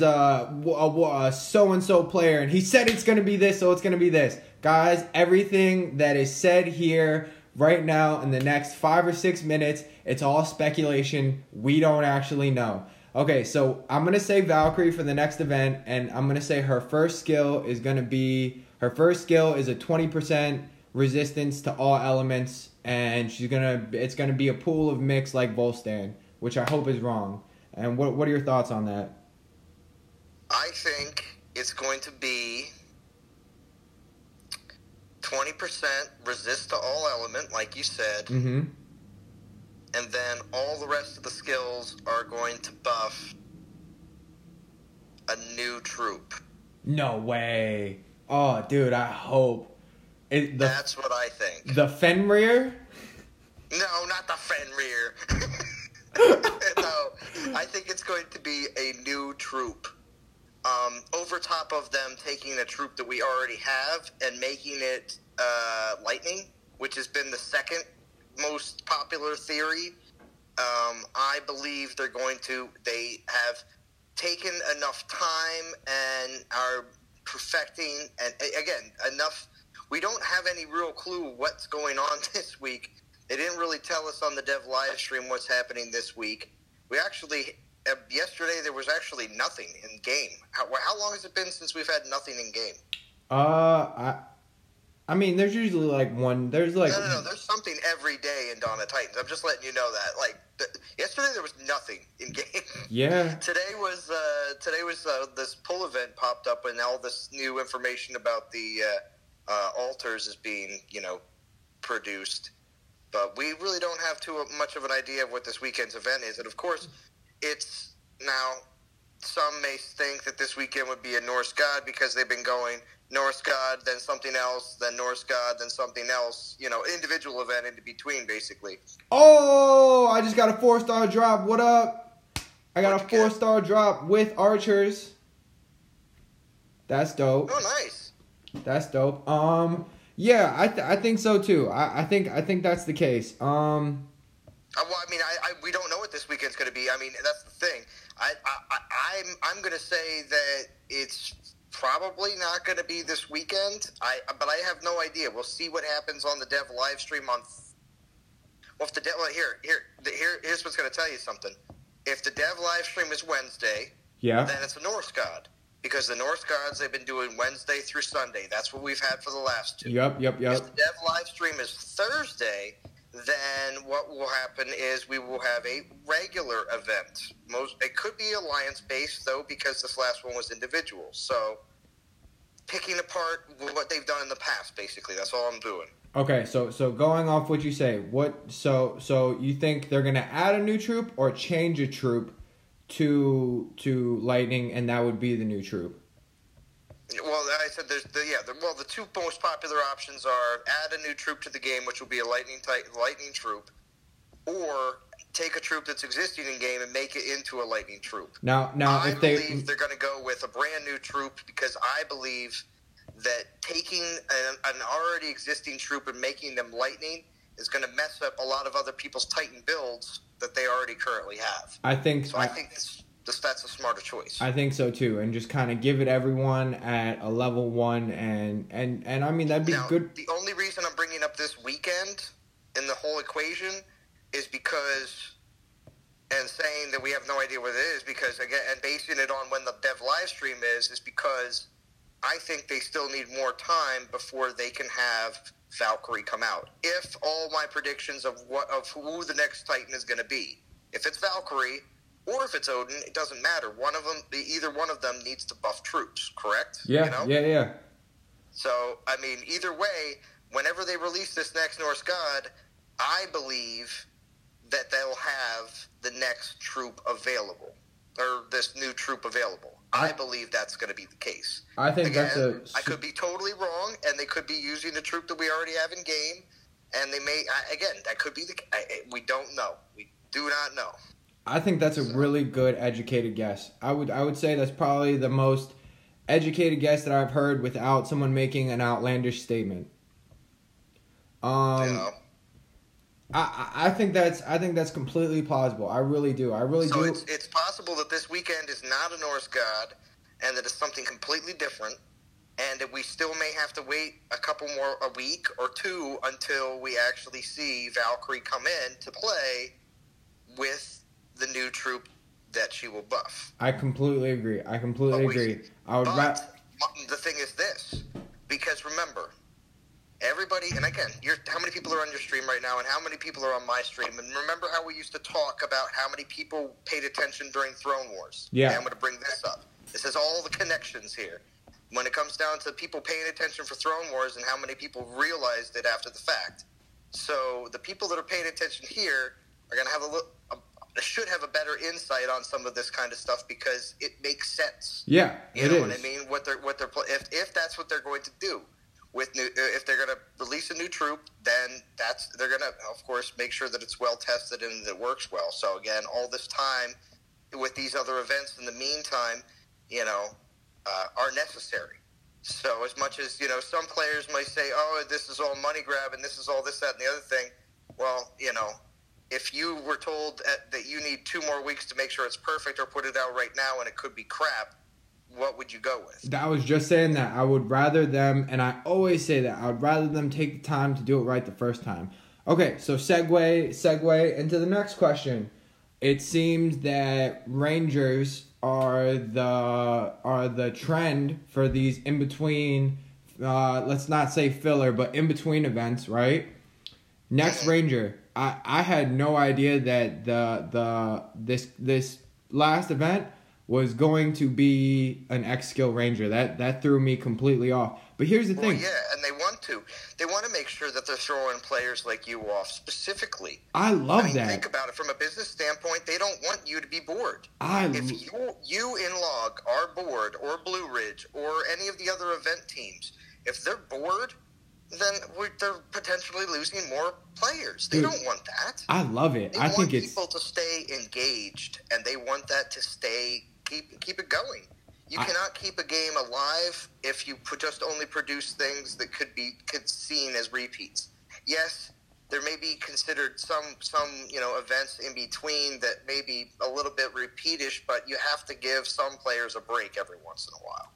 a so-and-so player, and he said it's going to be this, so it's going to be this. Guys, everything that is said here right now in the next 5 or 6 minutes, it's all speculation. We don't actually know. Okay, so I'm going to say Valkyrie for the next event, and I'm going to say her first skill is a 20% resistance to all elements, and it's gonna be a pool of mix like Volstan, which I hope is wrong. And what are your thoughts on that? I think it's going to be 20% resist to all element, like you said. Mm-hmm. And then all the rest of the skills are going to buff a new troop. No way. Oh, dude, I hope. That's what I think. The Fenrir? No, not the Fenrir. No, I think it's going to be a new troop. Over top of them taking a troop that we already have and making it lightning, which has been the second most popular theory. I believe they have taken enough time and are perfecting, and again, enough. We don't have any real clue what's going on this week. They didn't really tell us on the dev live stream what's happening this week. We actually, yesterday there was actually nothing in game. How long has it been since we've had nothing in game? I mean, there's usually like one. There's like no. There's something every day in Dawn of Titans. I'm just letting you know that. Like yesterday, there was nothing in game. Yeah. Today was this pull event popped up, and all this new information about the altars is being produced. But we really don't have too much of an idea of what this weekend's event is, and of course, it's now. Some may think that this weekend would be a Norse god because they've been going Norse god, then something else, then Norse god, then something else. Individual event in between, basically. Oh, I just got a 4-star drop. What up? I got a 4-star drop with archers. That's dope. Oh, nice. That's dope. Yeah, I think so too. I think that's the case. Well, I mean, we don't know what this weekend's going to be. I mean, that's the thing. I'm going to say that it's probably not going to be this weekend. But I have no idea. We'll see what happens on the Dev live stream on. Well, if the Dev here's what's going to tell you something. If the Dev live stream is Wednesday, then it's a Norse God, because the Norse Gods, they've been doing Wednesday through Sunday. That's what we've had for the last 2. Yep. If the Dev live stream is Thursday, then what will happen is we will have a regular event. It could be alliance-based, though, because this last one was individual. So picking apart what they've done in the past, basically. That's all I'm doing. Okay, so going off what you say, so you think they're going to add a new troop or change a troop to Lightning, and that would be the new troop? Well, I said the 2 most popular options are add a new troop to the game, which will be a lightning troop, or take a troop that's existing in game and make it into a lightning troop. Now, I believe they're going to go with a brand new troop, because I believe that taking an already existing troop and making them lightning is going to mess up a lot of other people's Titan builds that they already currently have. I think that's a smarter choice. I think so too, and just kind of give it everyone at a level 1, and I mean that'd be good. The only reason I'm bringing up this weekend in the whole equation is because, and saying that we have no idea what it is, because again, and basing it on when the Dev live stream is because I think they still need more time before they can have Valkyrie come out. If all my predictions of who the next Titan is going to be, if it's Valkyrie or if it's Odin, it doesn't matter. Either one of them needs to buff troops, correct? Yeah, yeah. So, I mean, either way, whenever they release this next Norse God, I believe that they'll have the next troop available, or this new troop available. I believe that's going to be the case. I think I could be totally wrong, and they could be using the troop that we already have in game, and they may, that could be we don't know. We do not know. I think that's a really good educated guess. I would say that's probably the most educated guess that I've heard without someone making an outlandish statement. I think that's completely plausible. I really do. So it's possible that this weekend is not a Norse God, and that it's something completely different, and that we still may have to wait a week or 2 until we actually see Valkyrie come in to play with the new troop that she will buff. I completely agree. The thing is this, because remember, everybody, and again, how many people are on your stream right now, and how many people are on my stream? And remember how we used to talk about how many people paid attention during Throne Wars? Yeah. Okay, I'm going to bring this up. This is all the connections here. When it comes down to people paying attention for Throne Wars and how many people realized it after the fact. So the people that are paying attention here are going to have should have a better insight on some of this kind of stuff, because it makes sense. Yeah, you know what I mean? If that's what they're going to do. If they're going to release a new troop, then they're going to, of course, make sure that it's well tested and that it works well. So again, all this time with these other events in the meantime, are necessary. So as much as, some players might say, oh, this is all money grab and this is all this, that, and the other thing. Well, if you were told that you need 2 more weeks to make sure it's perfect, or put it out right now and it could be crap, what would you go with? I was just saying that. I would rather them, and I always say that, I would rather them take the time to do it right the first time. Okay, so segue into the next question. It seems that Rangers are the trend for these in-between, let's not say filler, but in-between events, right? Next Ranger. I had no idea that this last event was going to be an X-Skill Ranger. That threw me completely off. But here's the thing. Well, yeah, and they want to make sure that they're throwing players like you off specifically. I love that. Think about it from a business standpoint. They don't want you to be bored. If you in Log are bored, or Blue Ridge, or any of the other event teams, if they're bored, then they're potentially losing more players. They don't want that. I love it. I think it's people to stay engaged, and they want that to keep it going. You cannot keep a game alive if you just only produce things that could be seen as repeats. Yes, there may be considered some events in between that may be a little bit repeatish, but you have to give some players a break every once in a while.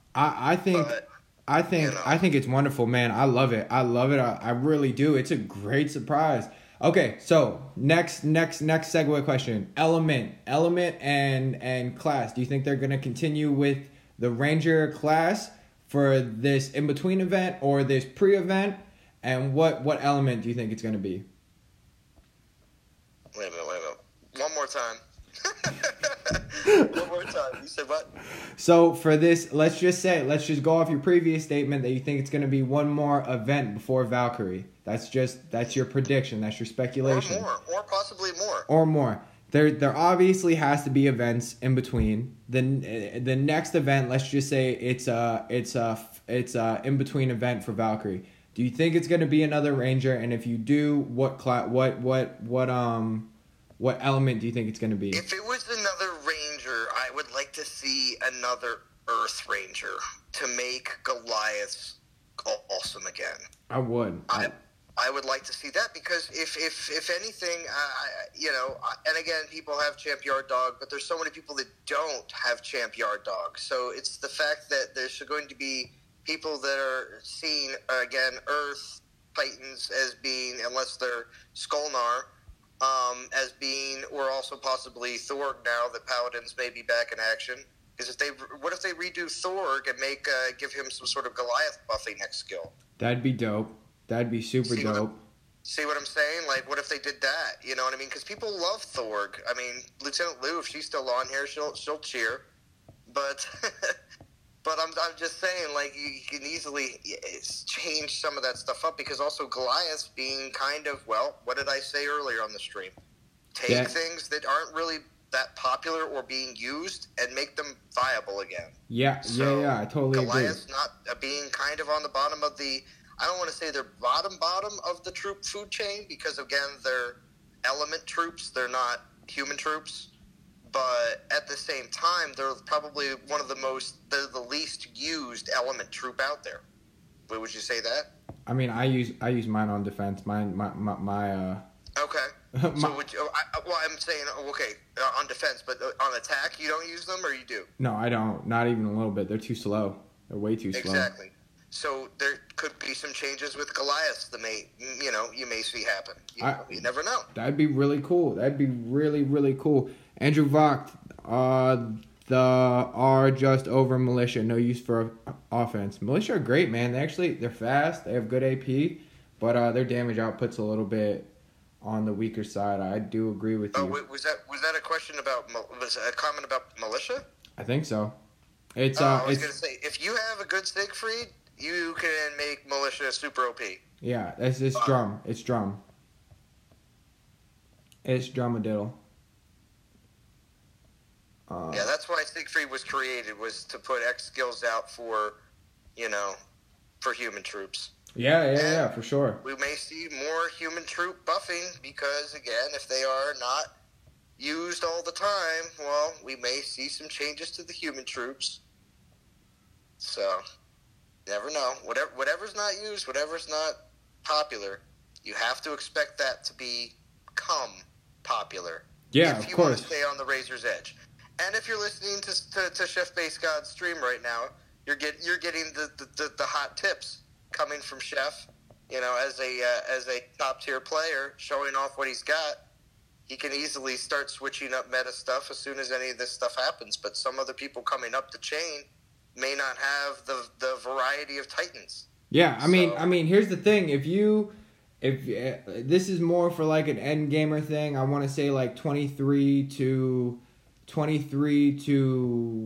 I think it's wonderful, man. I love it. I really do. It's a great surprise. Okay, so next segue question. Element and class. Do you think they're gonna continue with the Ranger class for this in between event or this pre-event? And what element do you think it's gonna be? Wait a minute. One more time. One more time. You said what? So for this, let's just go off your previous statement that you think it's gonna be one more event before Valkyrie. That's your prediction. That's your speculation. Or possibly more. Or more. There obviously has to be events in between. The next event, let's just say it's a in between event for Valkyrie. Do you think it's going to be another Ranger? And if you do, what element do you think it's going to be? If it was another Ranger, I would like to see another Earth Ranger to make Goliath awesome again. I would. I would like to see that because if anything, and again, people have Champ Yard Dog, but there's so many people that don't have Champ Yard Dog. So it's the fact that there's going to be people that are seeing, again, Earth Titans as being, unless they're Skolnar, as being, or also possibly Thorg now that Paladins may be back in action. Because what if they redo Thorg and give him some sort of Goliath buffing next skill? That'd be dope. That'd be super dope. See what I'm saying? Like, what if they did that? You know what I mean? Because people love Thorg. I mean, Lieutenant Lou, if she's still on here, she'll cheer. But but I'm just saying, like, you can easily change some of that stuff up because also Goliath being kind of, well, what did I say earlier on the stream? Take things that aren't really that popular or being used and make them viable again. Yeah, I totally agree. Goliath's not being kind of on the bottom of the, I don't want to say they're bottom of the troop food chain because, again, they're element troops. They're not human troops. But at the same time, they're probably they're the least used element troop out there. Would you say that? I mean, I use mine on defense. Okay. So I'm saying, okay, on defense, but on attack, you don't use them, or you do? No, I don't. Not even a little bit. They're too slow. They're way too slow. Exactly. So there could be some changes with Goliath that you may see happen. You never know. That'd be really cool. That'd be really, really cool. Andrew Vogt, the R just over Militia. No use for offense. Militia are great, man. They're fast. They have good AP, but their damage output's a little bit on the weaker side. I do agree with you. Was that a question about? Was a comment about Militia? I think so. I was going to say, if you have a good Siegfried, you can make Militia super OP. Yeah, it's drum. It's drum. It's drumadiddle. Yeah, that's why Siegfried was created, was to put X skills out for human troops. Yeah, for sure. We may see more human troop buffing because, again, if they are not used all the time, well, we may see some changes to the human troops. So, never know. Whatever's not used, whatever's not popular, you have to expect that to become popular. Yeah, if you want to stay on the razor's edge. And if you're listening to ChefBaseGod's stream right now, you're getting the hot tips coming from Chef. As a top tier player, showing off what he's got. He can easily start switching up meta stuff as soon as any of this stuff happens. But some other people coming up the chain may not have the variety of Titans. Yeah, I mean, here's the thing: if this is more for like an end gamer thing, I want to say like 23 to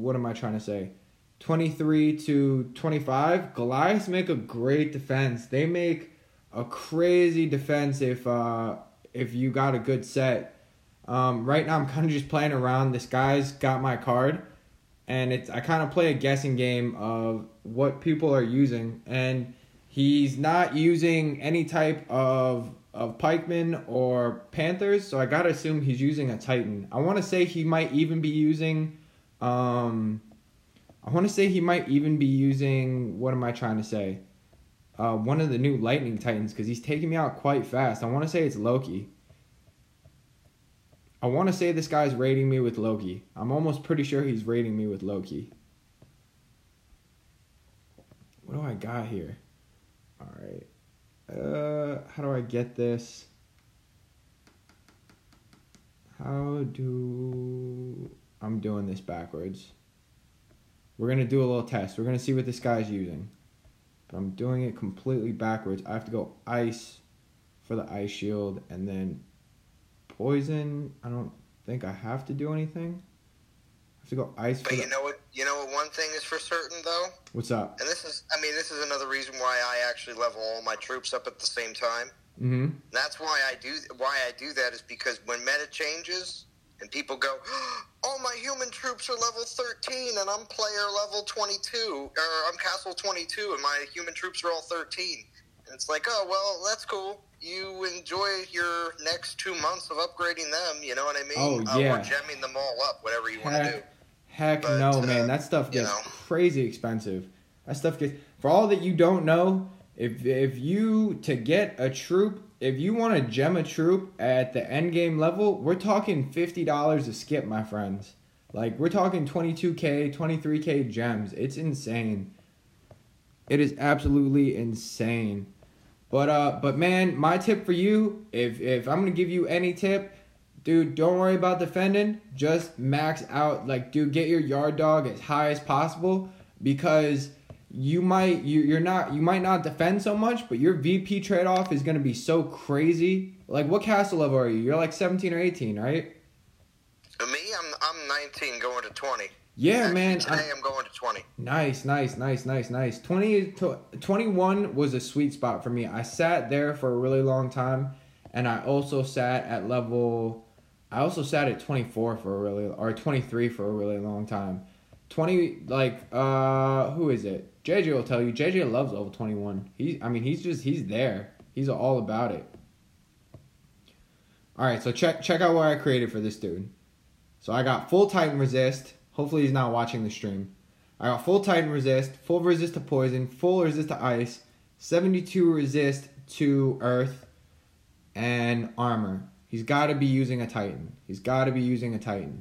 what am I trying to say? 23 to 25. Goliaths make a great defense. They make a crazy defense if you got a good set. Right now I'm kind of just playing around. This guy's got my card, and I kind of play a guessing game of what people are using, and he's not using any type of pikemen or panthers, so I gotta assume he's using a Titan. I want to say he might even be using what am I trying to say? one of the new Lightning Titans because he's taking me out quite fast. I want to say it's Loki. I want to say this guy's rating me with Loki. I'm almost pretty sure he's rating me with Loki. What do I got here? All right. How do I get this? I'm doing this backwards. We're going to do a little test. We're going to see what this guy's using. But I'm doing it completely backwards. I have to go ice for the ice shield and then poison. I don't think I have to do anything. I have to go ice for But you know what one thing is for certain though? What's up? And this is another reason why I actually level all my troops up at the same time. Mm-hmm. That's why I do that is because when meta changes and people go, "Oh, my human troops are level 13 and I'm player level 22 or I'm castle 22 and my human troops are all 13." And it's like, "Oh, well, that's cool. You enjoy your next 2 months of upgrading them, you know what I mean? Oh, yeah. Or gemming them all up, whatever you want to do." Heck But, no, man. That stuff gets crazy expensive. That stuff gets... For all that you don't know, if you... To get a troop... If you want to gem a troop at the end game level, we're talking $50 a skip, my friends. Like, we're talking 22K, 23K gems. It's insane. It is absolutely insane. But man, my tip for you, if I'm going to give you any tip, dude, don't worry about defending. Just max out. Like, dude, get your yard dog as high as possible because you might not defend so much, but your VP trade-off is going to be so crazy. Like, what castle level are you? You're like 17 or 18, right? Me, I'm 19 going to 20. Yeah, actually, man. Today I'm going to 20. Nice. 21 was a sweet spot for me. I sat there for a really long time, and I also sat at 24 or 23 for a really long time. 20, like, who is it? JJ will tell you. JJ loves level 21. He's there. He's all about it. All right, so check out what I created for this dude. So I got full Titan resist. Hopefully he's not watching the stream. I got full Titan resist, full resist to poison, full resist to ice, 72 resist to earth, and armor. He's got to be using a Titan.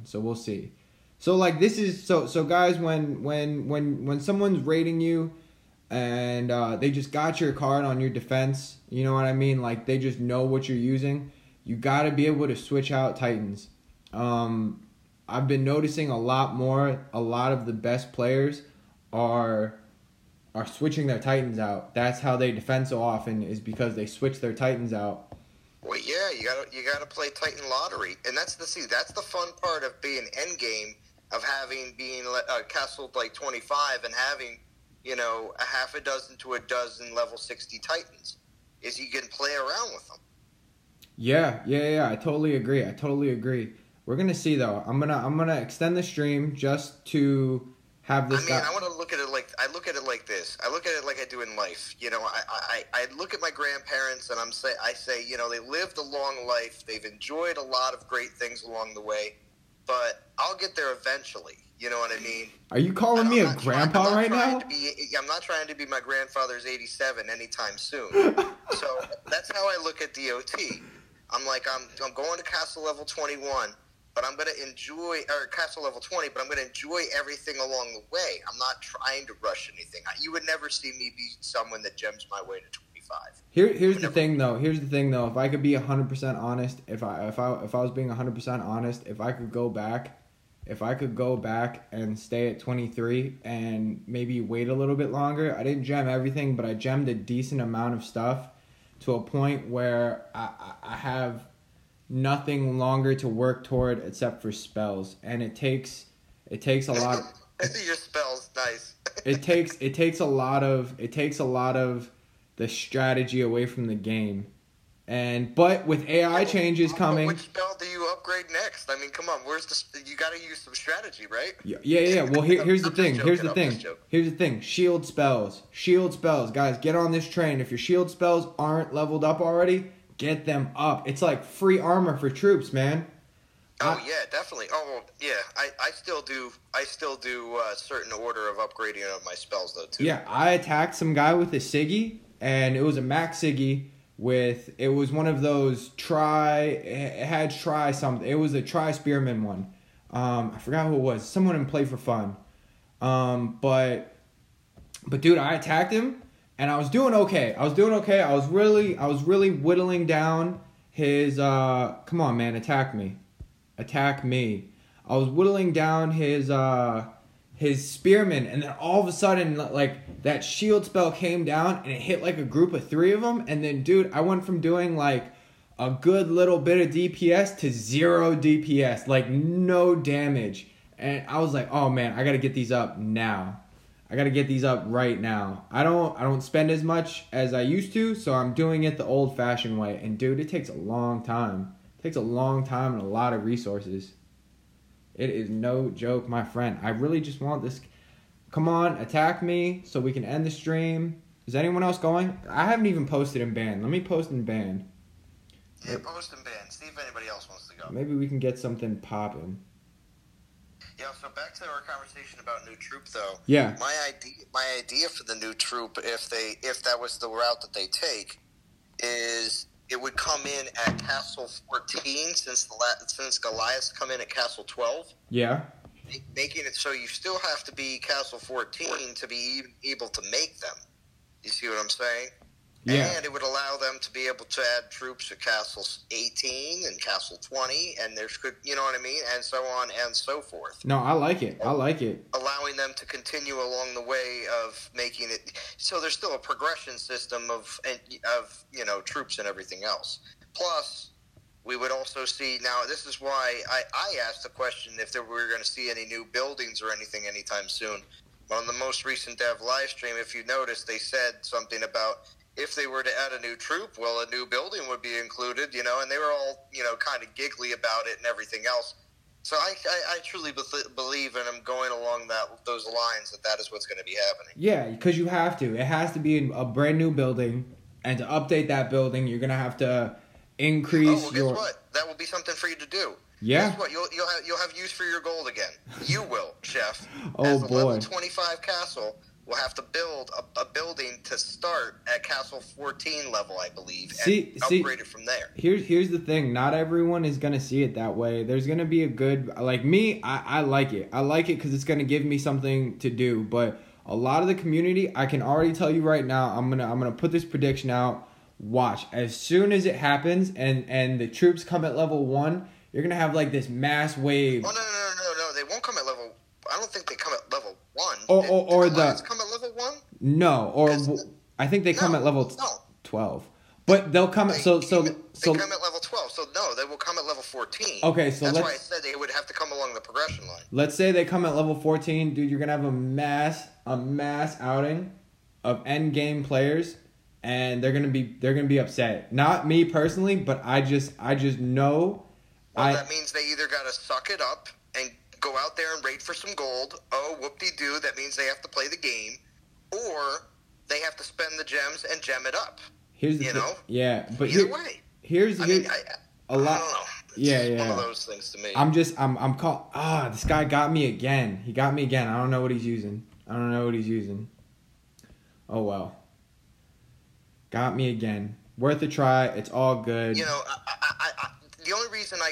So we'll see. So like this is so guys, when someone's rating you and they just got your card on your defense, you know what I mean? Like they just know what you're using. You got to be able to switch out Titans. I've been noticing a lot of the best players are switching their Titans out. That's how they defend so often is because they switch their Titans out. Well, yeah, you gotta play Titan lottery, and that's the fun part of being endgame, of being castled like 25 and having, a half a dozen to a dozen level 60 Titans, is you can play around with them. Yeah. I totally agree. We're gonna see though. I'm gonna extend the stream just to have this. I want to look at it like I look at it like this. I look at it like I do in life. I look at my grandparents and I say, they lived a long life. They've enjoyed a lot of great things along the way, but I'll get there eventually. You know what I mean? Are you calling me a grandpa right now? I'm not trying to be my grandfather's 87 anytime soon. So that's how I look at DOT. I'm like, I'm going to castle level 21. But I'm going to enjoy, or castle level 20, but I'm going to enjoy everything along the way. I'm not trying to rush anything. You would never see me be someone that gems my way to 25. Here's the thing though. If I could be 100% honest, if I was being 100% honest, if I could go back and stay at 23 and maybe wait a little bit longer. I didn't gem everything, but I gemmed a decent amount of stuff to a point where I have nothing longer to work toward except for spells, and it takes a lot. Your spells, nice. it takes a lot of the strategy away from the game, but with AI changes coming. Which spell do you upgrade next? I mean, come on, you got to use some strategy, right? Yeah. Well, here's the thing. Shield spells, guys, get on this train. If your shield spells aren't leveled up already, get them up. It's like free armor for troops, man. Oh yeah, definitely. Oh yeah, I still do a certain order of upgrading of my spells though too. Yeah, I attacked some guy with a Siggy, and it was a Max Siggy with, it was one of those it had try something. It was a try spearman one. I forgot who it was. Someone in Play for Fun. But dude, I attacked him and I was doing okay. I was really whittling down his, come on, man, attack me. I was whittling down his spearman, and then all of a sudden, like, that shield spell came down and it hit like a group of 3 of them, and then, dude, I went from doing like a good little bit of DPS to 0 DPS, like no damage. And I was like, oh man, I gotta get these up now. I gotta get these up right now. I don't spend as much as I used to, so I'm doing it the old-fashioned way. And dude, it takes a long time. It takes a long time and a lot of resources. It is no joke, my friend. I really just want this. Come on, attack me so we can end the stream. Is anyone else going? I haven't even posted in band. Let me post in band. Yeah, post in band. See if anybody else wants to go. Maybe we can get something popping. Yeah, so back to our conversation about new troop, though. Yeah. My idea for the new troop, if that was the route that they take, is it would come in at Castle 14 since Goliath's come in at Castle 12. Yeah. Making it so you still have to be Castle 14 to be able to make them. You see what I'm saying? Yeah. And it would allow them to be able to add troops at Castle 18 and Castle 20, and there's good, you know what I mean, and so on and so forth. No, I like it. Allowing them to continue along the way of making it so there's still a progression system of troops and everything else. Plus, we would also see, now this is why I asked the question if we were going to see any new buildings or anything anytime soon. But on the most recent dev live stream, if you noticed, they said something about if they were to add a new troop, well, a new building would be included, and they were all, kind of giggly about it and everything else. So I truly believe, and I'm going along those lines, that is what's going to be happening. Yeah, because you have to. It has to be a brand new building, and to update that building, you're going to have to increase guess what? That will be something for you to do. Yeah. Guess what? You'll have use for your gold again. You will, Chef. Oh, as a boy. level 25 castle, we'll have to build a building to start at Castle 14 level, I believe, and upgrade it from there. Here's the thing. Not everyone is going to see it that way. There's going to be a good... Like me, I like it. I like it because it's going to give me something to do. But a lot of the community, I can already tell you right now, I'm gonna put this prediction out. Watch. As soon as it happens and the troops come at level 1, you're going to have like this mass wave. Oh, no. They won't come at level... I don't think they come at level 1. Or the come at level 1? No, I think they come at level 12. But they'll come at... They come at level 12, so no, they will come at level 14. Okay, so that's why I said they would have to come along the progression line. Let's say they come at level 14, dude, you're going to have a mass outing of end game players, and they're going to be upset. Not me personally, but I just know... Well, that means they either got to suck it up and go out there and raid for some gold. Oh, whoop-de-doo, that means they have to play the game. Or they have to spend the gems and gem it up. Here's the thing. Yeah, but either way. Here's a lot. I don't know. Yeah. One of those things to me. I'm caught. This guy got me again. He got me again. I don't know what he's using. Oh well. Got me again. Worth a try. It's all good. The only reason I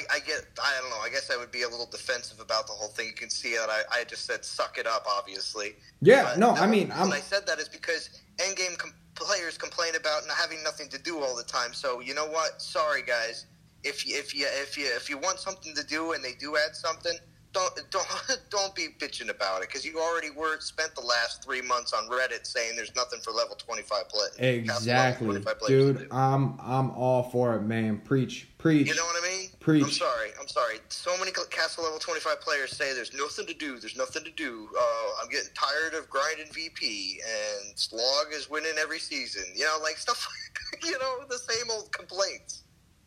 don't know, I guess I would be a little defensive about the whole thing. You can see that I just said suck it up, obviously. Yeah, but I said that is because endgame players complain about not having nothing to do all the time. So you know what? Sorry, guys. If you want something to do and they do add something, don't be bitching about it, because you already spent the last 3 months on Reddit saying there's nothing for level 25 play. Exactly, dude. I'm all for it, man. Preach. You know what I mean? Preach. I'm sorry. So many castle level 25 players say there's nothing to do. I'm getting tired of grinding VP, and Slog is winning every season. Like stuff. The same old complaints.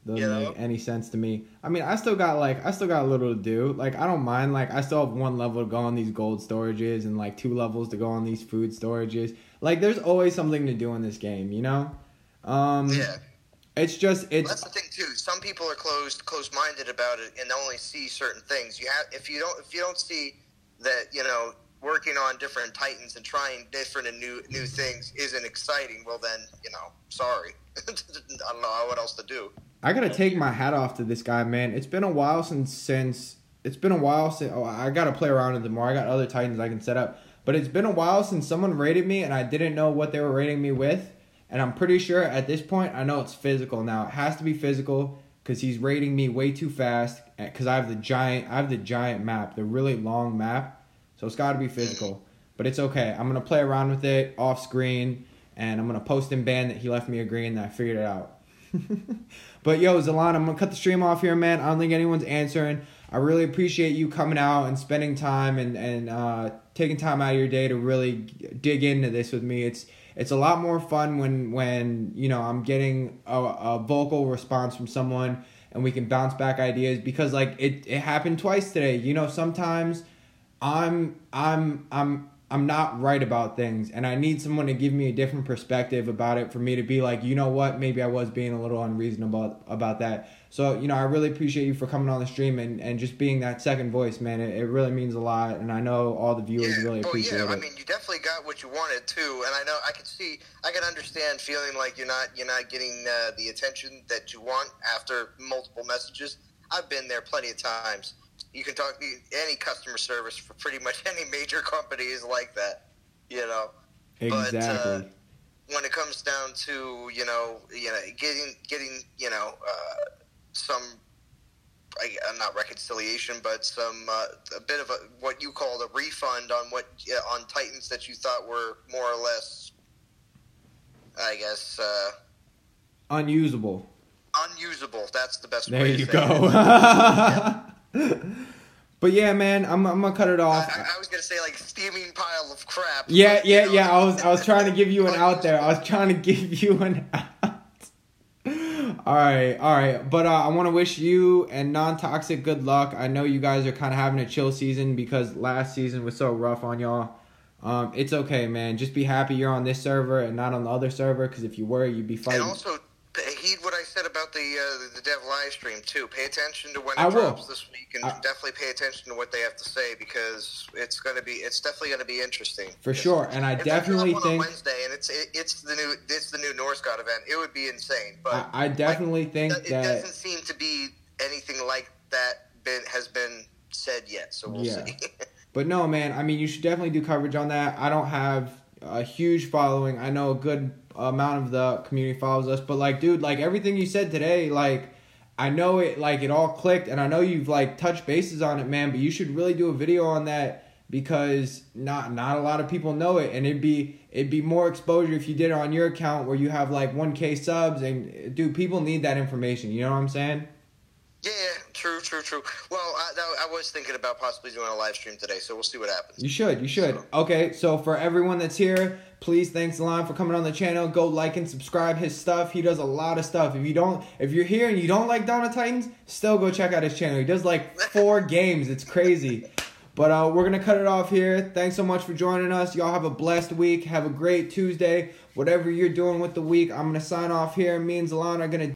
Doesn't make any sense to me. I mean, I still got a little to do. Like, I don't mind. Like, I still have 1 level to go on these gold storages and like 2 levels to go on these food storages. Like, there's always something to do in this game, Yeah. That's the thing too. Some people are closed-minded about it and only see certain things. If you don't see that, working on different Titans and trying different and new things isn't exciting, well then, sorry. I don't know what else to do. I gotta take my hat off to this guy, man. It's been a while since I gotta play around with it more. I got other Titans I can set up. But it's been a while since someone rated me and I didn't know what they were rating me with. And I'm pretty sure at this point I know it's physical now. It has to be physical because he's rating me way too fast because I have the giant map, the really long map. So it's got to be physical. But it's okay. I'm going to play around with it off screen and I'm going to post in ban that he left me a green and I figured it out. But yo, Zalon, I'm going to cut the stream off here, man. I don't think anyone's answering. I really appreciate you coming out and spending time and taking time out of your day to really dig into this with me. It's a lot more fun when I'm getting a vocal response from someone and we can bounce back ideas because like it happened twice today. Sometimes I'm not right about things and I need someone to give me a different perspective about it for me to be like, you know what, maybe I was being a little unreasonable about that. So, I really appreciate you for coming on the stream and just being that second voice, man. It really means a lot, and I know all the viewers really appreciate it. I mean, you definitely got what you wanted, too, and I can understand feeling like you're not getting the attention that you want after multiple messages. I've been there plenty of times. You can talk to any customer service for pretty much any major company is like that, Exactly. But when it comes down to, getting some, not reconciliation, but some a bit of what you called a refund on on Titans that you thought were more or less, I guess, unusable. Unusable. That's the best there way you to go. say it. Yeah. But yeah, man, I'm gonna cut it off. I was gonna say like steaming pile of crap. Yeah. I was trying to give you an out there. I was trying to give you an out. All right. But I want to wish you and Non-Toxic good luck. I know you guys are kind of having a chill season because last season was so rough on y'all. It's okay, man. Just be happy you're on this server and not on the other server because if you were, you'd be fighting. And also, heed what I said about the dev live stream too. Pay attention to when it drops this week, and definitely pay attention to what they have to say because it's definitely gonna be interesting for sure. And I definitely think on Wednesday, and it's the new Norse God event. It would be insane, but I definitely think it doesn't seem to be anything like that has been said yet. So we'll see. But no, man. I mean, you should definitely do coverage on that. I don't have a huge following. I know a good amount of the community follows us, but like, dude, like everything you said today, like I know it, like it all clicked, and I know you've like touched bases on it, man. But you should really do a video on that because not a lot of people know it, and it'd be more exposure if you did it on your account where you have like 1K subs, and dude, people need that information. You know what I'm saying? Yeah, true. Well, I was thinking about possibly doing a live stream today, so we'll see what happens. You should. Okay, so for everyone that's here, please thanks Alon for coming on the channel. Go like and subscribe his stuff. He does a lot of stuff. If you're here and you don't like Dawn of Titans, still go check out his channel. He does like 4 games. It's crazy. But we're going to cut it off here. Thanks so much for joining us. Y'all have a blessed week. Have a great Tuesday. Whatever you're doing with the week, I'm going to sign off here. Me and Zalon are going to